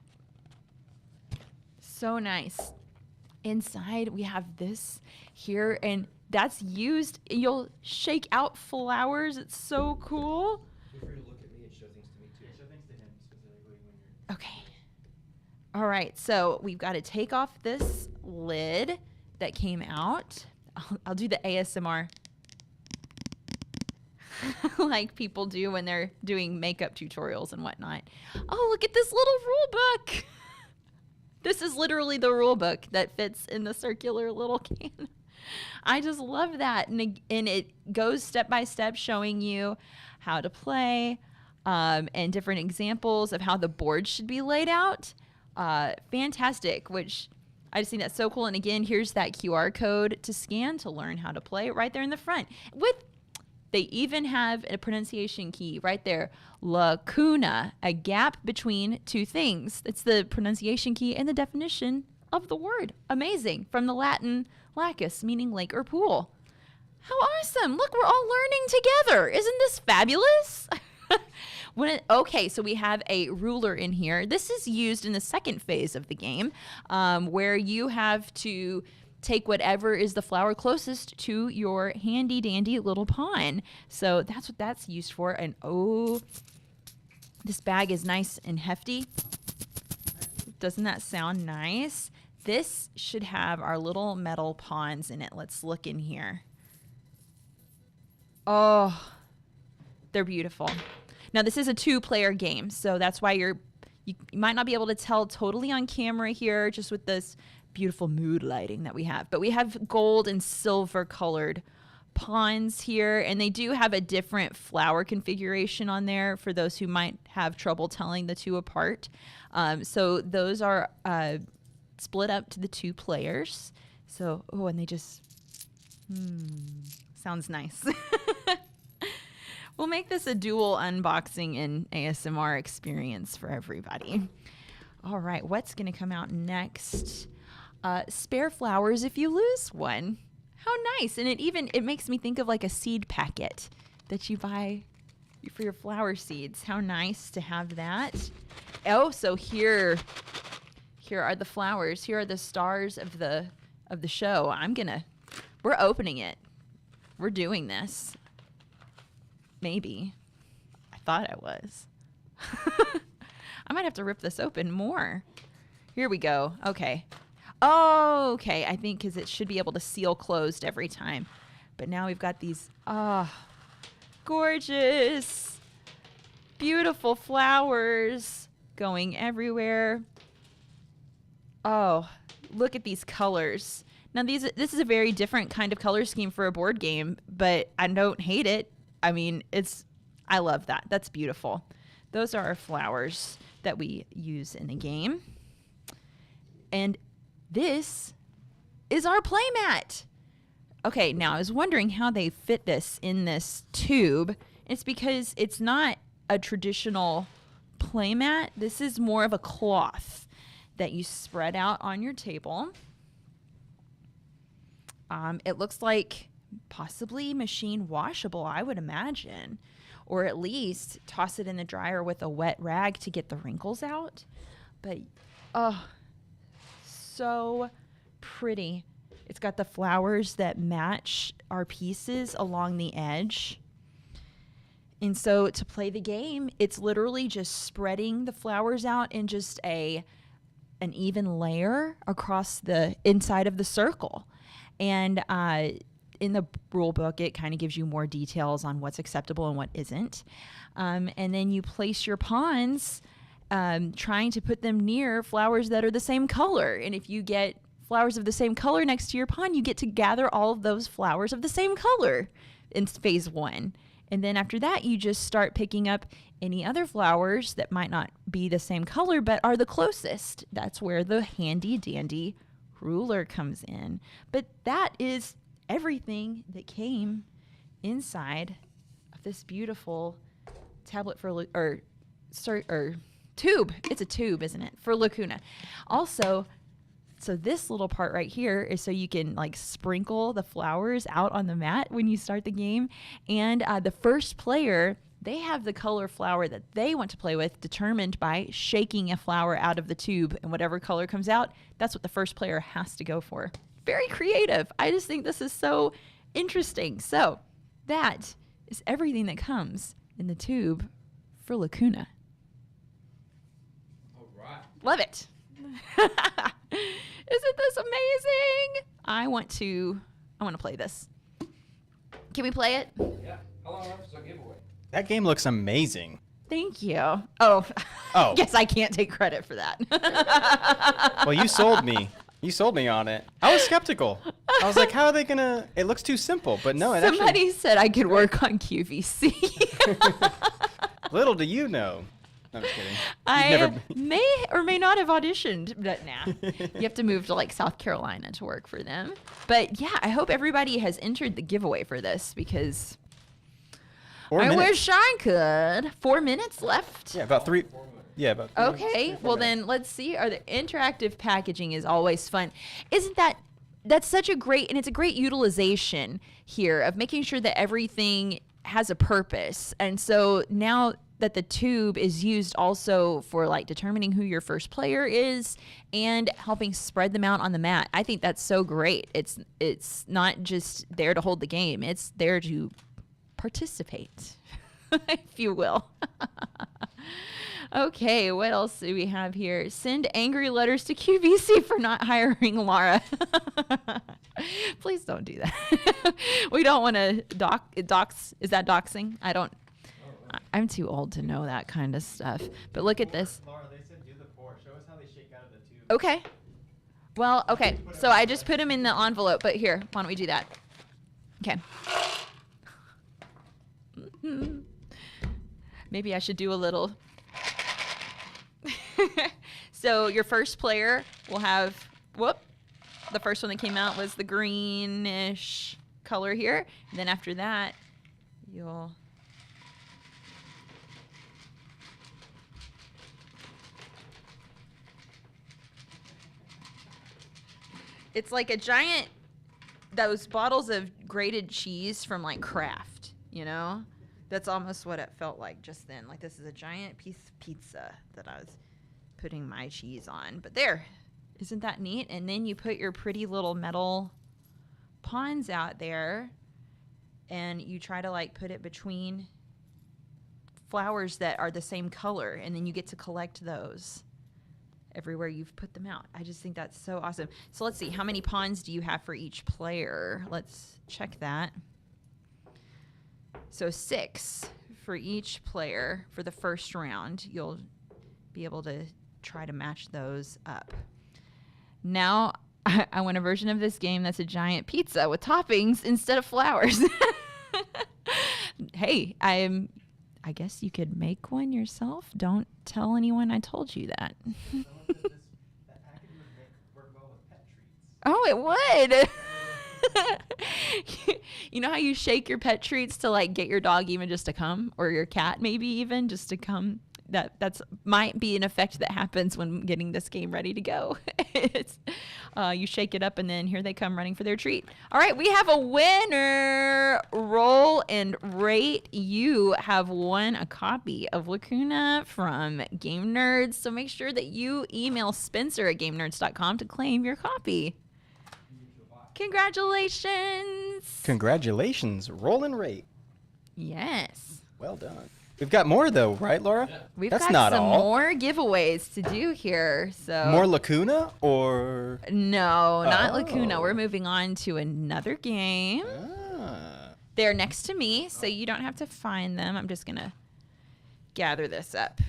So nice. Inside we have this here, and that's used. You'll shake out flowers. It's so cool. Feel free to look at me and show things to me too. Show things to him specifically when you're. Okay. All right. So we've got to take off this lid that came out. I'll do the ASMR like people do when they're doing makeup tutorials and whatnot. Oh, look at this little rule book. This is literally the rule book that fits in the circular little can. I just love that. And it goes step by step showing you how to play and different examples of how the board should be laid out. Fantastic, which I just think that's so cool. And again, here's that QR code to scan to learn how to play right there in the front. They even have a pronunciation key right there. Lacuna, a gap between two things. It's the pronunciation key and the definition of the word. Amazing. From the Latin lacus, meaning lake or pool. How awesome. Look, we're all learning together. Isn't this fabulous? Okay, so we have a ruler in here. This is used in the second phase of the game, where you have to take whatever is the flower closest to your handy dandy little pawn. So that's what that's used for. And oh, this bag is nice and hefty. Doesn't that sound nice? This should have our little metal pawns in it. Let's look in here. Oh, they're beautiful. Now this is a 2-player game, so that's why you might not be able to tell totally on camera here, just with this beautiful mood lighting that we have. But we have gold and silver colored pawns here, and they do have a different flower configuration on there for those who might have trouble telling the two apart. So those are split up to the 2 players. So, oh, and they just, sounds nice. We'll make this a dual unboxing and ASMR experience for everybody. All right, what's gonna come out next? Spare flowers if you lose one. How nice. And it makes me think of like a seed packet that you buy for your flower seeds. How nice to have that. Oh, so here are the flowers. Here are the stars of the show. We're opening it. We're doing this. Maybe. I thought I was. I might have to rip this open more. Here we go. Okay. Oh, okay. I think because it should be able to seal closed every time. But now we've got these, gorgeous, beautiful flowers going everywhere. Oh, look at these colors. Now this is a very different kind of color scheme for a board game, but I don't hate it. I mean, I love that. That's beautiful. Those are our flowers that we use in the game. And this is our playmat. Okay, now I was wondering how they fit this in this tube. It's because it's not a traditional playmat. This is more of a cloth that you spread out on your table. It looks like possibly machine washable, I would imagine, or at least toss it in the dryer with a wet rag to get the wrinkles out. But so pretty. It's got the flowers that match our pieces along the edge. And so to play the game, it's literally just spreading the flowers out in just an even layer across the inside of the circle. And in the rule book, it kind of gives you more details on what's acceptable and what isn't. And then you place your pawns, trying to put them near flowers that are the same color. And if you get flowers of the same color next to your pawn, you get to gather all of those flowers of the same color in phase 1. And then after that, you just start picking up any other flowers that might not be the same color, but are the closest. That's where the handy dandy ruler comes in. But that is everything that came inside of this beautiful tablet or tube. It's a tube, isn't it? For Lacuna. Also, So this little part right here is so you can like sprinkle the flowers out on the mat when you start the game. And the first player, they have the color flower that they want to play with determined by shaking a flower out of the tube, and whatever color comes out, that's what the first player has to go for. Very creative. I just think this is so interesting. So that is everything that comes in the tube for Lacuna. All right. Love it. Isn't this amazing? I want to play this. Can we play it? Yeah. How long left is our giveaway? That game looks amazing. Thank you. Oh. Oh. Guess I can't take credit for that. Well, you sold me. You sold me on it. I was skeptical. I was like, how are they gonna? It looks too simple, but no. Somebody said I could work on QVC. Little do you know. No, I'm just kidding. I may or may not have auditioned, but nah. You have to move to like South Carolina to work for them. But yeah, I hope everybody has entered the giveaway for this because 4 I minutes. wish I could. 4 minutes left. Yeah, about 3. Yeah, about 3 Okay, minutes, well 4 minutes. then let's see. Are the interactive packaging is always fun. Isn't that's such a great, and it's a great utilization here of making sure that everything has a purpose. And so now that the tube is used also for like determining who your first player is and helping spread them out on the mat. I think that's so great. It's not just there to hold the game. It's there to participate, if you will. Okay, what else do we have here? Send angry letters to QVC for not hiring Lara. Please don't do that. We don't want to dox. Is that doxing? I'm too old to know that kind of stuff. But look at this. Laura, they said do the pour. Show us how they shake out of the tube. Okay. Well, okay. So I just put them in the envelope, but here, why don't we do that? Okay. Maybe I should do a little. So your first player will have, the first one that came out was the greenish color here. And then after that, you'll. It's like a giant, those bottles of grated cheese from like Kraft, you know? That's almost what it felt like just then. Like this is a giant piece of pizza that I was putting my cheese on. But there, isn't that neat? And then you put your pretty little metal pawns out there and you try to like put it between flowers that are the same color. And then you get to collect those everywhere you've put them out. I just think that's so awesome. So let's see, how many pawns do you have for each player? Let's check that. So 6 for each player for the first round. You'll be able to try to match those up. Now, I want a version of this game that's a giant pizza with toppings instead of flowers. Hey, I guess you could make one yourself. Don't tell anyone I told you that. That package would work well with pet treats. Oh, it would. You know how you shake your pet treats to like get your dog even just to come, or your cat maybe even just to come? That's might be an effect that happens when getting this game ready to go. It's you shake it up and then here they come running for their treat. All right, we have a winner. Roll and rate. You have won a copy of Lacuna from Game Nerdz. So make sure that you email Spencer@GameNerds.com to claim your copy. Congratulations. Congratulations. Roll and rate. Yes. Well done. We've got more though, right, Laura? Yeah. We've That's got not some all. more giveaways to do here. So More Lacuna or? No, not Oh. Lacuna. We're moving on to another game. Ah. They're next to me, so you don't have to find them. I'm just gonna gather this up.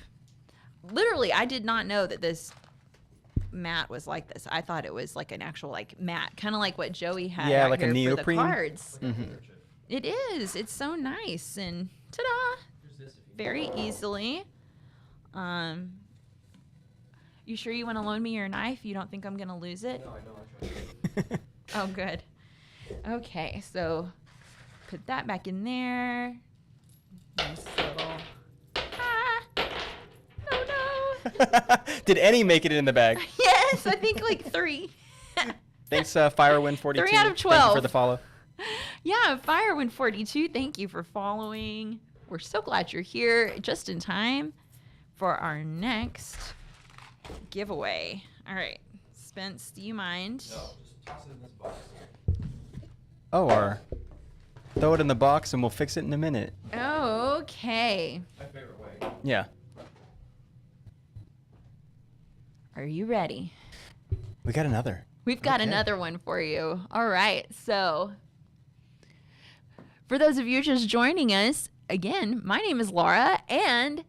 Literally, I did not know that this mat was like this. I thought it was like an actual like mat, kind of like what Joey had. Yeah, out like a here for the neoprene. cards. Mm-hmm. It is. It's so nice and ta-da! Very easily. You sure you want to loan me your knife? You don't think I'm gonna lose it? No, I know. Oh, good. Okay, so put that back in there. Nice little. Ah! Oh no! Did any make it in the bag? Yes, I think like 3. Thanks, Firewind42. 3 out of 12. Thank you for the follow. Yeah, Firewind42, thank you for following. We're so glad you're here just in time for our next giveaway. All right, Spence, do you mind? No, just toss it in this box. Oh, or throw it in the box and we'll fix it in a minute. Okay. My favorite way. Yeah. Are you ready? We got another. We've got another one for you. All right. So, for those of you just joining us, again, my name is Lara, and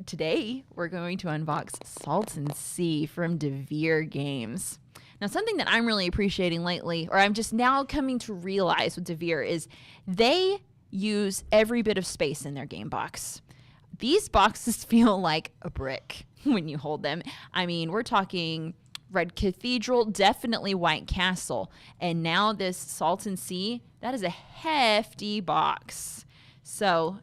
today we're going to unbox Salt and Sea from Devere Games. Now, something that I'm really appreciating lately, or I'm just now coming to realize with Devere, is they use every bit of space in their game box. These boxes feel like a brick when you hold them. I mean, we're talking Red Cathedral, definitely White Castle, and now this Salt and Sea, that is a hefty box. So,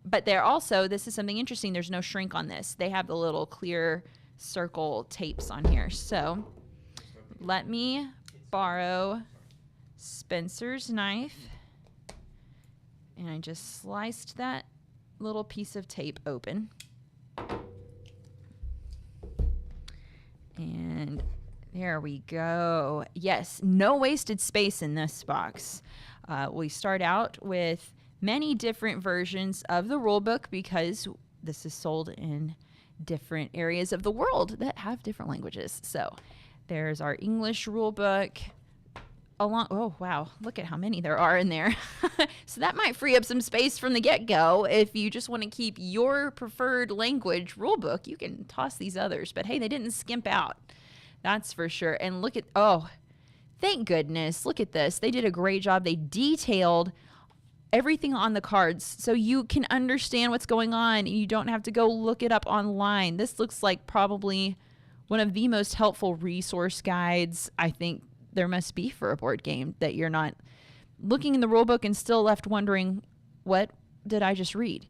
but they're also, this is something interesting, there's no shrink on this. They have the little clear circle tapes on here. So, let me borrow Spencer's knife, and I just sliced that little piece of tape open. And there we go. Yes, no wasted space in this box. We start out with many different versions of the rulebook because this is sold in different areas of the world that have different languages. So there's our English rulebook. Oh, wow. Look at how many there are in there. So that might free up some space from the get-go. If you just want to keep your preferred language rulebook, you can toss these others. But hey, they didn't skimp out. That's for sure. And look at, oh, thank goodness. Look at this. They did a great job. They detailed everything on the cards so you can understand what's going on. You don't have to go look it up online. This looks like probably one of the most helpful resource guides I think there must be for a board game, that you're not looking in the rule book and still left wondering, what did I just read?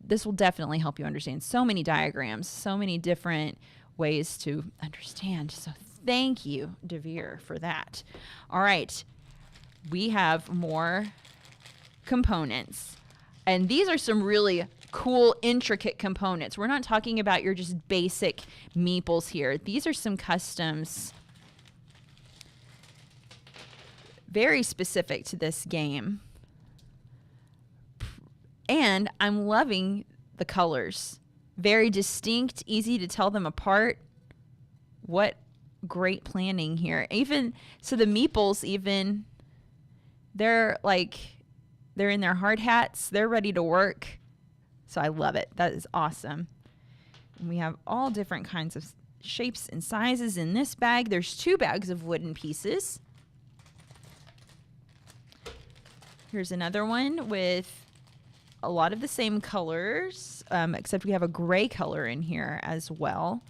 This will definitely help you understand so many diagrams, so many different ways to understand. So thank you, Devere, for that. All right, we have more components, and these are some really cool, intricate components. We're not talking about your just basic meeples here. These are some customs very specific to this game. And I'm loving the colors. Very distinct, easy to tell them apart. What great planning here. Even, so the meeples even, they're in their hard hats. They're ready to work. So I love it. That is awesome. And we have all different kinds of shapes and sizes in this bag. There's 2 bags of wooden pieces. Here's another one with a lot of the same colors, except we have a gray color in here as well.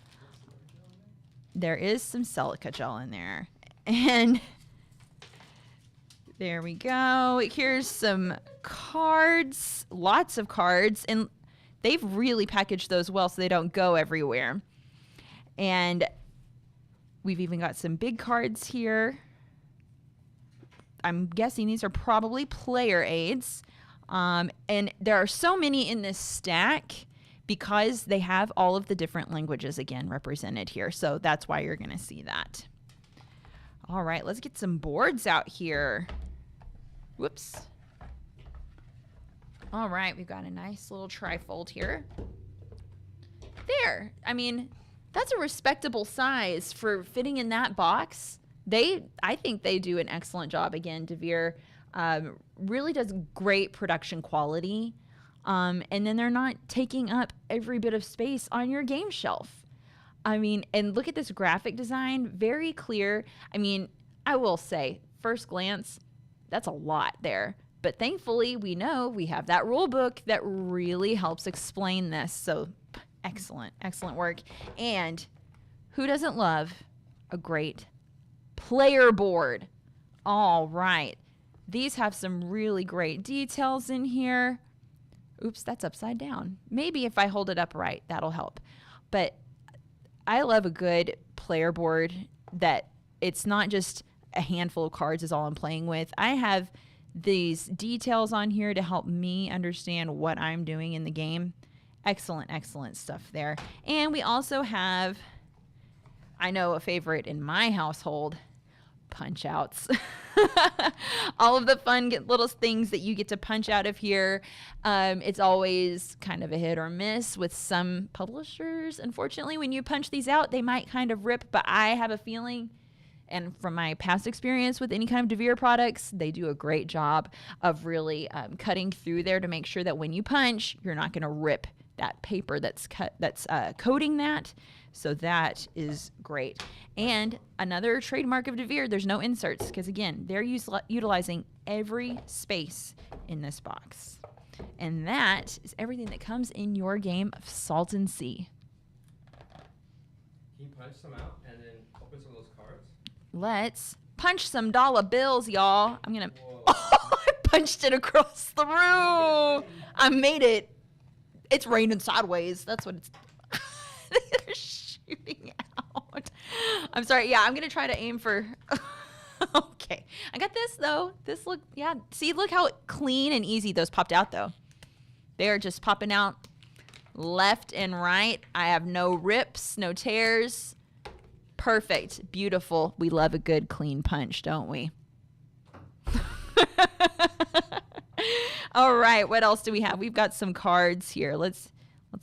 There is some silica gel in there. And there we go. Here's some cards, lots of cards. And they've really packaged those well so they don't go everywhere. And we've even got some big cards here. I'm guessing these are probably player aids. And there are so many in this stack because they have all of the different languages, again, represented here. So that's why you're going to see that. All right, let's get some boards out here. Whoops. All right, we've got a nice little trifold here. There. I mean, that's a respectable size for fitting in that box. I think they do an excellent job. Again, Devere really does great production quality. And then they're not taking up every bit of space on your game shelf. I mean, and look at this graphic design, very clear. I mean, I will say, first glance, that's a lot there. But thankfully, we know we have that rule book that really helps explain this. So excellent, excellent work. And who doesn't love a great player board? All right. These have some really great details in here. Oops, that's upside down. Maybe if I hold it up right, that'll help. But I love a good player board that it's not just a handful of cards is all I'm playing with. I have these details on here to help me understand what I'm doing in the game. Excellent, excellent stuff there. And we also have, I know a favorite in my household, punch outs. All of the fun little things that you get to punch out of here. It's always kind of a hit or miss with some publishers. Unfortunately, when you punch these out, they might kind of rip, but I have a feeling, and from my past experience with any kind of DeVere products, they do a great job of really cutting through there to make sure that when you punch, you're not going to rip that paper that's coating that. So that is great. And another trademark of DeVere, there's no inserts, because again, they're utilizing every space in this box. And that is everything that comes in your game of Salton Sea. Can you punch some out and then open some of those cards? Let's punch some dollar bills, y'all. I'm gonna. Oh, I punched it across the room. I made it. It's raining sideways. That's what it's. They're shooting out. I'm sorry. Yeah, I'm gonna try to aim for. Okay, I got this though. This look. Yeah. See, look how clean and easy those popped out though. They are just popping out left and right. I have no rips, no tears. Perfect. Beautiful. We love a good clean punch, don't we? All right. What else do we have? We've got some cards here. Let's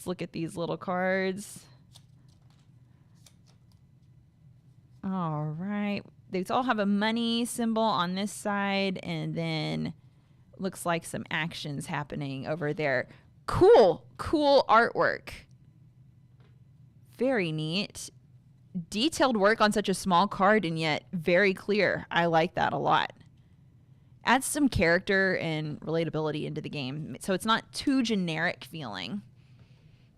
look at these little cards. All right. They all have a money symbol on this side, and then looks like some actions happening over there. Cool artwork. Very neat. Detailed work on such a small card, and yet very clear. I like that a lot. Adds some character and relatability into the game, so it's not too generic feeling.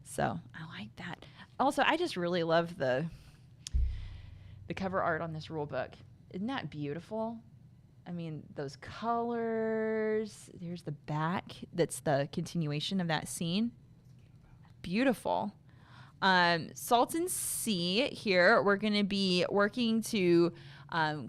So I like that. Also, I just really love the cover art on this rule book. Isn't that beautiful? I mean, those colors. There's the back. That's the continuation of that scene. Beautiful. Salton Sea here. We're going to be working to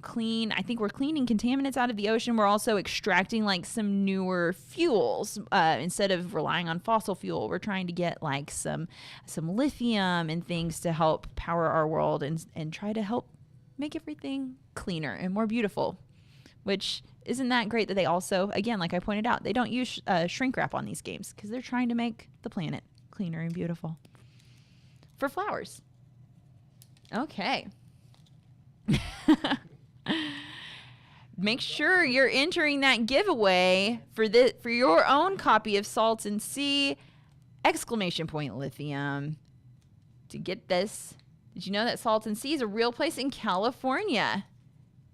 clean. I think we're cleaning contaminants out of the ocean. We're also extracting like some newer fuels. Instead of relying on fossil fuel, we're trying to get like some lithium and things to help power our world and try to help make everything cleaner and more beautiful. Which isn't that great that they also, again, like I pointed out, they don't use shrink wrap on these games because they're trying to make the planet cleaner and beautiful. For flowers. Okay. Make sure you're entering that giveaway for your own copy of Salton Sea! Lithium. To get this, did you know that Salton Sea is a real place in California?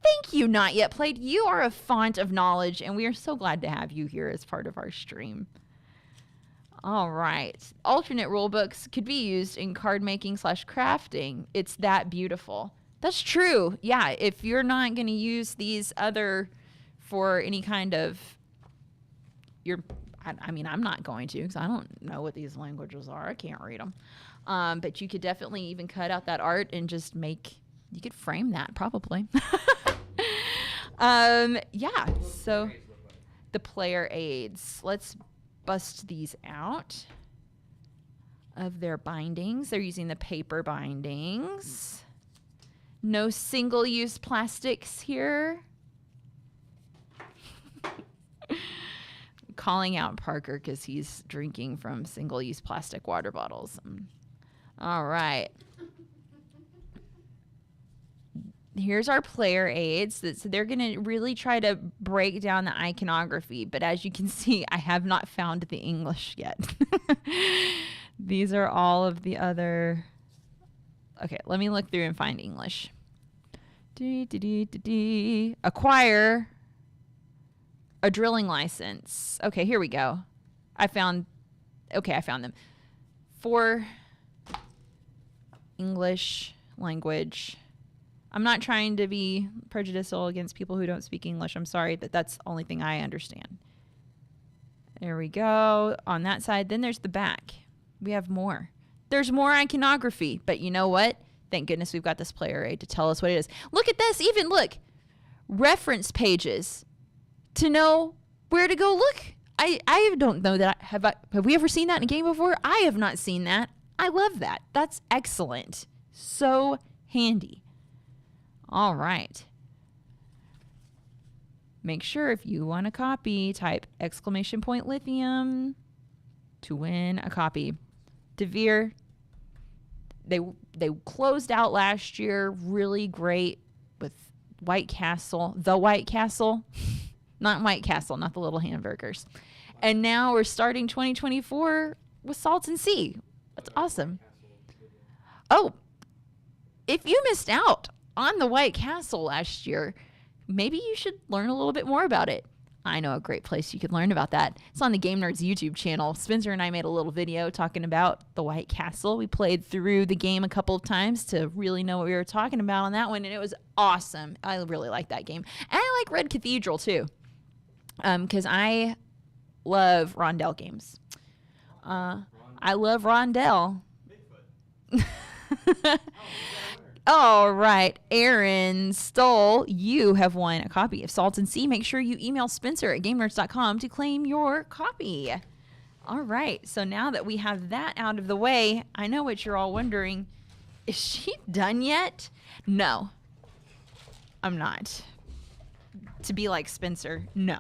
Thank you, Not Yet Played. You are a font of knowledge, and we are so glad to have you here as part of our stream. All right. Alternate rule books could be used in card making / crafting. It's that beautiful. That's true. Yeah. If you're not going to use these other for any kind of I'm not going to because I don't know what these languages are. I can't read them. But you could definitely even cut out that art and just you could frame that probably. Yeah. So the player aids. Let's bust these out of their bindings. They're using the paper bindings. No single-use plastics here. Calling out Parker because he's drinking from single-use plastic water bottles. All right. Here's our player aids. So they're going to really try to break down the iconography. But as you can see, I have not found the English yet. These are all of the other... Okay, let me look through and find English. Acquire a drilling license. Okay, here we go. I found them. For English language... I'm not trying to be prejudicial against people who don't speak English. I'm sorry, but that's the only thing I understand. There we go. On that side, then there's the back. We have more. There's more iconography, but you know what? Thank goodness we've got this player aid to tell us what it is. Look at this. Even look. reference pages to know where to go look. I don't know that. Have we ever seen that in a game before? I have not seen that. I love that. That's excellent. So handy. All right. Make sure if you want a copy, type !lithium to win a copy. Devere, they closed out last year really great with White Castle, the White Castle, not White Castle, not the little hamburgers. And now we're starting 2024 with Salton Sea. That's awesome. Oh, if you missed out on the White Castle last year, maybe you should learn a little bit more about it. I know a great place you could learn about that. It's on the Game Nerdz YouTube channel. Spencer and I made a little video talking about the White Castle. We played through the game a couple of times to really know what we were talking about on that one, and it was awesome. I really like that game. And I like Red Cathedral, too, because I love Rondell games. I love Rondell. All right, Aaron Stoll, you have won a copy of Salton Sea. Make sure you email Spencer at GameNerds.com to claim your copy. All right, so now that we have that out of the way, I know what you're all wondering. Is she done yet? No, I'm not. To be like Spencer, no.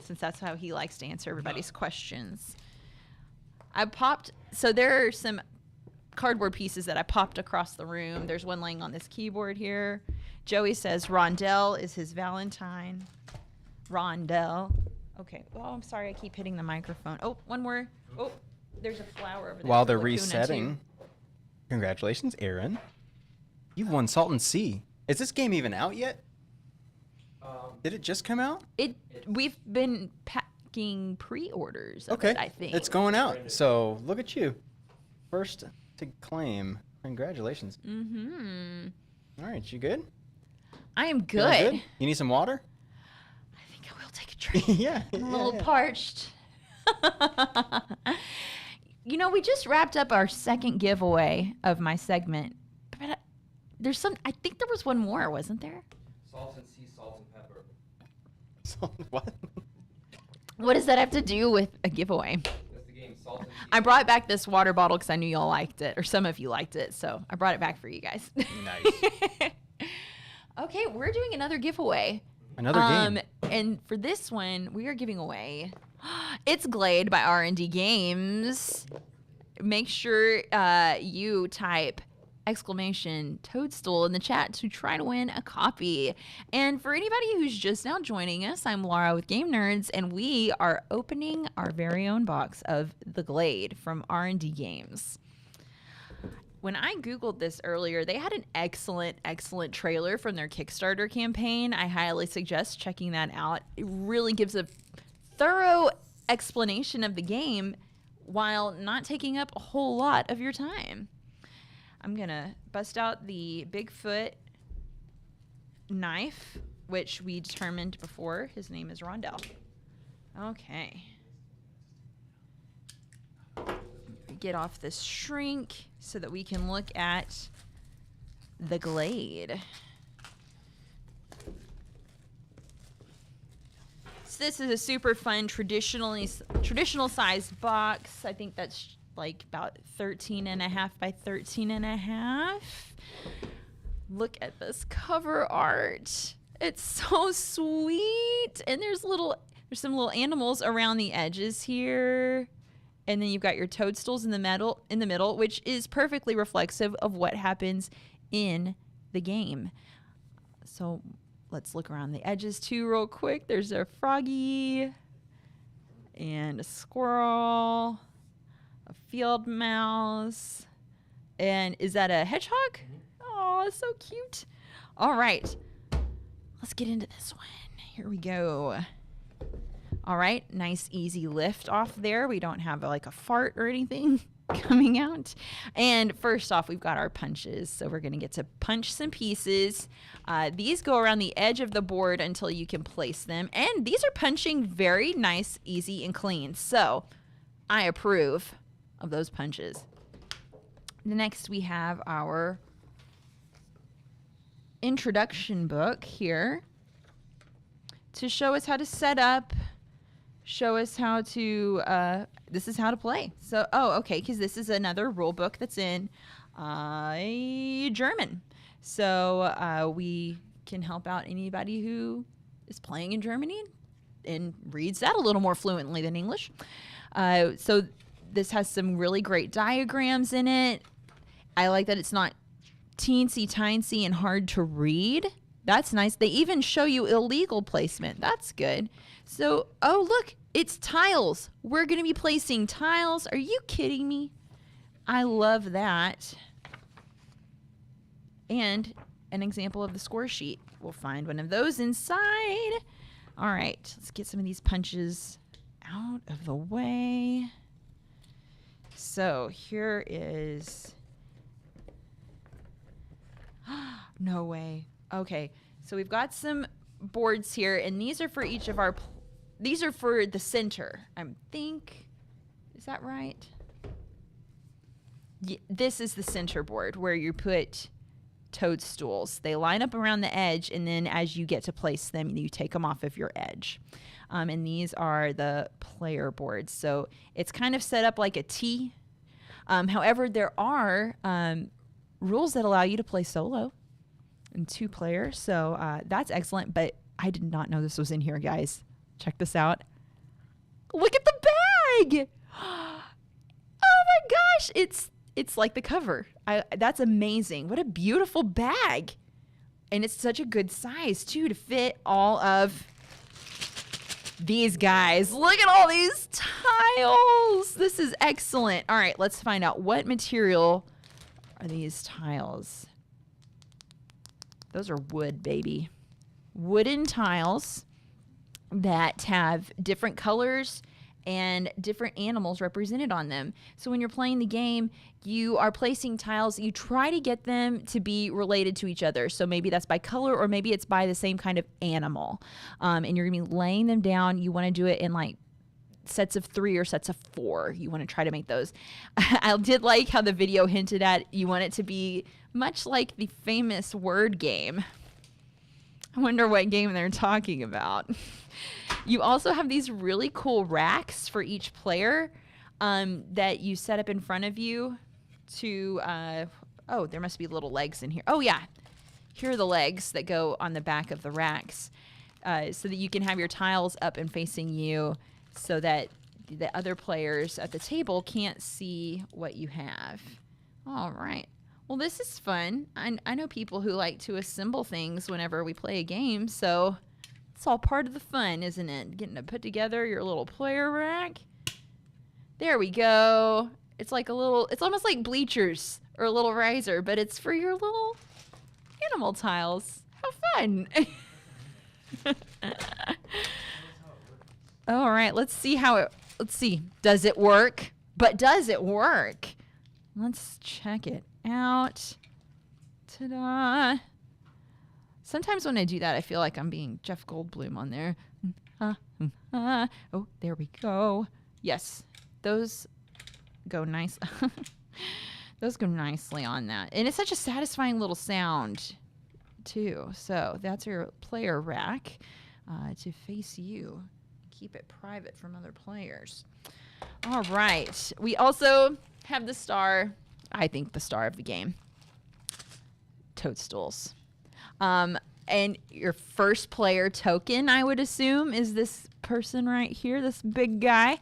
Since that's how he likes to answer everybody's questions. So there are some cardboard pieces that I popped across the room. There's one laying on this keyboard here. Joey says Rondell is his Valentine. Rondell. Okay. Oh, I'm sorry. I keep hitting the microphone. Oh, one more. Oh, there's a flower over there. While they're resetting, congratulations, Aaron. You've won Salton Sea. Is this game even out yet? Did it just come out? We've been packing pre-orders. Okay. I think It's going out. So look at you. First to claim. Congratulations. Mm-hmm. All right, you good? I am Feeling good. You need some water? I think I will take a drink. Yeah. I'm a little parched. You know, we just wrapped up our second giveaway of my segment. But I think there was one more, wasn't there? Salt and sea, salt and pepper. What? What does that have to do with a giveaway? That's the game, salt and sea. I brought back this water bottle because I knew y'all liked it, or some of you liked it, so I brought it back for you guys. Nice. Okay, we're doing another giveaway. Another game. And for this one, we are giving away It's Glade by R&D Games. Make sure you type !Toadstool in the chat to try to win a copy. And for anybody who's just now joining us, I'm Lara with Game Nerdz, and we are opening our very own box of The Glade from R&D Games. When I Googled this earlier, they had an excellent trailer from their Kickstarter campaign. I highly suggest checking that out. It really gives a thorough explanation of the game while not taking up a whole lot of your time. I'm going to bust out the Bigfoot knife, which we determined before. His name is Rondell. Okay. Get off this shrink so that we can look at the Glade. So this is a super fun traditional sized box. I think that's like about 13.5 by 13.5. Look at this cover art. It's so sweet. And there's some little animals around the edges here. And then you've got your toadstools in the middle, which is perfectly reflexive of what happens in the game. So let's look around the edges too real quick. There's a froggy and a squirrel, a field mouse, and is that a hedgehog? Oh, so cute. All right, let's get into this one. Here we go. All right, nice easy lift off there. We don't have like a fart or anything coming out. And first off, we've got our punches. So we're gonna get to punch some pieces. These go around the edge of the board until you can place them. And these are punching very nice, easy, and clean. So I approve of those punches. Next, we have our introduction book here. to show us how to set up, show us how to, this is how to play. So, okay, because this is another rule book that's in German. So we can help out anybody who is playing in Germany and reads that a little more fluently than English. So this has some really great diagrams in it. I like that it's not teensy tiny and hard to read. That's nice. They even show you illegal placement. That's good. So, oh, look, it's tiles. We're going to be placing tiles. Are you kidding me? I love that. And an example of the score sheet. We'll find one of those inside. All right, let's get some of these punches out of the way. So here is... No way. Okay, so we've got some boards here, and these are for each of our... These are for the center, I think. Is that right? Yeah, this is the center board where you put toadstools. They line up around the edge, and then as you get to place them, you take them off of your edge. And these are the player boards. So it's kind of set up like a T. However, there are rules that allow you to play solo and 2 players. So that's excellent. But I did not know this was in here, guys. Check this out. Look at the bag. Oh my gosh. It's like the cover. That's amazing. What a beautiful bag. And it's such a good size, too, to fit all of these guys. Look at all these tiles. This is excellent. All right, let's find out what material are these tiles. Those are wood, baby. Wooden tiles that have different colors and different animals represented on them. So when you're playing the game, you are placing tiles. You try to get them to be related to each other. So maybe that's by color, or maybe it's by the same kind of animal. And you're gonna be laying them down. You wanna do it in like sets of 3 or sets of 4. You wanna try to make those. I did like how the video hinted at you want it to be much like the famous word game. I wonder what game they're talking about. You also have these really cool racks for each player that you set up in front of you to, oh, there must be little legs in here. Oh, yeah. Here are the legs that go on the back of the racks so that you can have your tiles up and facing you so that the other players at the table can't see what you have. All right. Well, this is fun. I know people who like to assemble things whenever we play a game, so it's all part of the fun, isn't it? Getting to put together your little player rack. There we go. It's like a little, it's almost like bleachers or a little riser, but it's for your little animal tiles. How fun. All right, let's see how it, let's see. Does it work? But does it work? Let's check it out. Ta-da. Sometimes when I do that, I feel like I'm being Jeff Goldblum on there. Oh, there we go. Yes, those go nice. Those go nicely on that. And it's such a satisfying little sound, too. So that's your player rack to face you. Keep it private from other players. All right. We also have the star, I think the star of the game, toadstools. And your first player token, I would assume, is this person right here, this big guy.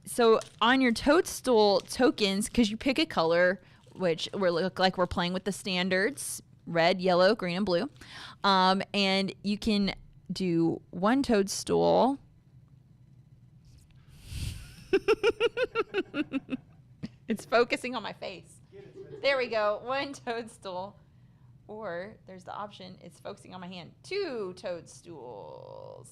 So on your toadstool tokens, because you pick a color, which we look like we're playing with the standards, red, yellow, green, and blue. And you can do 1 toadstool. It's focusing on my face. There we go. 1 toadstool. Or there's the option, it's focusing on my hand. 2 toadstools.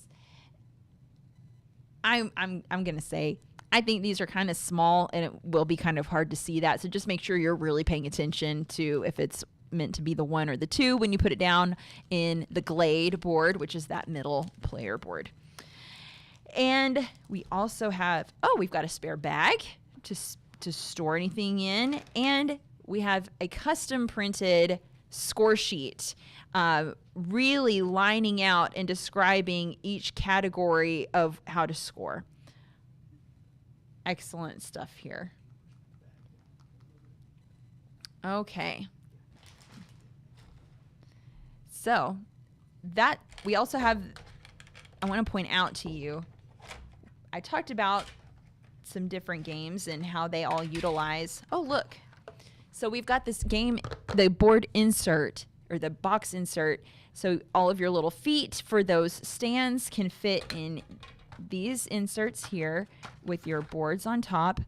I'm gonna say, I think these are kind of small and it will be kind of hard to see that. So just make sure you're really paying attention to if it's meant to be the 1 or the 2 when you put it down in the Glade board, which is that middle player board. And we also have, oh, we've got a spare bag to store anything in. And we have a custom printed score sheet, really lining out and describing each category of how to score. Excellent stuff here. Okay. So that we also have, I want to point out to you, I talked about some different games and how they all utilize, oh, look. So we've got this game, the board insert or the box insert. So all of your little feet for those stands can fit in these inserts here with your boards on top.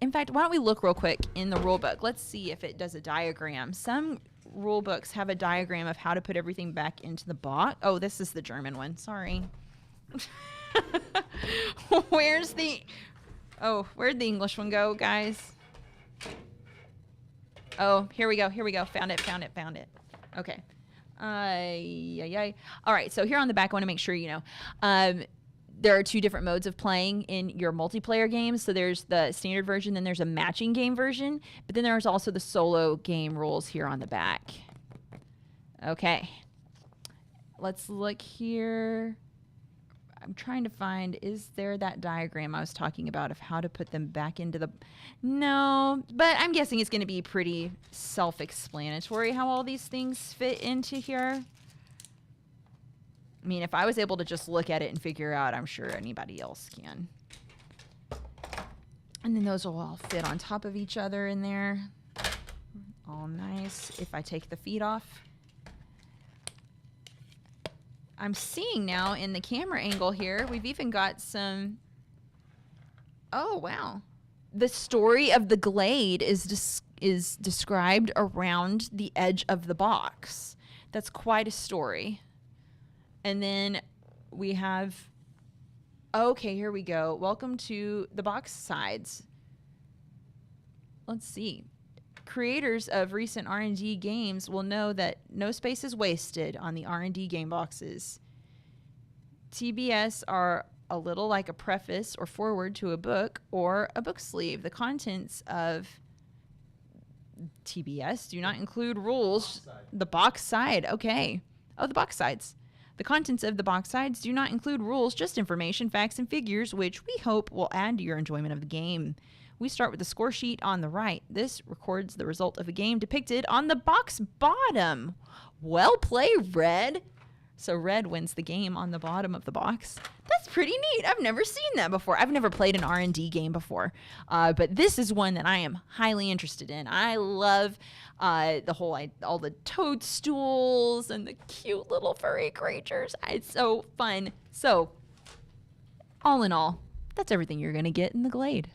In fact, why don't we look real quick in the rule book? Let's see if it does a diagram. Some rule books have a diagram of how to put everything back into the box. Oh, this is the German one. Sorry. Where'd the English one go, guys? Oh, here we go. Found it. Okay. All right, so here on the back, I want to make sure you know. There are two different modes of playing in your multiplayer games. So there's the standard version, then there's a matching game version, but then there's also the solo game rules here on the back. Okay. Let's look here. I'm trying to find, is there that diagram I was talking about of how to put them back into the... No, but I'm guessing it's going to be pretty self-explanatory how all these things fit into here. I mean, if I was able to just look at it and figure out, I'm sure anybody else can. And then those will all fit on top of each other in there. All nice. If I take the feet off. I'm seeing now in the camera angle here, we've even got some... Oh, wow. The story of the glade is described around the edge of the box. That's quite a story. And then we have, okay, here we go. Welcome to the box sides. Let's see. Creators of recent R&D games will know that no space is wasted on the R&D game boxes. TBS are a little like a preface or foreword to a book or a book sleeve. The contents of TBS do not include rules. The box side, okay. Oh, the box sides. The contents of the box sides do not include rules, just information, facts, and figures, which we hope will add to your enjoyment of the game. We start with the score sheet on the right. This records the result of a game depicted on the box bottom. Well played, Red. So Red wins the game on the bottom of the box. That's pretty neat. I've never seen that before. I've never played an R&D game before, but this is one that I am highly interested in. I love all the toadstools and the cute little furry creatures. It's so fun. So, all in all, that's everything you're going to get in the Glade.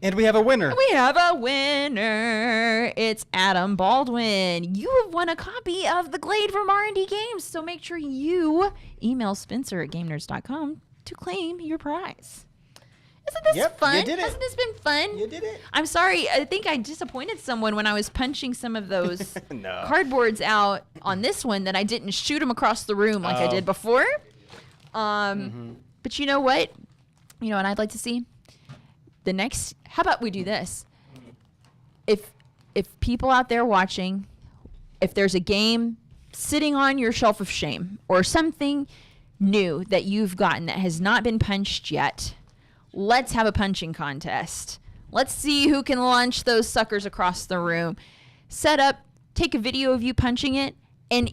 And we have a winner. We have a winner. It's Adam Baldwin. You have won a copy of the Glade from R&D Games, so make sure you email Spencer at GameNerds.com to claim your prize. Isn't this fun? You did it. Hasn't this been fun? You did it. I'm sorry. I think I disappointed someone when I was punching some of those No. cardboards out on this one that I didn't shoot them across the room like I did before. But you know what? You know what I'd like to see? How about we do this? If people out there watching, if there's a game sitting on your shelf of shame or something new that you've gotten that has not been punched yet, let's have a punching contest. Let's see who can launch those suckers across the room. Set up, take a video of you punching it, and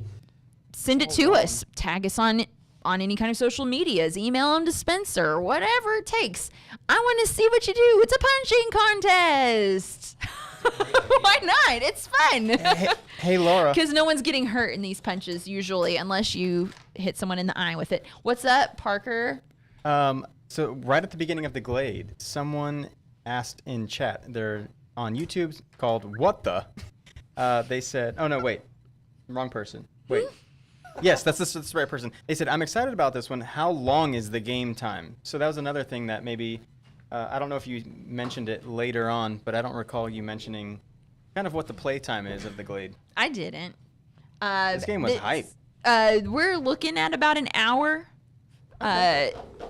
send it to us. Tag us on any kind of social medias, email them to Spencer, whatever it takes. I want to see what you do. It's a punching contest. Why not? It's fun. Hey, Laura. Because no one's getting hurt in these punches usually, unless you hit someone in the eye with it. What's up, Parker? So right at the beginning of the Glade, someone asked in chat. They're on YouTube called What the? They said, oh no, wait, wrong person. Wait. Yes, that's the right person. They said, I'm excited about this one. How long is the game time? So that was another thing that maybe, I don't know if you mentioned it later on, but I don't recall you mentioning kind of what the play time is of the Glade. I didn't. This game was hype. We're looking at about an hour.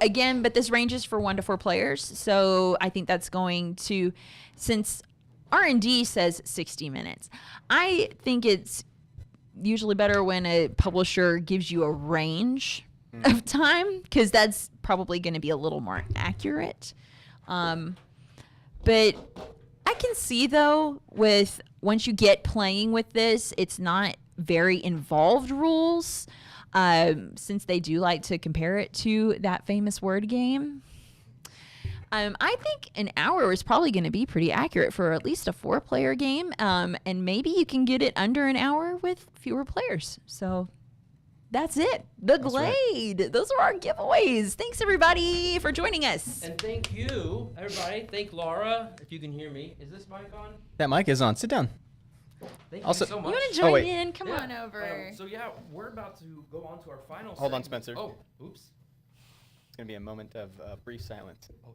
Again, but this ranges for 1 to 4 players. So I think that's going to, since R&D says 60 minutes. I think it's usually better when a publisher gives you a range of time, because that's probably going to be a little more accurate. But I can see, though, with once you get playing with this, it's not very involved rules, since they do like to compare it to that famous word game. I think an hour is probably going to be pretty accurate for at least a 4-player game, and maybe you can get it under an hour with fewer players. So that's it. The Glade. Right. Those are our giveaways. Thanks, everybody, for joining us. And thank you, everybody. Thank Lara, if you can hear me. Is this mic on? That mic is on. Sit down. Thank also, you so much. You want to join in? Come on over. So yeah, we're about to go on to our final Hold on, segment. Spencer. Oh, oops. It's going to be a moment of brief silence. Oh.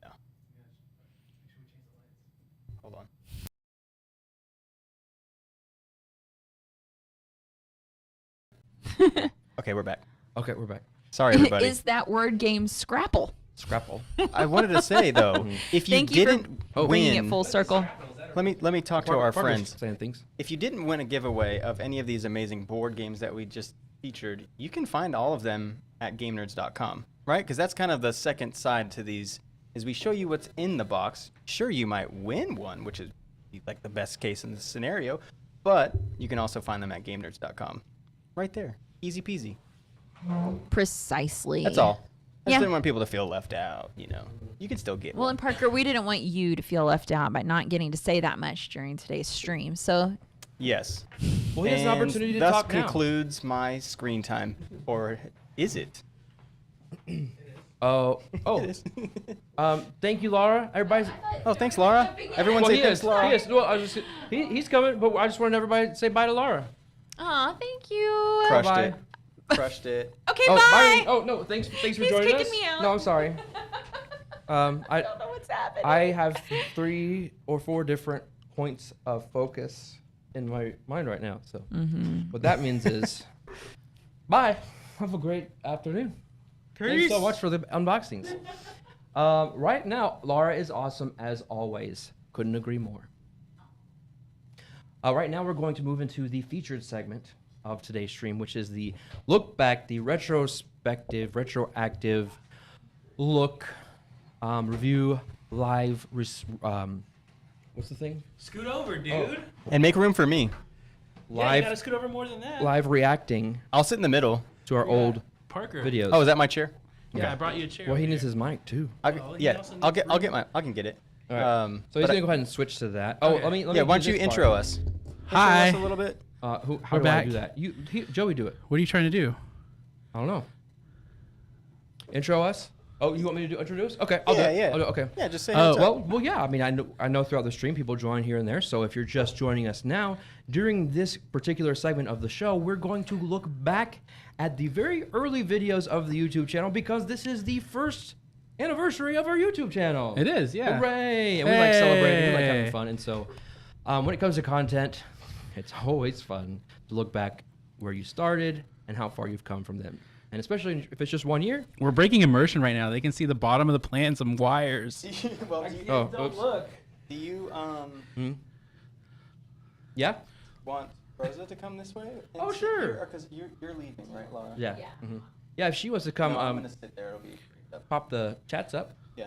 No. Hold on. Okay, we're back. Okay, we're back. Sorry, everybody. Is that word game Scrapple? Scrapple. I wanted to say though, if you Thank you didn't for bringing it win, full circle. let me talk to our Parker's friends. saying things. If you didn't win a giveaway of any of these amazing board games that we just featured, you can find all of them at GameNerds.com, right? Because that's kind of the second side to these, is we show you what's in the box. Sure, you might win one, which is like the best case in this scenario, but you can also find them at GameNerds.com, right there, easy peasy. Precisely. That's all. I just Yeah. didn't want people to feel left out, you know. You can still get Well, one. and Parker, we didn't want you to feel left out by not getting to say that much during today's stream. So Yes. Well, he has an And opportunity to thus talk now. concludes my screen time. Or is it? Oh, thank you, Lara. Everybody's. Oh, thanks, Lara. Everyone Well, say he thanks, is. Lara. He is. Well, he's coming, but I just wanted everybody to say bye to Lara. aw, thank you. Crushed Bye. it. Crushed it. Okay, Oh, bye. Oh no, thanks for He's joining kicking us. me out. No, I'm sorry. I don't know what's happening. I have 3 or 4 different points of focus in my mind right now. So what that means is, bye. Have a great afternoon. Thanks so much for the unboxings. Right now, Lara is awesome as always. Couldn't agree more. Right now, we're going to move into the featured segment of today's stream, which is the look back, the retrospective, retroactive look, review, live, what's the thing? Scoot over, dude. And make room for me. Yeah, you Live, gotta scoot over more than that. live reacting I'll sit in the middle. to our old Parker. videos. Oh, is that my chair? Okay, I brought you a chair. Well, he over needs here. his mic too. he Yeah, also I'll needs get my, I can get it. All right. So he's but gonna go ahead and switch to that. Oh, Okay. let me. yeah, why don't do you this intro part. us? Hi. Intro us a little bit. How We're do I back. do that? Joey, do it. What are you trying to do? I don't know. Intro us. Oh, you want me to introduce? Okay, I'll do Yeah, it. yeah. I'll do it. Okay. Yeah, just say Oh, what's up. Well, yeah. I mean, I know throughout the stream people join here and there. So if you're just joining us now, during this particular segment of the show, we're going to look back at the very early videos of the YouTube channel because this is the first anniversary of our YouTube channel. It is, yeah. Hooray! And we like celebrating. We like having Hey. fun. And so, when it comes to content, it's always fun to look back where you started and how far you've come from them. And especially if it's just 1 year. We're breaking immersion right now. They can see the bottom of the plant and some wires. Well, Oh, oops. do you Yeah. want Rosa to come this way? and Oh, sit sure. here? Or because you're leaving, right, Laura? Yeah. Yeah. If she wants to come, No, I'm gonna sit there. It'll be up. pop the chats up. Yeah.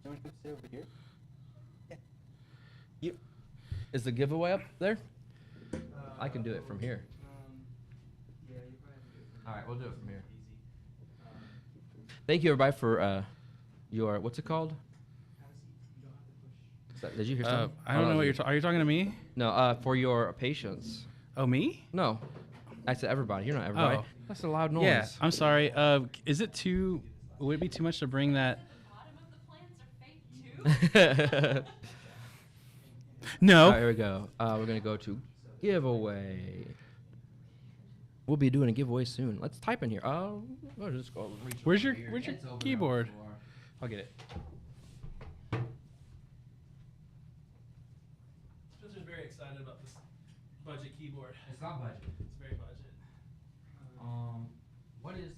You want to come sit over here? Yeah. You. Is the giveaway up there? I can do it from here. All right, we'll do it from here. Thank you, everybody, for your what's it called? Did you hear something? I don't know what you're talking. Are you talking to me? No, for your patience. Oh, me? No, I said everybody. You're not everybody. Oh. That's a loud noise. Yeah. I'm sorry. Is it too? Would it be too much to bring that? No. All right, here we go. We're gonna go to giveaway. We'll be doing a giveaway soon. Let's type in here. Oh, I'll just go reach Where's over your here. Where's your It's over keyboard? there before. I'll get it. Spencer's very excited about this budget keyboard. It's not budget. It's very budget. What is?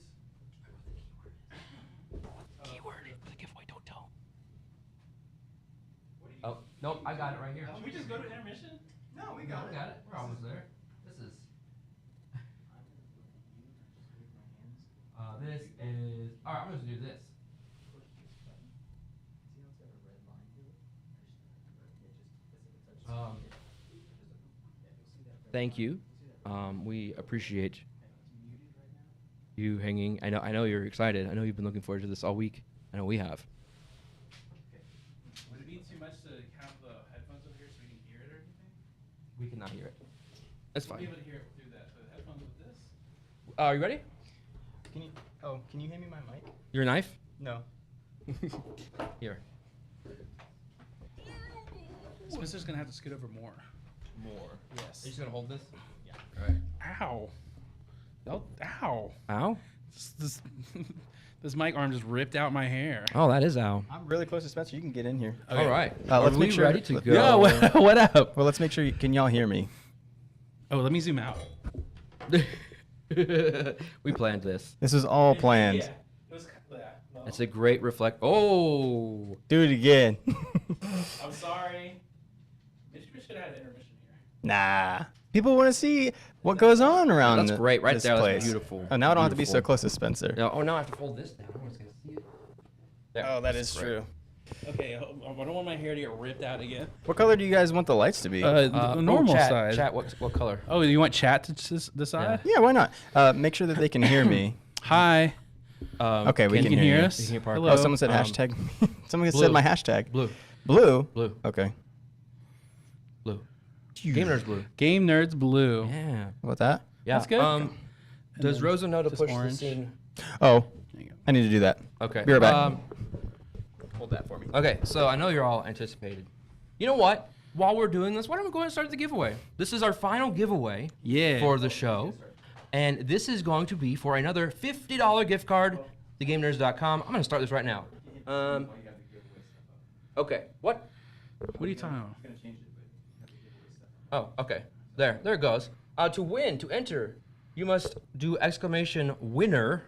Nope, I got it right here. Should we just go to intermission? No, we got it. We're almost there. This is. This is. All right, I'm going to do this. Thank you. We appreciate you hanging. I know you're excited. I know you've been looking forward to this all week. I know we have. Would it be too much to have the headphones over here so we can hear it or anything? We cannot hear it. That's We'll be fine. able to hear it through the headphones with this. Are you ready? Can you hand me my mic? Your knife? No. Here. Spencer's gonna have to scoot over more. More. Yes. Are you just going to hold this? Yeah. All right. Ow. Oh, ow. Ow? This, this mic arm just ripped out my hair. Oh, that is ow. I'm really close to Spencer. You can get in here. All right. Let's Are make we sure- ready to let- go? Yo, what up? Well, let's make sure. Can y'all hear me? Oh, let me zoom out. We planned this. This is all planned. Yeah. It was, well, It's a great reflect. Oh, Do it again. I'm sorry. We should have had an intermission here. Nah. People want to see what goes on around. That's great. Right this there. That's place. beautiful. Oh, now I don't have to be so Beautiful. close to Spencer. no, now I have to fold this down. No one's gonna see it. There. Oh, that That's is great. true. Okay, I don't want my hair to get ripped out again. What color do you guys want the lights to be? The normal chat, size. Chat. What color? Oh, you want chat to decide? Yeah, why not? Make sure that they can hear me. Hi. Okay, we You can can hear hear you. us? You can hear Parker. Hello. Oh, someone said hashtag. Someone said my hashtag. Blue. Blue. Blue. Okay. Blue. Game Nerds blue. Game Nerds Blue. Yeah. What about that? Yeah. That's good. Does then Rosa know to just push orange. the scene? Oh, There you go. I need to do that. Okay. Be right back. Hold that for me. Okay, so I know you're all anticipated. You know what? While we're doing this, why don't we go ahead and start the giveaway? This is our final giveaway Yeah. for the show. And this is going to be for another $50 gift card to GameNerds.com. I'm going to start this right now. Okay. What? What are you talking about? Oh, okay. There it goes. To win, to enter, you must do exclamation winner.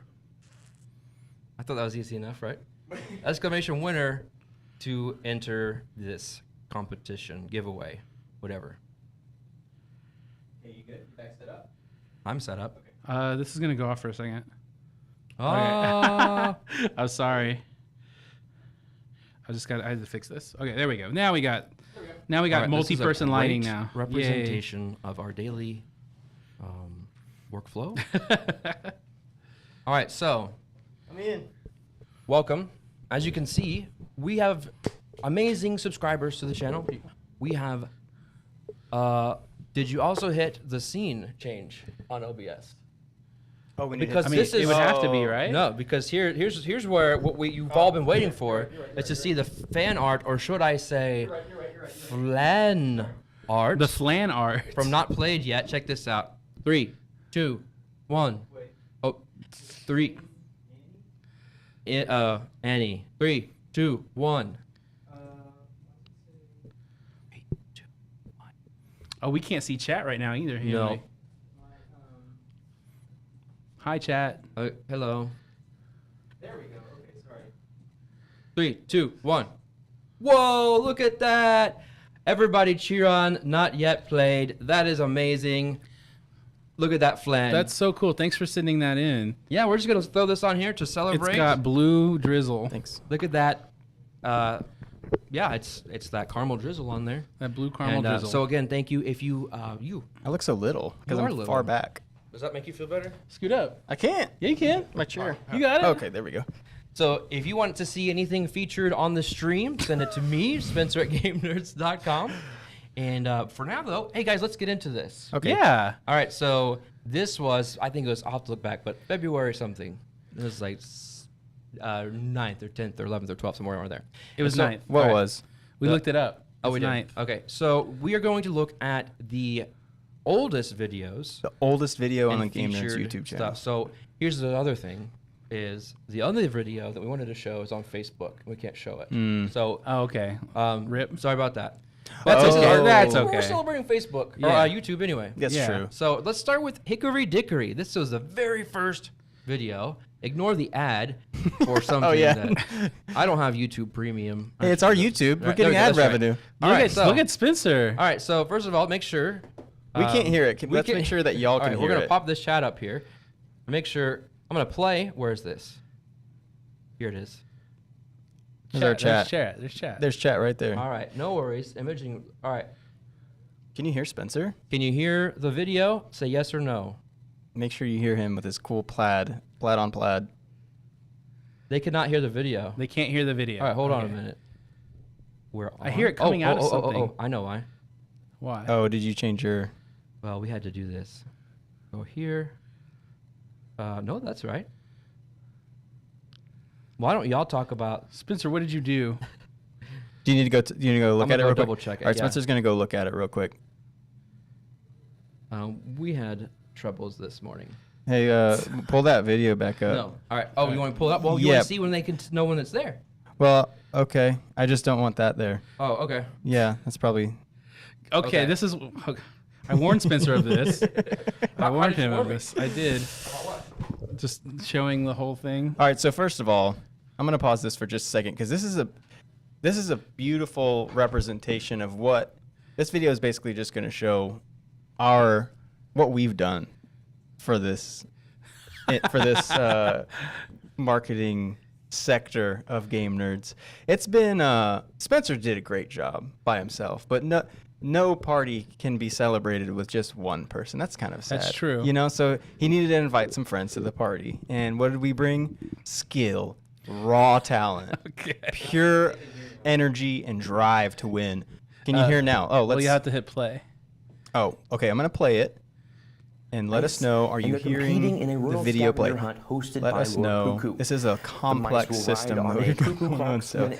I thought that was easy enough, right? Exclamation winner to enter this competition, giveaway, whatever. Hey, you good? You back set up? I'm set up. This is gonna go off for a second. Oh, I'm sorry. I had to fix this. Okay, there we go. Now we got All right, this is a multi-person lighting great now. Representation of our daily workflow. All right, so I'm in. welcome. As you can see, we have amazing subscribers to the channel. We have. Did you also hit the scene change on OBS? Oh, we Because I mean, this it is would have to be, right? No, because here's where you've all been waiting for is to see the fan art, or should I say, flan art The flan art. from Not Played Yet. Check this out. 3, 2, 1. Oh, 3. Annie. 3, 2, 1. 3, 2, 1. Oh, we can't see chat right now either. Here, No. like. Hi, chat. Hello. There we go. Okay, sorry. 3, 2, 1. Whoa, look at that. Everybody cheer on Not Yet Played. That is amazing. Look at that flan. That's so cool. Thanks for sending that in. Yeah, we're just going to throw this on here to celebrate. It's got blue drizzle. Thanks. Look at that. Yeah, it's that caramel drizzle on there. That blue caramel And, drizzle. so again, thank you. If you I look so little because You are I'm little. far back. does that make you feel better? Scoot up. I can't. Yeah, you can. My chair. You got it. Okay, there we go. So if you want to see anything featured on the stream, send it to me, Spencer at GameNerds.com. And for now, though, hey guys, let's get into this. Okay. Yeah. All right, so this was, I think it was, I'll have to look back, but February something. It was like 9th or 10th or 11th or 12th, somewhere around there. It was And so- 9th. What all right. was? We looked it up. Oh, It's we did. 9th. Okay, so we are going to look at the oldest videos The oldest video on and the Game Nerds featured YouTube channel. stuff. So here's the other thing: is the other video that we wanted to show is on Facebook. We can't show it. So Oh, okay. rip. Sorry about that. That's This is okay. our- That's we're okay. celebrating Facebook or Yeah. YouTube anyway. That's Yeah. true. So let's start with Hickory Dickory. This was the very first video. Ignore the ad for something Oh, yeah. that I don't have YouTube Premium. Hey, it's our YouTube. We're Right, getting there we ad go, that's right. revenue. All right, so, Look at Spencer. all right, so first of all, make sure We can't hear it. Let's make sure that y'all all can right, hear we're gonna it. pop this chat up here. Make sure I'm gonna play. Where is this? Here it is. There's our chat. There's chat. There's chat right there. All right, no worries. Imaging. All right. Can you hear Spencer? Can you hear the video? Say yes or no. Make sure you hear him with his cool plaid on plaid. They could not hear the video. They can't hear the video. All right, hold on a Okay. minute. We're I hear it coming out of something. I know why. Why? Oh, did you change your? Well, we had to do this. Go here. No, that's right. Why don't y'all talk about? Spencer, what did you do? Do you need to go? Do you need to go look I'm at it gonna real go double quick? check it, All right, yeah. Spencer's gonna go look at it real quick. We had troubles this morning. Hey, pull that video back up. No. All right. Oh, you want to pull it up? Well, you Yeah. want to see when they can know when it's there. Well, okay. I just don't want that there. Oh, okay. Yeah, that's probably. Okay, Okay. this is. I warned Spencer of this. I warned did you him warn of me? this. I did. Just showing the whole thing. All right. So first of all, I'm gonna pause this for just a second because this is a beautiful representation of what this video is basically just gonna show what we've done for this marketing sector of Game Nerds. It's been Spencer did a great job by himself, but no party can be celebrated with just one person. That's kind of sad. That's true. You know, so he needed to invite some friends to the party. And what did we bring? Skill, raw talent, pure energy and drive to win. Can you hear now? Oh, Well, you have to hit play. Oh, okay. I'm gonna play it, and let us know. Are you hearing the video play? Let us know. This is a complex system that we're going on, so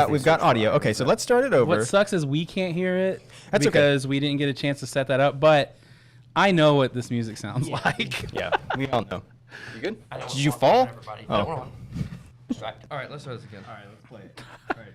we've got audio. Okay, so let's start it over. What sucks is we can't hear it That's okay. because we didn't get a chance to set that up. But I know what this music sounds like. Yeah, we all know. You good? Did you fall? Oh. All right, let's start this again. All right, let's play it. All right.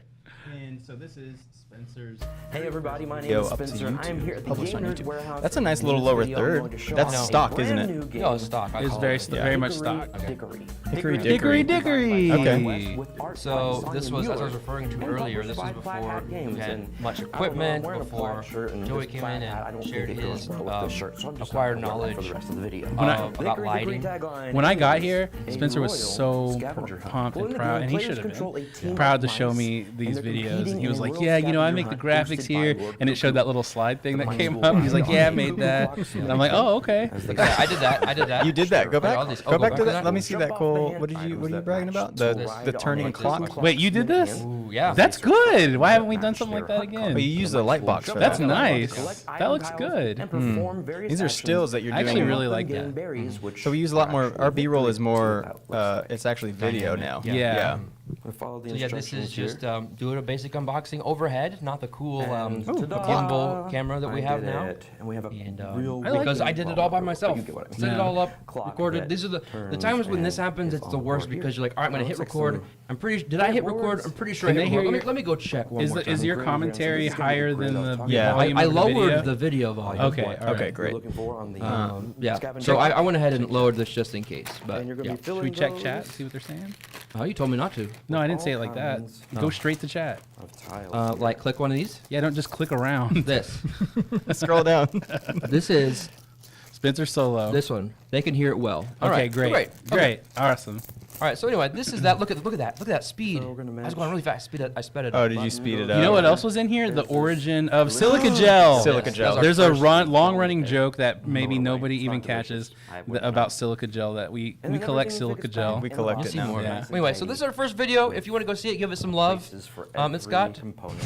And so this is Spencer's. Hey everybody, my name Video is up to Spencer. YouTube, I'm here at the published Game on Nerd YouTube. Warehouse. That's a nice In little this lower video, I'm third. going to show That's off a stock, isn't brand it? new game No, it's stock. I It's call very, it. very much stock. Dickory. Hickory Hickory dickory. Okay. With art by So Sonia this was, as I Mueller was referring to and earlier, published this was by before Black Hat we Games. had And much I don't know, equipment, I'm wearing a before black shirt and Joey this came black in hat. I don't and think shared it goes his well with this shirt, so I'm just acquired not gonna wear it knowledge for the rest of the video. about Hickory lighting. dickory tagline When I got is here, a Spencer was royal so scavenger hunt. pumped Go and into proud, the and he players should have control a been team proud of to show mice, me and these they're videos. competing And he was in a like, royal "Yeah, you know, I scavenger make the hunt graphics hosted by here," Lord and it showed that little slide thing that came up. He's like, "Yeah, I made that," and I'm like, "Oh, okay." Yeah, I did that. You did that. Go Look at all back. these. Go Oh, back to that. that. Let me see that cool. What are you bragging about? The turning clock. Wait, you did this? Ooh, yeah. That's good. Why haven't we done something like that Oh, again? you use the light box for That's that. nice. That looks good. These are stills that you're I doing. actually really like that. So we use a lot more. Our B-roll is more. It's actually video now. Yeah. Follow the So yeah, this is instructions here. just doing a basic unboxing overhead, not the cool And ta-da! gimbal camera that we I have did now. it. And we have a And real because I did it all by myself, You get what I mean. set it all up, Clock recorded. that These are the turns times when this and happens. is It's the on worst board because here. you're like, all right, I'm gonna It hit looks like record. some I'm pretty. Did I hit record? words. I'm pretty sure I Can hit they hear record. your- Let me go check one more time. Is your commentary higher than the Yeah. volume I of the lowered video? the video volume. Okay, all right. Okay, great. Looking for on the Yeah. scavenger So I hunt. went ahead and lowered this just in case. But And you're gonna yeah. be filling Should we check those chat, see what they're saying? Oh, you told me not to. No, I didn't say it like that. kinds Go straight to chat. of tiles. Like click one of these. Yeah, don't just click around. This. Scroll down. This is Spencer Solo. this one. They can hear it well. All Okay, right. great. Great. Great. Awesome. All right. So anyway, this is that. Look at that. Look at that speed. So we're gonna I was match- going really fast. I sped it Oh, up. did you speed it up? You know what else was in here? The origin of silica gel. Silica Yes, gel. that was our There's a first- long-running joke that maybe Motorbike. nobody It's even not catches delicious. I would about not. silica gel. That we And then collect everything silica fits gel. back We in the collect box. it See now. more. Yeah. Anyway, so this is our first video. If you want to go see it, give it some love. Places for It's got every component.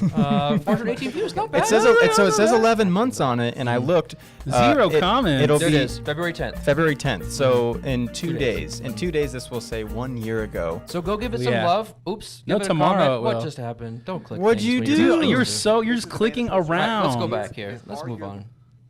418 views. Not bad. It says it says 11 months on it, and I looked. Zero comments. It'll There it be is. February 10th. February 10th. So in 2 2 days. In 2 days, this will say 1 year ago. So go give it some Yeah. love. Oops. No, give it a tomorrow comment. it What will. just happened? Don't click. What'd things you when do? doing Dude, this. you're just clicking All right, around. let's go back here. Let's move on.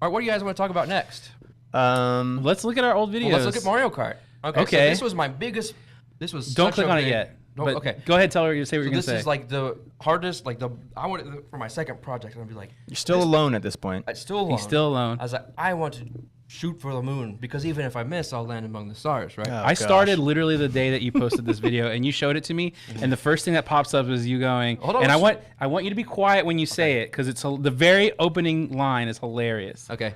All right, what do you guys want to talk about next? Let's look at our old videos. Well, let's look at Mario Kart. Okay. So Okay. this was my biggest. This was. Don't such click a on it big- yet. No, But okay. Go ahead. Tell her. Say what So you're gonna this say. is like the hardest. Like the I want for my second project. I'm gonna be like. You're still alone at this point. It's still alone. He's still alone. I was like, I want to shoot for the moon because even if I miss, I'll land among the stars, right? Oh, I started gosh. literally the day that you posted this video, and you showed it to me, and the first thing that pops up is you going, Hold on, and let's- I want you to be quiet when you say it, because it's the very opening line is hilarious. Okay.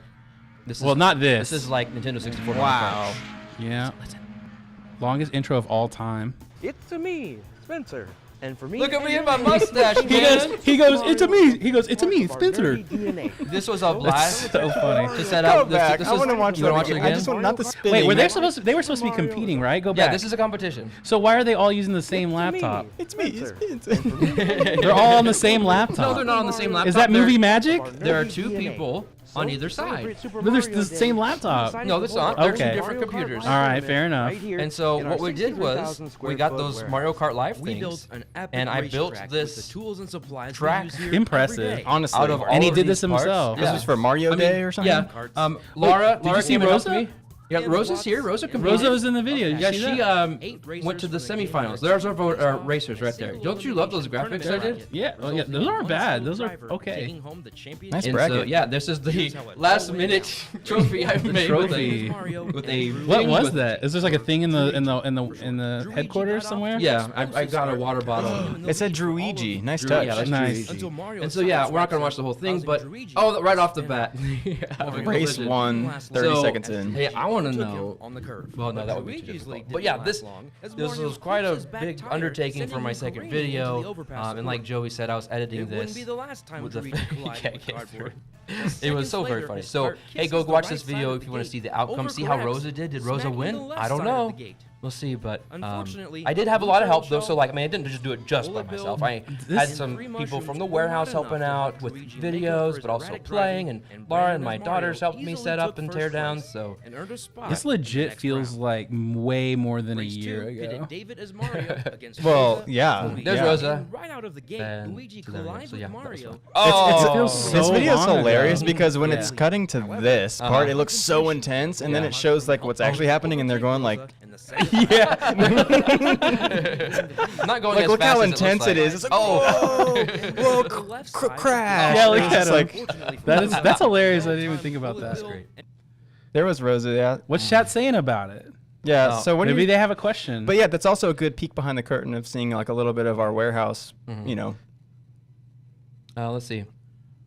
This Well, is, not this. This is like Nintendo 64. Wow. Yeah. Longest intro of all time. It's me, Spencer. And for me, Look at me in my mustache, He man. goes, it's a me. He goes, it's a me, Spencer. This was a blast So funny. to set Go up. back. This I is- want to watch you that wanna watch it again. I just again? want not the spinning. Wait, they were supposed to be competing, right? Go back. Yeah, this is a competition. So why are they all using the same laptop? It's me. It's They're all on the same laptop. No, they're not on the same laptop. Is that movie There- magic? There are two people on either side. But there's the same laptop. No, it's not. They're two Okay. different computers. All right, fair enough. And so what we did was we got those Mario Kart Live things, and I built this tools and supplies track Impressive. Honestly. out of all And he of did these this parts. himself. This was for Mario Day or something? Yeah. Lara, did you Lara see came and helped Rosa? me. Yeah, Rosa's here. Rosa competed. Rosa was in the video. Did you Yeah, see she that? went to the semifinals. There's our racers right there. Don't you love those graphics I did? Yeah, well, yeah, those aren't bad. Those are okay. Nice And bracket. so yeah, this is the last minute trophy I've made trophy. with a What ring was with- that? Is there like a thing in the headquarters somewhere? Yeah, I got a water bottle. It said Druigi. Nice Drew- touch. yeah, that's Nice. And so yeah, we're not gonna watch the whole thing, but right off the bat, Race 1, 30 So, seconds in. Hey, I want to know. on the curve. Well, no, that would be too difficult. But yeah, this was quite a big undertaking for my second video. And like Joey said, I was editing this with the can't get through. It was so very funny. So hey, go watch this video if you want to see the outcome. See how Rosa did. Did Rosa win? I don't know. We'll see, but I did have a lot of help though. So like, I mean, I didn't just do it just by myself. I had some people from the warehouse helping out with videos, but also playing. And Lara and my daughters helped me set up and tear down. So This legit feels like way more than a year ago. Well, yeah. there's yeah. Rosa. Right out of the gate, And Luigi so there we go. collides So, with yeah, that was Mario. fun. It feels so This video is long hilarious ago. because when Yeah. it's cutting to this part, it looks so intense, and then it shows like what's actually happening, and they're going like, Yeah. I'm not going like as look fast how as intense it is. It's like, whoa, crash. Yeah, look It's at just him. like, That's hilarious. I didn't even think about that. there was Rosa. Yeah, What's chat saying about it? yeah. Oh, So what do Maybe you? they have a question. But yeah, that's also a good peek behind the curtain of seeing like a little bit of our warehouse. You know, Let's see.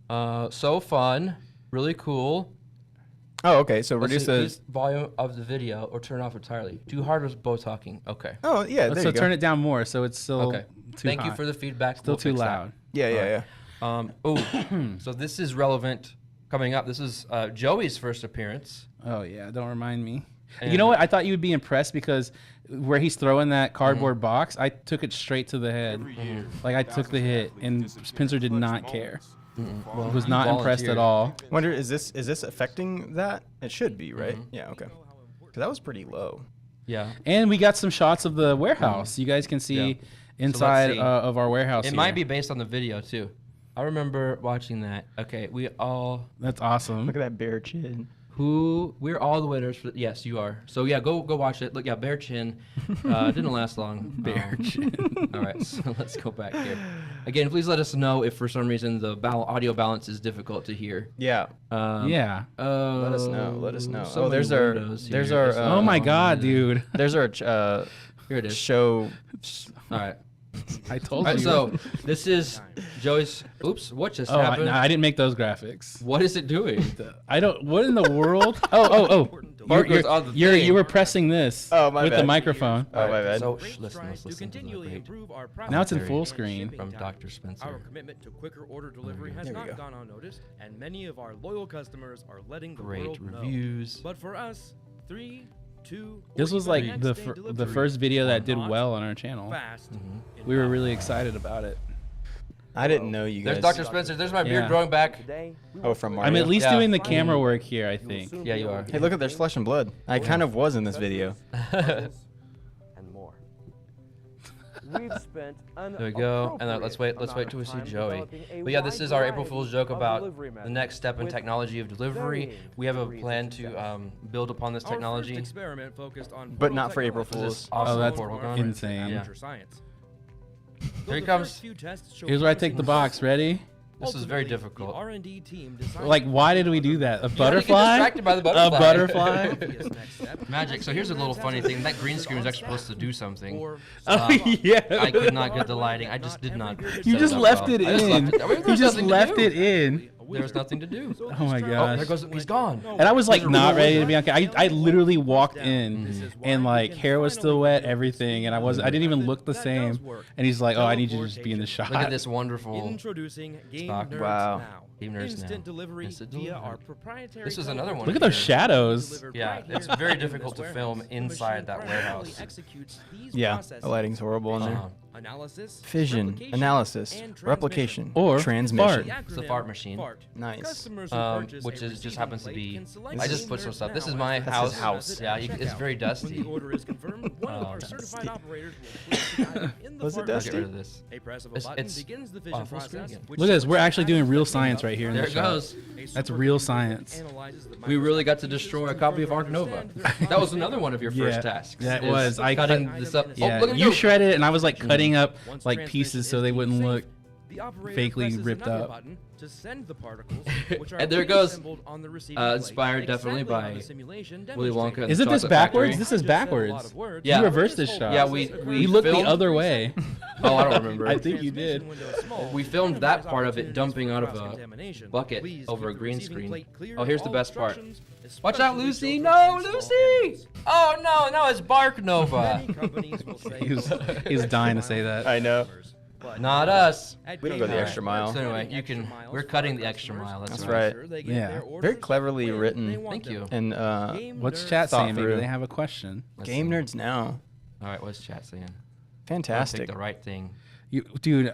So fun, really cool. oh, okay. So Let's reduce see, the. reduce volume of the video or turn off entirely. Too hard was both talking. Okay. Oh yeah, there so you go. turn it down more so it's still Okay. too Thank you hot. for the feedback. Still We'll too fix that. loud. Yeah, yeah, yeah. Oh, so this is relevant coming up. This is Joey's first appearance. Oh yeah, don't remind me. You And- know what? I thought you would be impressed because where he's throwing that cardboard box, I took it straight to the head. Like I took the hit, and Spencer did not care. Well, Was he not impressed at volunteered. all. Wonder is this affecting that? It should be, right? Yeah. Okay. Because that was pretty low. Yeah. And we got some shots of the warehouse. You guys can see Yeah. inside see. of our warehouse. It here. might be based on the video too. I remember watching that. Okay, we all That's awesome. Look at that bare chin. we're all the winners for yes, you are. So yeah, go watch it. Look, yeah, Bear Chin. Didn't last long. Bear Chin. All right, so let's go back here. Again, please let us know if for some reason the audio balance is Yeah. difficult to hear. Yeah. Let us know. Let us know. so Oh, there's many our windows there's here. our There's Oh my God, dude. there's our Here it is. show. All right. I told All right, you. so this is Joey's. Oops, what just oh, happened? I didn't make those graphics. What is it doing? I don't. What in the world? Oh. Part goes on the thing. You were pressing this Oh, my with the bad. microphone. Oh my bad. So listen. Now it's in full screen. From Dr. Spencer. Our commitment to quicker order delivery has There we not go. gone unnoticed, and many of our loyal customers are letting the Great world know. reviews. But for us, 3, 2, This was like the first video that did well on our channel. fast. We were really excited about it. I didn't know you guys. There's Dr. Spencer. There's my beard Yeah. growing back. Oh, from Mario. I'm at least Yeah. doing the camera work here, I think. Yeah, you are. Hey, look at there's flesh and blood. I kind of was in this video. and more. We've spent There we go. And let's wait till we see Joey. But yeah, this is our April Fool's joke about the next step in technology of delivery. We have a plan to build upon this technology. Our first experiment focused on But not for April This Fools. is awesome that's portal gun. insane. Yeah. science. Here he comes. Here's where I take the box. Ready? This is very Ultimately, difficult. The R&D team decided Like, why did we do that? A You get butterfly? distracted by the A butterfly. butterfly? obvious next step. Magic. So here's a little funny thing. That green screen was actually supposed to do something. Or Oh, yeah. I could not get the lighting. I just did not. You set just up left well. it I just in. left it- I mean, You there's just nothing to left do. it in. There's nothing to do. Oh my Oh, gosh. there goes. He's gone. And I was like not ready to be on camera. I literally walked in and like hair was still wet, everything, and I didn't even look the same. And he's like, "Oh, I need you to just be in the shot." Look at this wonderful. Introducing Game stock. Nerdz Wow. Now. Game Nerdz Instant Now. delivery Instant via delivery. our proprietary. This is another one. Look at of those these. shadows. Yeah, it's very difficult to film inside that warehouse. Yeah, the lighting's horrible in there. Analysis, Fission, replication, analysis, and replication, Or transmission. fart. It's the fart machine. Nice. Which is just happens to be. I just put some stuff. This is my That's house. his house. Yeah, it's very dusty. When the order is confirmed, one of our certified operators will place the item in the Was it fart I'll get dusty? rid of this. A press of a It's- button it's begins the on vision full screen process. again. which Look at this. We're selects actually the doing items real that make science up right here in There the it shot. goes. That's real science. We really got to destroy a copy of Ark Nova. That was another one of your first tasks. That is was. I cutting cut- this up. Yeah, Oh, look at you those. shredded it, and I was like cutting up like pieces so they wouldn't look fakely ripped up. And there it goes. Inspired definitely by Willy Wonka and the Isn't this Chocolate backwards? Factory. This is backwards. Yeah. You reversed this shot. Yeah, we looked the filmed- other way. Oh, I don't remember. I think you did. We filmed that part of it dumping out of a bucket over a green screen. Oh, here's the best part. Watch out, Lucy! No, Lucy! Oh no, no, it's Bark Nova. He's dying to say that. I know. Not us. We don't go the extra mile. So anyway, you can. We're cutting the extra mile. That's right. Yeah. Very cleverly written. Thank you. And What's chat Thought saying? Maybe through. they have a question. Let's Game see. Nerds Now. All right, what's chat saying? Fantastic. Pick the right thing. Dude,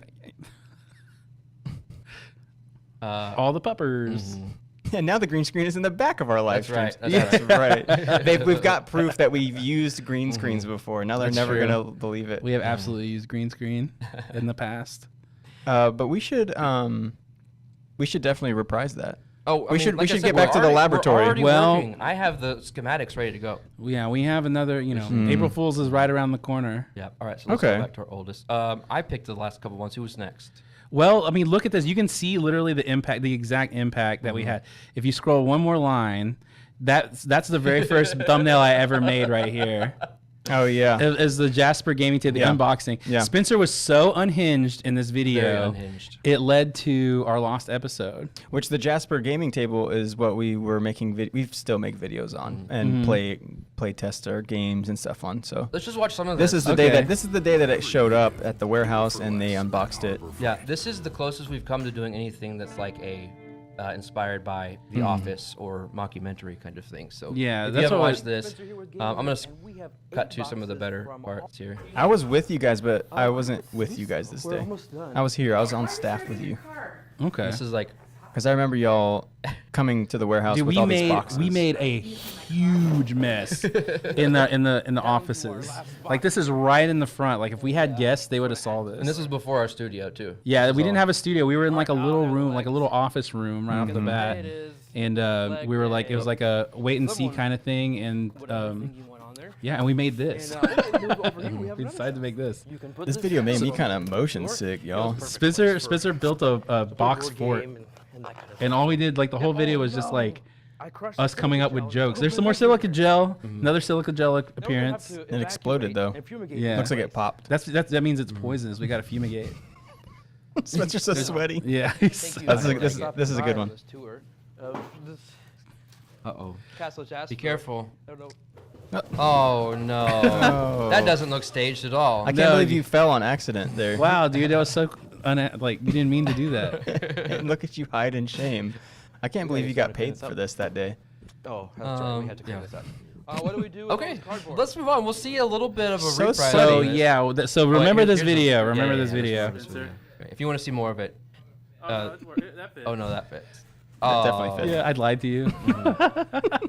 Uh, all the puppers. And now the green screen is in the back of our live That's streams. right, that's right. We've got proof that we've used green screens before. Now they're That's never true. gonna believe it. We have absolutely used green screen in the past. But we should definitely reprise that. Oh, I We mean, should- like I should said, get back we're to the already- laboratory. We're already Well- working. I have the schematics ready to go. Yeah, we have another, April Fool's is right around the corner. Yeah. All right. So let's Okay. go back to our oldest. I picked the last couple ones. Who was next? Well, I mean, look at this. You can see literally the impact, the exact impact that we had. If you scroll one more line, that's the very first thumbnail I ever made right here. Oh yeah. Is the Jasper Gaming Table, the Yeah. unboxing. Yeah. Spencer was so unhinged in this video. Very unhinged. It led to our lost episode. Which the Jasper Gaming Table is what we were making. We still make videos on and play test our games and stuff on. So Let's just watch some of this this. is the Okay. day that it showed up at the warehouse and they unboxed it. Yeah. This is the closest we've come to doing anything that's like a inspired by The Office or mockumentary kind of thing. So Yeah, if you that's haven't what I- watched this, I'm gonna cut to some of the better parts here. I was with you guys, but I wasn't with you guys this day. I was here. I was on staff with you Okay. This is like because I remember y'all coming to the warehouse Dude, with all these boxes. we made a huge mess in the offices. Like this is right in the front. Like if we had guests, they would have saw this. and this was before our studio too. Yeah, we didn't have a studio. We were in like a little room, like a little office room right off the bat. And we were like, it was like a wait and see kind of thing. And yeah, and we made this. We decided to make this. This video made me kind of motion sick, y'all. Spencer built a box fort. And all we did, like the whole video was just like us coming up with jokes. There's some more silica gel, another silica gel appearance. It exploded though. Yeah. Looks like it popped. That means it's poisonous. We got to fumigate. Spencer's so sweaty. Yeah. This is a good one. Uh-oh. Castle Jasper. Be careful. I don't know. Oh no. Oh. That doesn't look staged at all. I can't No, believe you- you fell on accident there. Wow, dude, that was so like you didn't mean to do that. And look at you hide in shame. I can't believe you got paid for this that day. Oh, that's right. We had to clean yeah. this up. What do we do with all Okay, this cardboard? let's move on. We'll see a little bit of a So reprise. sweaty. So of this. yeah, so Oh, wait, remember this here's the- video. yeah, Remember yeah, this yeah, video. this video. If you want to see more of it. that fits. Oh no, that fits. That definitely fits. Yeah, I'd lied to you.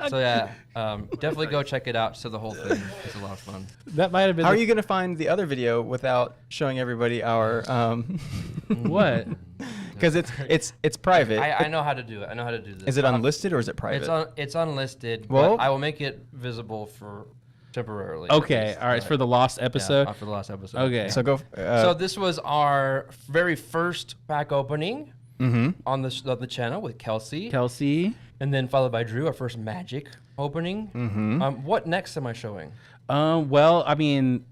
So yeah, definitely go check it out. So the whole thing is a lot of fun. That might have been. How are you gonna find the other video without showing everybody our? What? Because it's private. I know how to do it. I know how to do this. Is it unlisted or is it private? It's unlisted. Well- but I will make it visible for temporarily. Okay, all right. It's for the lost episode. After the last episode. Okay. So go. So this was our very first pack opening. on the channel with Kelsey. Kelsey. And then followed by Drew, our first Magic opening. What next am I showing? Well, I mean,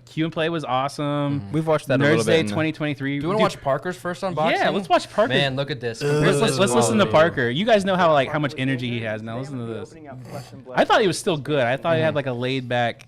Q and Play was awesome. We've watched that a Nerds little Day bit. 2023. Do you want to watch Parker's first unboxing? Yeah, let's watch Parker. Man, look at this. Let's listen to Parker. You guys know how much energy he has. Now listen to this. I thought he was still good. I thought he had like a laid back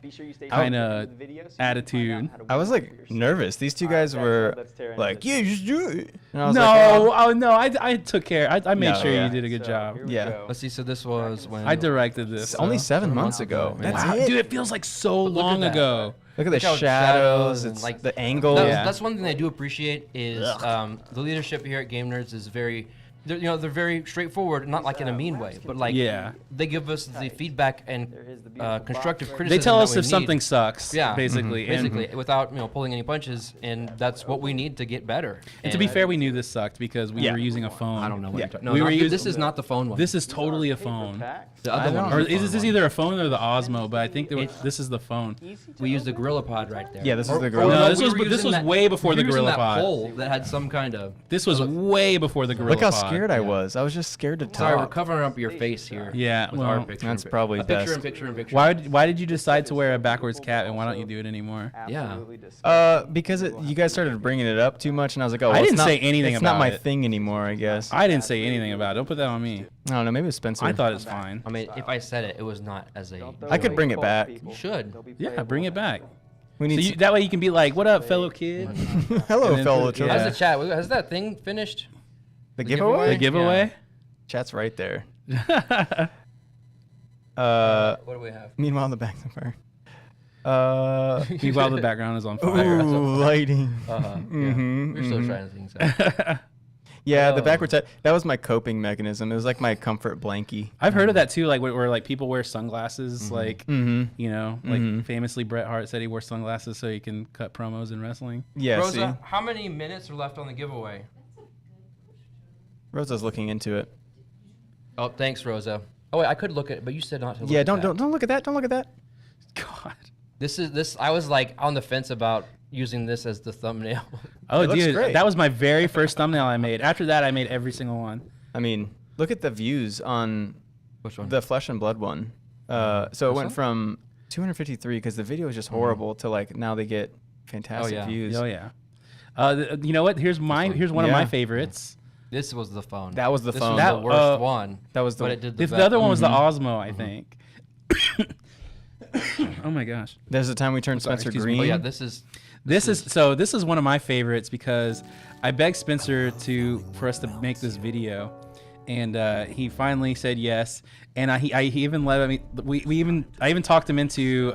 kind of attitude. I was like nervous. These two guys were like, "Yeah, just do it." And I was No, I took care. I made sure you did a good job. Yeah. Let's see. So this was when I directed this. It's only 7 months ago. Man. That's Wow, it. dude, it feels like so long that. ago. Look at the how shadows. shadows It's and, like the angle. That's one thing I do appreciate is the leadership here at Game Nerds is very, they're very straightforward, not like in a mean way, but like they give us the feedback and constructive criticism. They tell us that we if something need. sucks. Yeah, basically, basically without pulling any punches, and that's what we need to get better. And to be fair, we knew this sucked because we Yeah. were using a phone. I don't know what you're talking. No, We were this is not the phone one. This is totally a phone. the other one. Or is the is phone this one. either a phone or the Osmo? But I think this is the phone. We used the Gorilla Pod right there. Yeah, this is the Or Gorilla No, Pod. this we was were this using was that- way before we the were using Gorilla that Pod. pole that had some kind of. This was way before the Gorilla Look how Pod. scared I was. I was just scared to Sorry, we're talk. covering up your face here. Yeah, with well, our picture. That's in probably a picture best. and picture and picture. Why did you decide to wear a backwards cap, and why don't you do it anymore? Yeah. Because you guys started bringing it up too much, and I was like, oh, I well, didn't it's not, say anything it's not about my it. thing anymore, I guess. I didn't say anything about it. Don't put that on me. I don't know. Maybe it was Spencer. I thought it's fine. I mean, if I said it, it was not as a. I could bring it back. You should. Yeah, bring it back. We So need. that way you can be like, "What up, fellow kid?" Hello, and then fellow put- children. Yeah. How's the chat? Has that thing finished? The giveaway? giveaway? The giveaway. Chat's right there. What do we have? Meanwhile, in the back's on fire. Meanwhile, the background is on fire. Ooh, lighting. We're still trying things out. Yeah, the backwards hat. That was my coping mechanism. It was like my comfort blankie. I've heard of that too, like where like people wear sunglasses, like like famously Bret Hart said he wore sunglasses so he can cut promos in wrestling. Yeah, Rosa, see? how many minutes are left on the giveaway? Rosa's looking into it. Oh, thanks, Rosa. Oh wait, I could look at it, but you said not to. Look Yeah, at that. don't look at that. Don't look at that. God. This. I was like on the fence about using this as the thumbnail. Oh, It looks dude, great. that was my very first thumbnail I made. After that, I made every single one. I mean, look at the views on Which one? the Flesh and Blood one. So it went from 253 because the video was just horrible to like now they get fantastic yeah. views. Oh yeah. You know what? Here's one of my Yeah. favorites. This was the phone. That was the this phone. Was That- the worst one. That was the. But it did The the other one was the Mm-hmm. Osmo, I think. Oh my gosh. There's the time we turned Spencer excuse me. green. Oh yeah, this is. This is one of my favorites because I begged Spencer for us to make this video, and he finally said yes. And he even let me. I even talked him into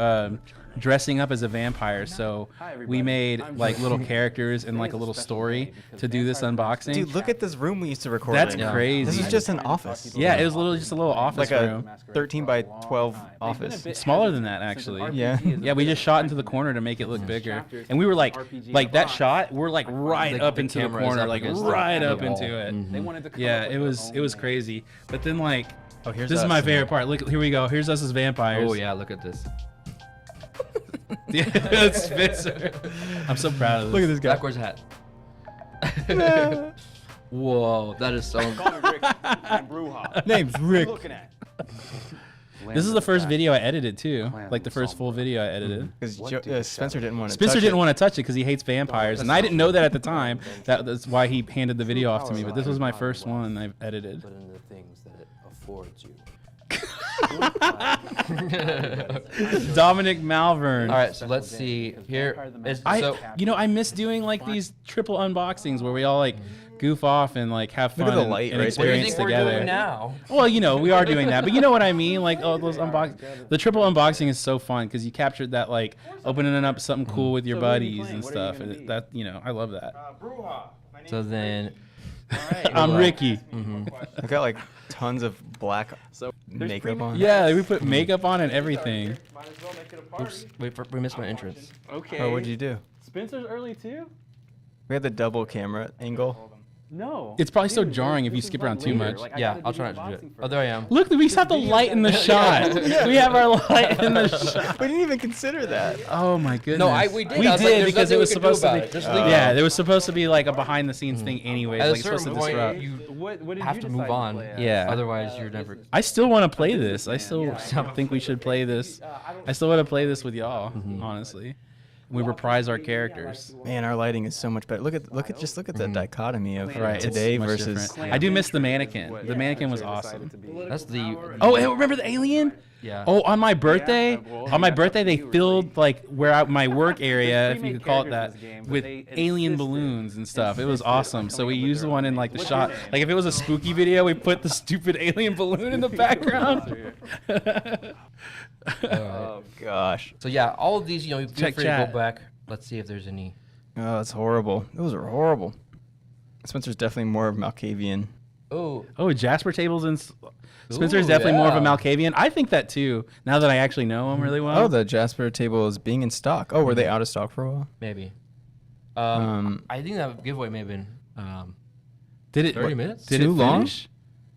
dressing up as a vampire. So we made like little characters and like a little story to do this unboxing. Dude, look at this room we used to record That's in. crazy. This is just an office. Yeah, it was just a little office Like room. a 13 by 12 office. Smaller than that, actually. Yeah. Yeah, we just shot into the corner to make it look bigger, and we were like that shot. We're like right Like up the into the camera is corner, up like against right the up wall. into it. Mhm. Yeah, it was crazy. But then like, Oh, here's this is us. my favorite part. Look, here we go. Here's us as vampires. Oh yeah, look at this. Yeah, it's Spencer. I'm so proud of this. Look at this guy. Backwards hat. Whoa, that is so. Name's Rick. This is the first video I edited too, like the first full video I edited. Because Spencer didn't want to Spencer touch didn't it. want to touch it because he hates vampires, and I didn't know that at the time. That's why he handed the video off to me. But this was my first one I've edited. But in the things that it affords you. Dominic Malvern. All right, so let's see here. I miss doing like these triple unboxings where we all like goof off and like have Look fun at the and, light and right there. What do you experience think we're together. doing now? Well, we are doing that, but you know what I mean. Like, oh, those the triple unboxing is so fun because you captured that like opening up something cool with your buddies and stuff. And that I love that. So then, I'm Ricky. I've got like tons of black makeup on. Yeah, we put makeup on and everything. oops, we missed my entrance. Okay. Oh, what'd you do? Spencer's early too. We had the double camera angle. No. It's probably so Dude, jarring if you this skip is, around like, too later. much. Like, I Yeah, gotta I'll do try the not to do it. unboxing Oh, there I am. Look, we have the light in the shot. We have our light in the shot. We didn't even consider that. Oh my goodness. No, we did. We I was like, did there's because nothing it we was could do supposed to about be. it. Just leave it. Yeah, there was supposed to be like a behind the scenes thing anyways. At a Like it's supposed to certain point, disrupt. you What did have you to decide move on. play as? Yeah. Otherwise, you're never. I still want to play this. I still think we should play this. I still want to play this with y'all. Honestly, we reprise our characters. Man, our lighting is so much better. Look at the dichotomy of Right, today it's much versus. different. I do miss the mannequin. The mannequin was awesome. That's the. Oh, hey, remember the alien? Yeah. Oh, on my birthday, they filled like my work area, if you could call it that, with alien balloons and stuff. It was awesome. So we used one in like the shot. Like if it was a spooky video, we put the stupid alien balloon in the background. Oh gosh. So yeah, all of these, feel Check free to chat. go back. Let's see if there's any. Oh, that's horrible. Those are horrible. Spencer's definitely more of Malkavian. Oh, Oh, Jasper tables and Spencer's Ooh, definitely more of a yeah. Malkavian. I think that too. Now that I actually know him really well. Oh, the Jasper table is being in stock. Oh, were they out of stock for a while? maybe. Um, I think that giveaway may have been. Did it 30 minutes? Did Too it long? finish?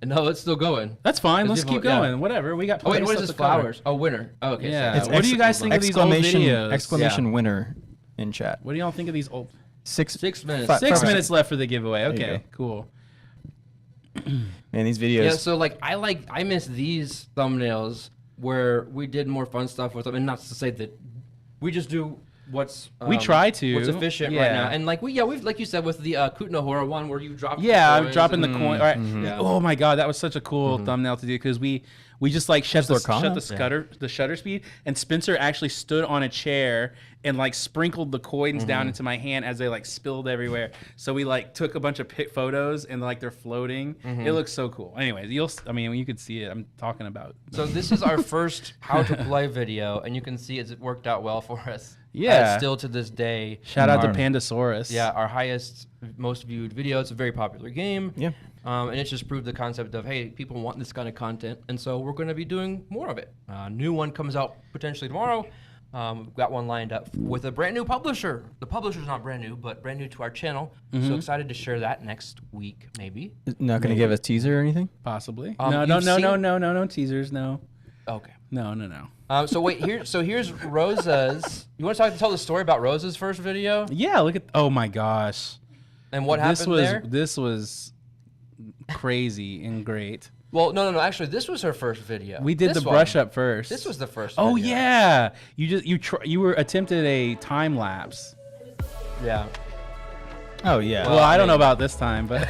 No, it's still going. That's fine. Let's Let's keep give a- yeah. going. Whatever. We got. Oh wait, plenty what of is this? stuff to cover. Flowers. Oh, winner. Oh, okay. Yeah. so- What do you guys think of these old videos? Exclamation winner in chat. What do y'all think of these old? 6 minutes. Fi- 6 Five- minutes left for the giveaway. you Okay, go. cool. Man, these videos. Yeah, so I miss these thumbnails where we did more fun stuff with them, and not to say that we just do what's We try to. what's efficient right Yeah. now, and we've like you said with the Kutna Horror one where you drop Yeah, I'm dropping the coin. All right. Yeah. Oh my god, that was such a cool thumbnail to do because we just like shut the Lorcana? shutter speed, and Spencer actually stood on a chair and like sprinkled the coins down into my hand as they like spilled everywhere. So we like took a bunch of photos and like they're floating. It looks so cool. Anyways, you could see it. I'm talking about. So this is our first how to play video, and you can see it worked out well for us. Yeah. Still to this day. Shout out to our- Pandasaurus. Yeah, our highest, most viewed video. It's a very popular game. Yeah. And it's just proved the concept of, hey, people want this kind of content, and so we're going to be doing more of it. New one comes out potentially tomorrow. We've got one lined up with a brand new publisher. The publisher's not brand new, but brand new to our channel. So excited to share that next week, maybe. Not going to give a teaser or anything? Possibly. You've No teasers. No. Okay. No. So wait, here's Rosa's. You want to tell the story about Rosa's first video Yeah, look at. Oh my gosh. and what happened there? This was crazy and great. Well, no. Actually, this was her first video. We did This the brush one. up first. This was the first. Oh video. yeah, you were attempted a time lapse. Yeah. Oh, yeah. Well, I don't know about this time, but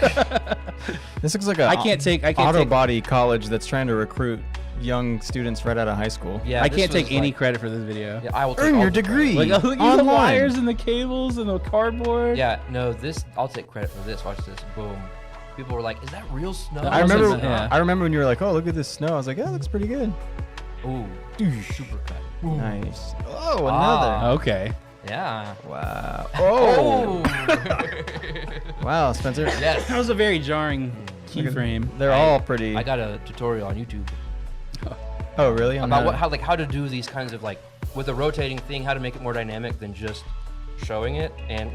This looks like a I can't take auto body college that's trying to recruit young students right out of high school. Yeah. I this can't take was any like- credit for this video. Yeah, I will take Earn all your the credit. degree. Like look at the online. wires and the cables and the cardboard. Yeah, no, I'll take credit for this. Watch this. Boom. People were like, "Is that real snow?" That I wasn't remember. bad. Yeah. I remember when you were like, "Oh, look at this snow." I was like, "Yeah, it looks pretty good." Ooh, super cut. Nice. Oh, Ah. another. Okay. Yeah. Wow. Oh. Oh. Wow, Spencer. Yes. That was a very jarring keyframe. They're all pretty. I got a tutorial on YouTube Oh, really? On about how- how to do these kinds of with a rotating thing, how to make it more dynamic than just showing it. And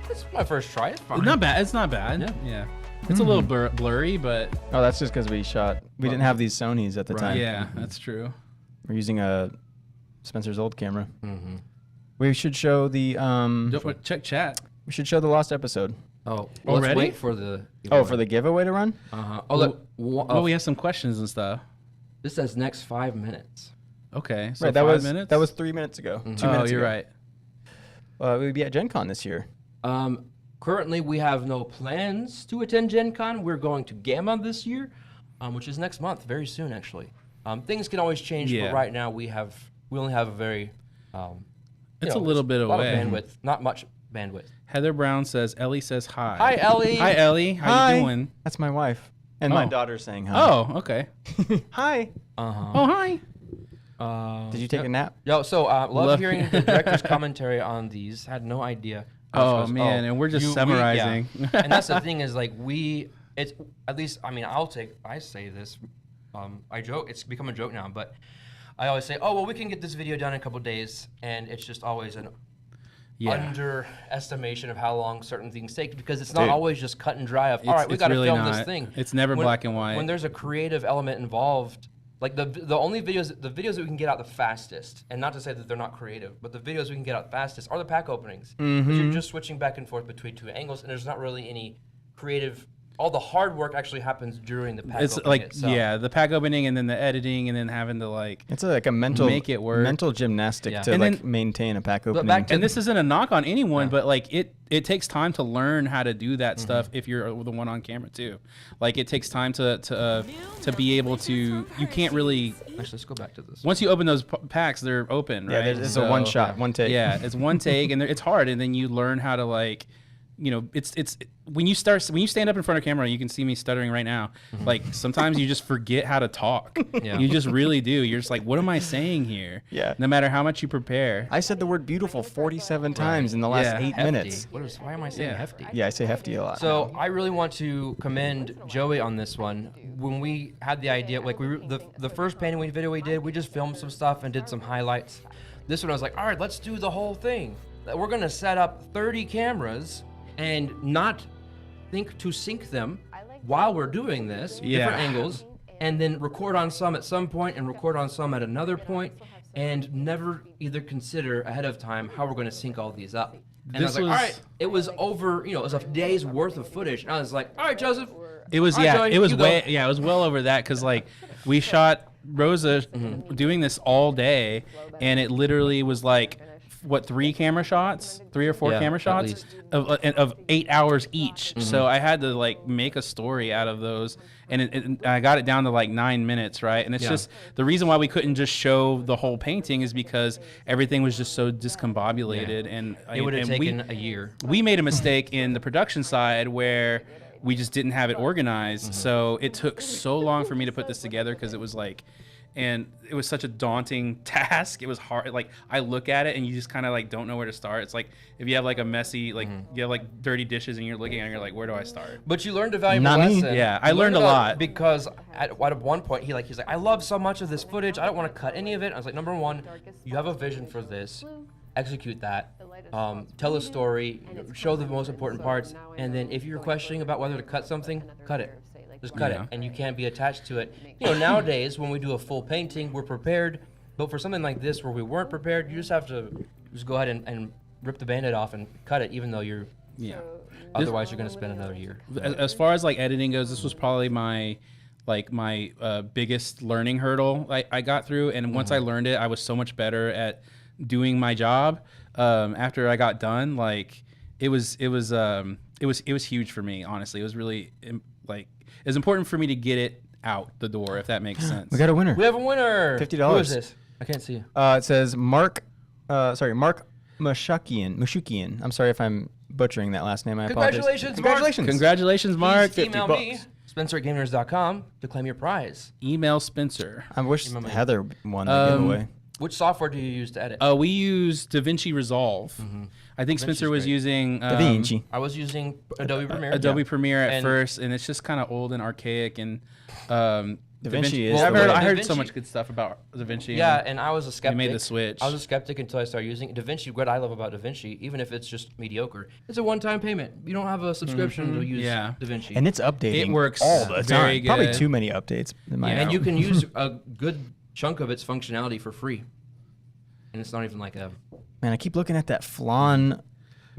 this is my first try. It's fine. Not bad. It's not bad. Yeah. It's a little blurry, but Oh, that's just because we didn't have these Sonys at the time. yeah, that's true. We're using a Spencer's old camera. Mm-hmm. We should show the Check chat. we should show the lost episode. Oh, well, let's Already? wait for the. Oh, for the giveaway to run? Uh-huh. Oh, look. Well, we have some questions and stuff. This says next 5 minutes. Okay, so Right, that 5 was minutes. that was 3 minutes ago. 2 Oh, minutes you're ago. right. We'd be at Gen Con this year. Currently, we have no plans to attend Gen Con. We're going to Gamma this year, which is next month, very soon, actually. Things can always change, Yeah. but right now we only have a very. It's a little bit a lot away. of bandwidth, not much bandwidth. Heather Brown says Ellie says hi. Hi, Ellie. Hi, Ellie. How Hi. you doing? That's my wife. And my Oh. daughter's saying hi. Oh, okay. Hi. Oh, hi. Did you take a nap? Yo, so love Love- hearing the director's commentary on these. Had no idea. Oh, man, and we're just summarizing. And that's the thing is it's at least I say this, I joke. It's become a joke now, but I always say, oh well, we can get this video done in a couple days, and it's just always underestimation of how long certain things take, because it's not always just cut and dry of, all right, we got to really film not. this thing. It's never black and white. When there's a creative element involved, like the videos that we can get out the fastest, and not to say that they're not creative, but the videos we can get out the fastest are the pack openings. Because you're just switching back and forth between two angles, and there's not really any creative. All the hard work actually happens during the pack opening itself. The pack opening and then the editing and then having to like it's like a mental make it work. mental gymnastic to And like then- maintain a pack opening. and this isn't a knock on anyone, but like it takes time to learn how to do that stuff if you're the one on camera too. Like it takes time to be able to. You can't really. Actually, let's go back to this. Once you open those packs, they're open, right? Yeah, it's a one shot, one take. Yeah, it's one take, and it's hard, and then you learn how to like. You know, it's when you stand up in front of camera, you can see me stuttering right now. Like sometimes you just forget how to talk. Yeah. You just really do. You're just like, what am I saying here? Yeah. No matter how much you prepare. I said the word beautiful 47 times in the last Yeah. 8 Hefty. minutes. Why am I saying hefty? Yeah, I say hefty a lot. So I really want to commend Joey on this one. When we had the idea, like the first painting video we did, we just filmed some stuff and did some highlights. This one I was like, all right, let's do the whole thing. We're gonna set up 30 cameras and not think to sync them while we're doing this, different angles, and then record on some at some point and record on some at another point, and never either consider ahead of time how we're going to sync all these up. And I was like, all right, it was over, it was a day's worth of footage, and I was like, all right, Joseph. It was all right, Joey, it was you go. it was well over that because like we shot Rosa doing this all day, and it literally was like. What, 3 camera shots, 3 or 4 camera shots of 8 hours each. So I had to like make a story out of those, and I got it down to like 9 minutes, right? And it's just the reason why we couldn't just show the whole painting is because everything was just so discombobulated, and It would have taken a year. We made a mistake in the production side where we just didn't have it organized. So it took so long for me to put this together because it was like. And it was such a daunting task. It was hard. Like I look at it and you just kind of like don't know where to start. It's like if you have like a messy, like you have like dirty dishes and you're looking and you're like, where do I start? But you learned a valuable Not me. lesson. Yeah, I You learned a lot. because at one point he's like, I love so much of this footage. I don't want to cut any of it. I was like, number one, you have a vision for this. Execute that. Tell a story. Show the most important parts. And then if you're questioning about whether to cut something, cut it. Just cut it, and you can't be attached to it. Nowadays, when we do a full painting, we're prepared. But for something like this, where we weren't prepared, you just have to just go ahead and rip the Band-Aid off and cut it, even though you're. Yeah. Otherwise, you're going to spend another year. As far as like editing goes, this was probably my biggest learning hurdle I got through. And once I learned it, I was so much better at doing my job. After I got done, like it was huge for me. Honestly, it was really it's important for me to get it out the door, if that makes sense. We got a winner. We have a winner. $50. Who is this? I can't see. It says Mark Mashukian. I'm sorry if I'm butchering that last name. I apologize. Congratulations, Mark. Congratulations, Mark. Please email me, Spencer@GameNerds.com, to claim your prize. Email Spencer. I wish Heather won the giveaway. Which software do you use to edit? We use DaVinci Resolve. I think Spencer was great. using DaVinci. I was using Adobe Premiere. Adobe Premiere at first, and it's just kind of old and archaic. And DaVinci is I the way. heard so DaVinci- much good stuff about DaVinci. Yeah, and I was a skeptic. made the switch. I was a skeptic until I started using DaVinci. What I love about DaVinci, even if it's just mediocre, it's a one-time payment. You don't have a subscription to use DaVinci. And it's updating. It works all the very time. Probably good. too many updates. In my and opinion. you can use a good chunk of its functionality for free. And it's not even like a... Man, I keep looking at that Flan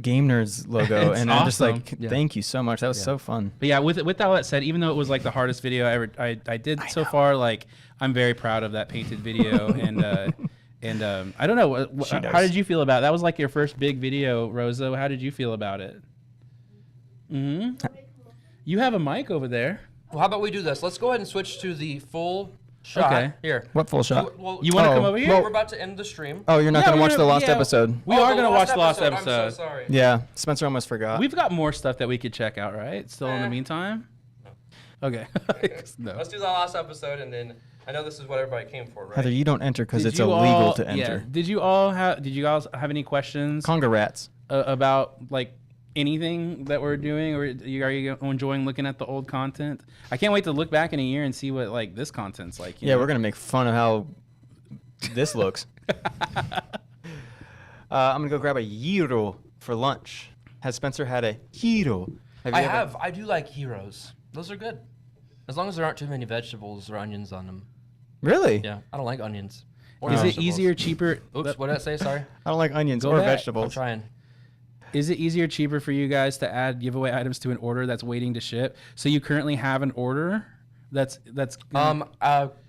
Game Nerds logo, It's and I'm just awesome. like, thank you so much. That was so fun. But yeah, with all that said, even though it was like the hardest video I did so far, like I'm very proud of that painted video. and I don't know, how did you feel about it? That was like your first big video, Rosa. How did you feel about it? You have a mic over there. Well, how about we do this? Let's go ahead and switch to the full shot. Okay. Here. What full shot? You want to come over here? well- We're about to end the stream. Oh, you're not Yeah, going to watch we're the gonna- last yeah. episode. We are going to watch the last I'm episode. so sorry. Yeah, Spencer almost forgot. We've got more stuff that we could check out, right? Still in the meantime? Okay. No. Let's do the last episode, and then I know this is what everybody came for, right? Heather, you don't enter because Did it's you illegal all- to enter. Yeah. Did you guys have any questions Conga rats. about like anything that we're doing, or are you enjoying looking at the old content? I can't wait to look back in a year and see what like this content's like. you Yeah, know? we're going to make fun of how this looks. I'm gonna go grab a gyro for lunch. Has Spencer had a gyro? I have. I do like heroes. Those are good. As long as there aren't too many vegetables or onions on them. Really? Yeah, I don't like onions. Or Is it vegetables. easier, cheaper? Oops, what did I say? Sorry. I don't like onions Go or back. I'm vegetables. trying. Is it easier, cheaper for you guys to add giveaway items to an order that's waiting to ship? So you currently have an order that's.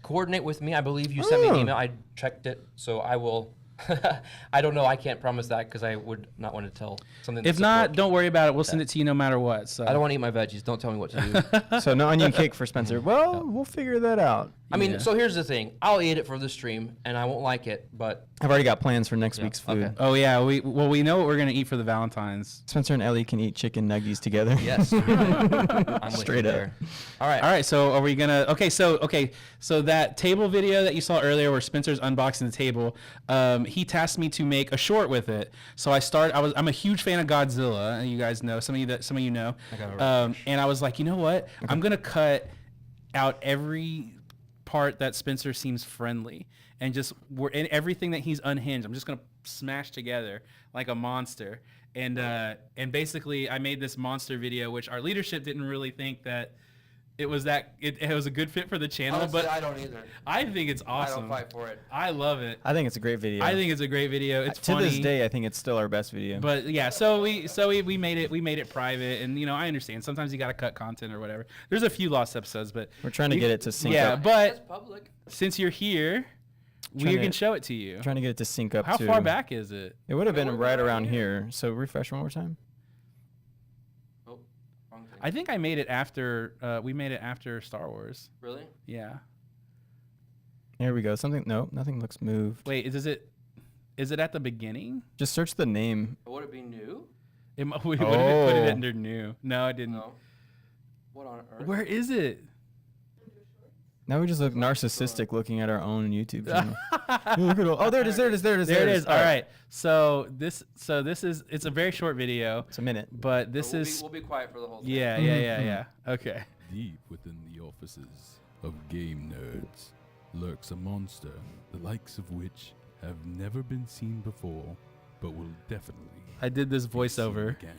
Coordinate with me. I believe you sent me an email. I checked it, so I will. I don't know. I can't promise that because I would not want to tell something. If not, don't worry about it. We'll send it to you no matter what. So I don't want to eat my veggies. Don't tell me what to do. So no onion cake for Spencer. Well, we'll figure that out. I mean, so here's the thing. I'll eat it for the stream, and I won't like it, but I've already got plans for next week's food. okay. Oh yeah, we know what we're gonna eat for the Valentine's. Spencer and Ellie can eat chicken nuggies together. yes, I'm Straight up. there. All right. All right, so are we gonna? Okay, so that table video that you saw earlier, where Spencer's unboxing the table, he tasked me to make a short with it. So I'm a huge fan of Godzilla, and you guys know some of you know. And I was like, you know what? I'm gonna cut out every part that Spencer seems friendly, and and everything that he's unhinged. I'm just gonna smash together like a monster. And basically, I made this monster video, which our leadership didn't really think that it was a good fit for the channel. Honestly, but I don't either. I think it's awesome. I don't fight for it. I love it. I think it's a great video. I think it's a great video. It's to funny. this day, I think it's still our best video. But yeah, so we made it private, and I understand sometimes you got to cut content or whatever. There's a few lost episodes, but We're trying to get it to sync yeah, up. but Public. since you're here, we Trying can to- show it to you. Trying to get it to sync up. How to, far back is it? It would have been we're right around around here. here. So refresh one more time. Oh, wrong thing. I think I made it after we made it after Star Wars. Really? Yeah. There we go. Nothing looks moved. Wait, is it at the beginning? Just search the name. Would it be new? We would have put it Oh. under new. No, I didn't. No. What on earth? Where is it? Now we just look narcissistic looking at our own YouTube channel. Look at all, there it is. There it is. All right. So this is it's a very short video, It's a minute. but this is We'll be quiet for the whole thing. yeah. Okay. Deep within the offices of Game Nerds lurks a monster, the likes of which have never been seen before, but will definitely I did this be seen voiceover. again.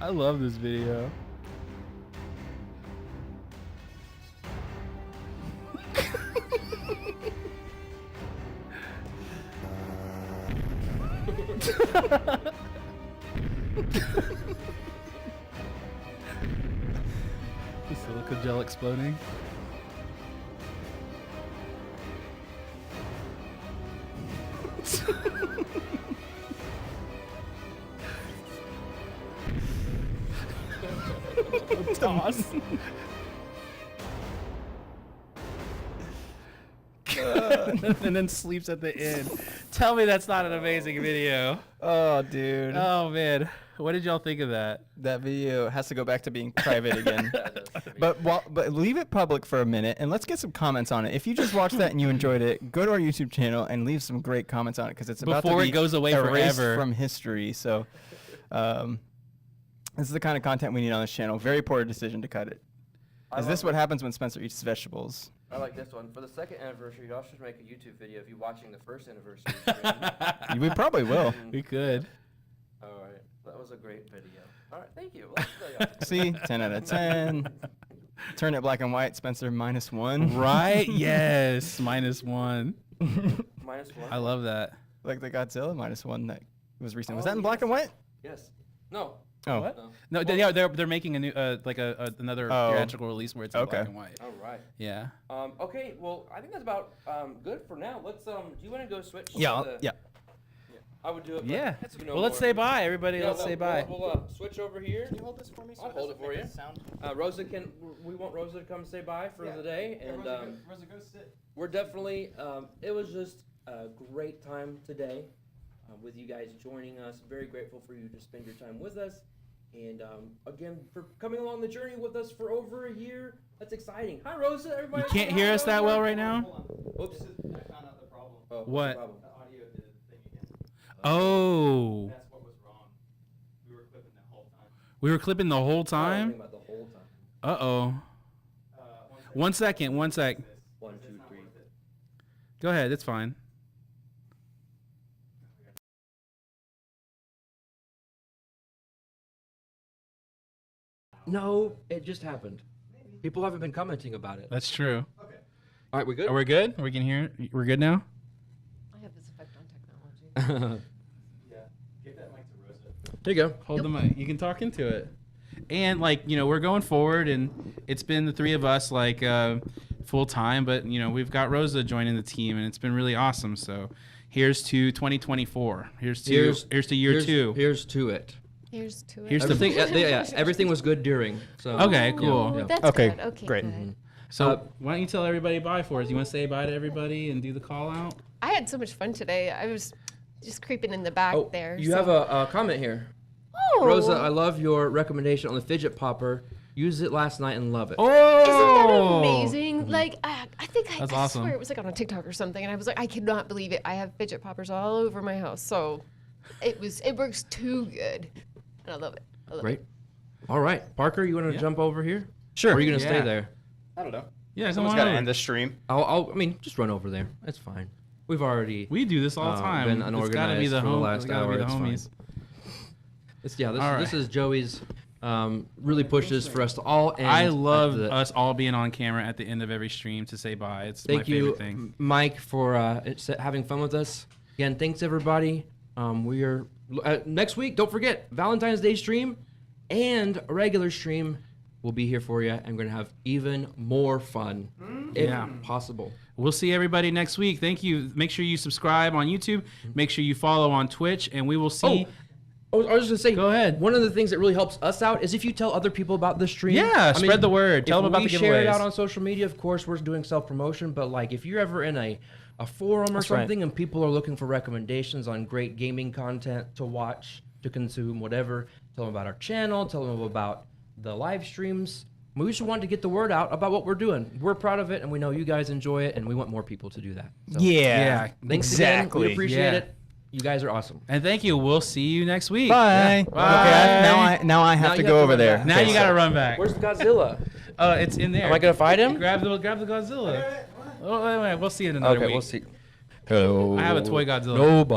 I love this video. The silica gel exploding. Toss. And then sleeps at the end. Tell me that's not an amazing video. Oh, dude. Oh man, what did y'all think of that? That video has to go back to being private again. But leave it public for a minute and let's get some comments on it. If you just watched that and you enjoyed it, go to our YouTube channel and leave some great comments on it because it's about Before to be it goes away erased forever. from history. So, this is the kind of content we need on this channel. Very poor decision to cut it. Is this what happens when Spencer eats vegetables? I like this one. For the second anniversary, y'all should make a YouTube video of you watching the first anniversary stream. We probably will. We could. All right. That was a great video. All right. Thank you. Let's go, y'all. See, 10 out of 10. Turn it black and white, Spencer, -1. Right? Yes. -1. -1. I love that. Like the Godzilla -1 that was recent. Was Oh, that in black and white? Yes. No. Oh. What? No. No, they're making a new another Oh. theatrical release where it's in Okay. black and white. All right. Yeah. Okay. Well, I think that's about good for now. Let's. Do you want to go switch? Yeah, to the, yeah. I would do it. but Yeah. you know Well, let's more. say bye, everybody. Yeah, let's say bye. We'll switch over here. Can you hold this for me? I'll hold it for you. Rosa can. We want Rosa to come say bye for the day, and Rosa, go sit. we're definitely. It was just a great time today, with you guys joining us. Very grateful for you to spend your time with us, and again for coming along the journey with us for over a year. That's exciting. Hi, Rosa. Everybody. You can't hear us that well right now? Oops. I found out the problem. Oh, what's the What? problem? The audio did the thing again. Oh. That's what was wrong. We were clipping the whole time? Uh-oh. 1 second, 1 sec. 1, 2, 3. Go ahead, it's fine. No, it just happened. People haven't been commenting about it. That's true. All right, we good? Are we good? We can hear it? We're good now? I have this effect on technology. There you go. Hold the mic. You can talk into it. And like, you know, we're going forward and it's been the three of us like full time, but you know, we've got Rosa joining the team and it's been really awesome. So here's to 2024. Here's to year 2. Here's to it. Here's to it. Here's Everything, everything was good during. So Okay, cool. Yeah. That's Okay, good. Okay, great. good. So why don't you tell everybody bye for us? You want to say bye to everybody and do the call out? I had so much fun today. I was just creeping in the back Oh, there. you so- have a comment here. Oh. Rosa, I love your recommendation on the fidget popper. Used it last night and love it. Oh, Isn't that amazing? Like, I think That's I awesome. swear it was like on a TikTok or something, and I was like, I cannot believe it. I have fidget poppers all over my house, so it works too good, and I love it. I love Great. it. All right, Parker, you want to jump over here? Sure. Or are you gonna stay Yeah. there? I don't know. Yeah, come Someone's on got to over. end the stream. I mean, just run over there. It's fine. We've already. We do this all the time. been It's gotta be unorganized the, for the last it's gotta hour, be the it's fine. homies. This All this right. is Joey's. Really pushes for us to all end. I at love the- us all being on camera at the end of every stream to say bye. It's my Thank favorite you, thing. Mike, for having fun with us. Again, thanks everybody. We are next week. Don't forget Valentine's Day stream and a regular stream. We'll be here for you, and we're gonna have even more fun, if Yeah. possible. We'll see everybody next week. Thank you. Make sure you subscribe on YouTube. Make sure you follow on Twitch, and we will see. I was just gonna say. Go ahead. One of the things that really helps us out is if you tell other people about the stream. Yeah, spread the word. Tell them about the If we share it giveaways. out on social media, of course, we're doing self-promotion. But like, if you're ever in a forum or That's right. something and people are looking for recommendations on great gaming content to watch, to consume, whatever, tell them about our channel. Tell them about the live streams. We just want to get the word out about what we're doing. We're proud of it, and we know you guys enjoy it, and we want more people to do that. So, Yeah, thanks exactly. again. We appreciate Yeah. it. You guys are awesome. And thank you. We'll see you next week. Bye. Yeah. Bye. Okay, now I have Now to you go have to over run there. back. Now you gotta run back. Where's the Godzilla? It's in there. Am I gonna fight him? Grab the Godzilla. Oh, wait, we'll see you in another Okay, week. we'll see. Hello. I have a toy Godzilla. Nobody.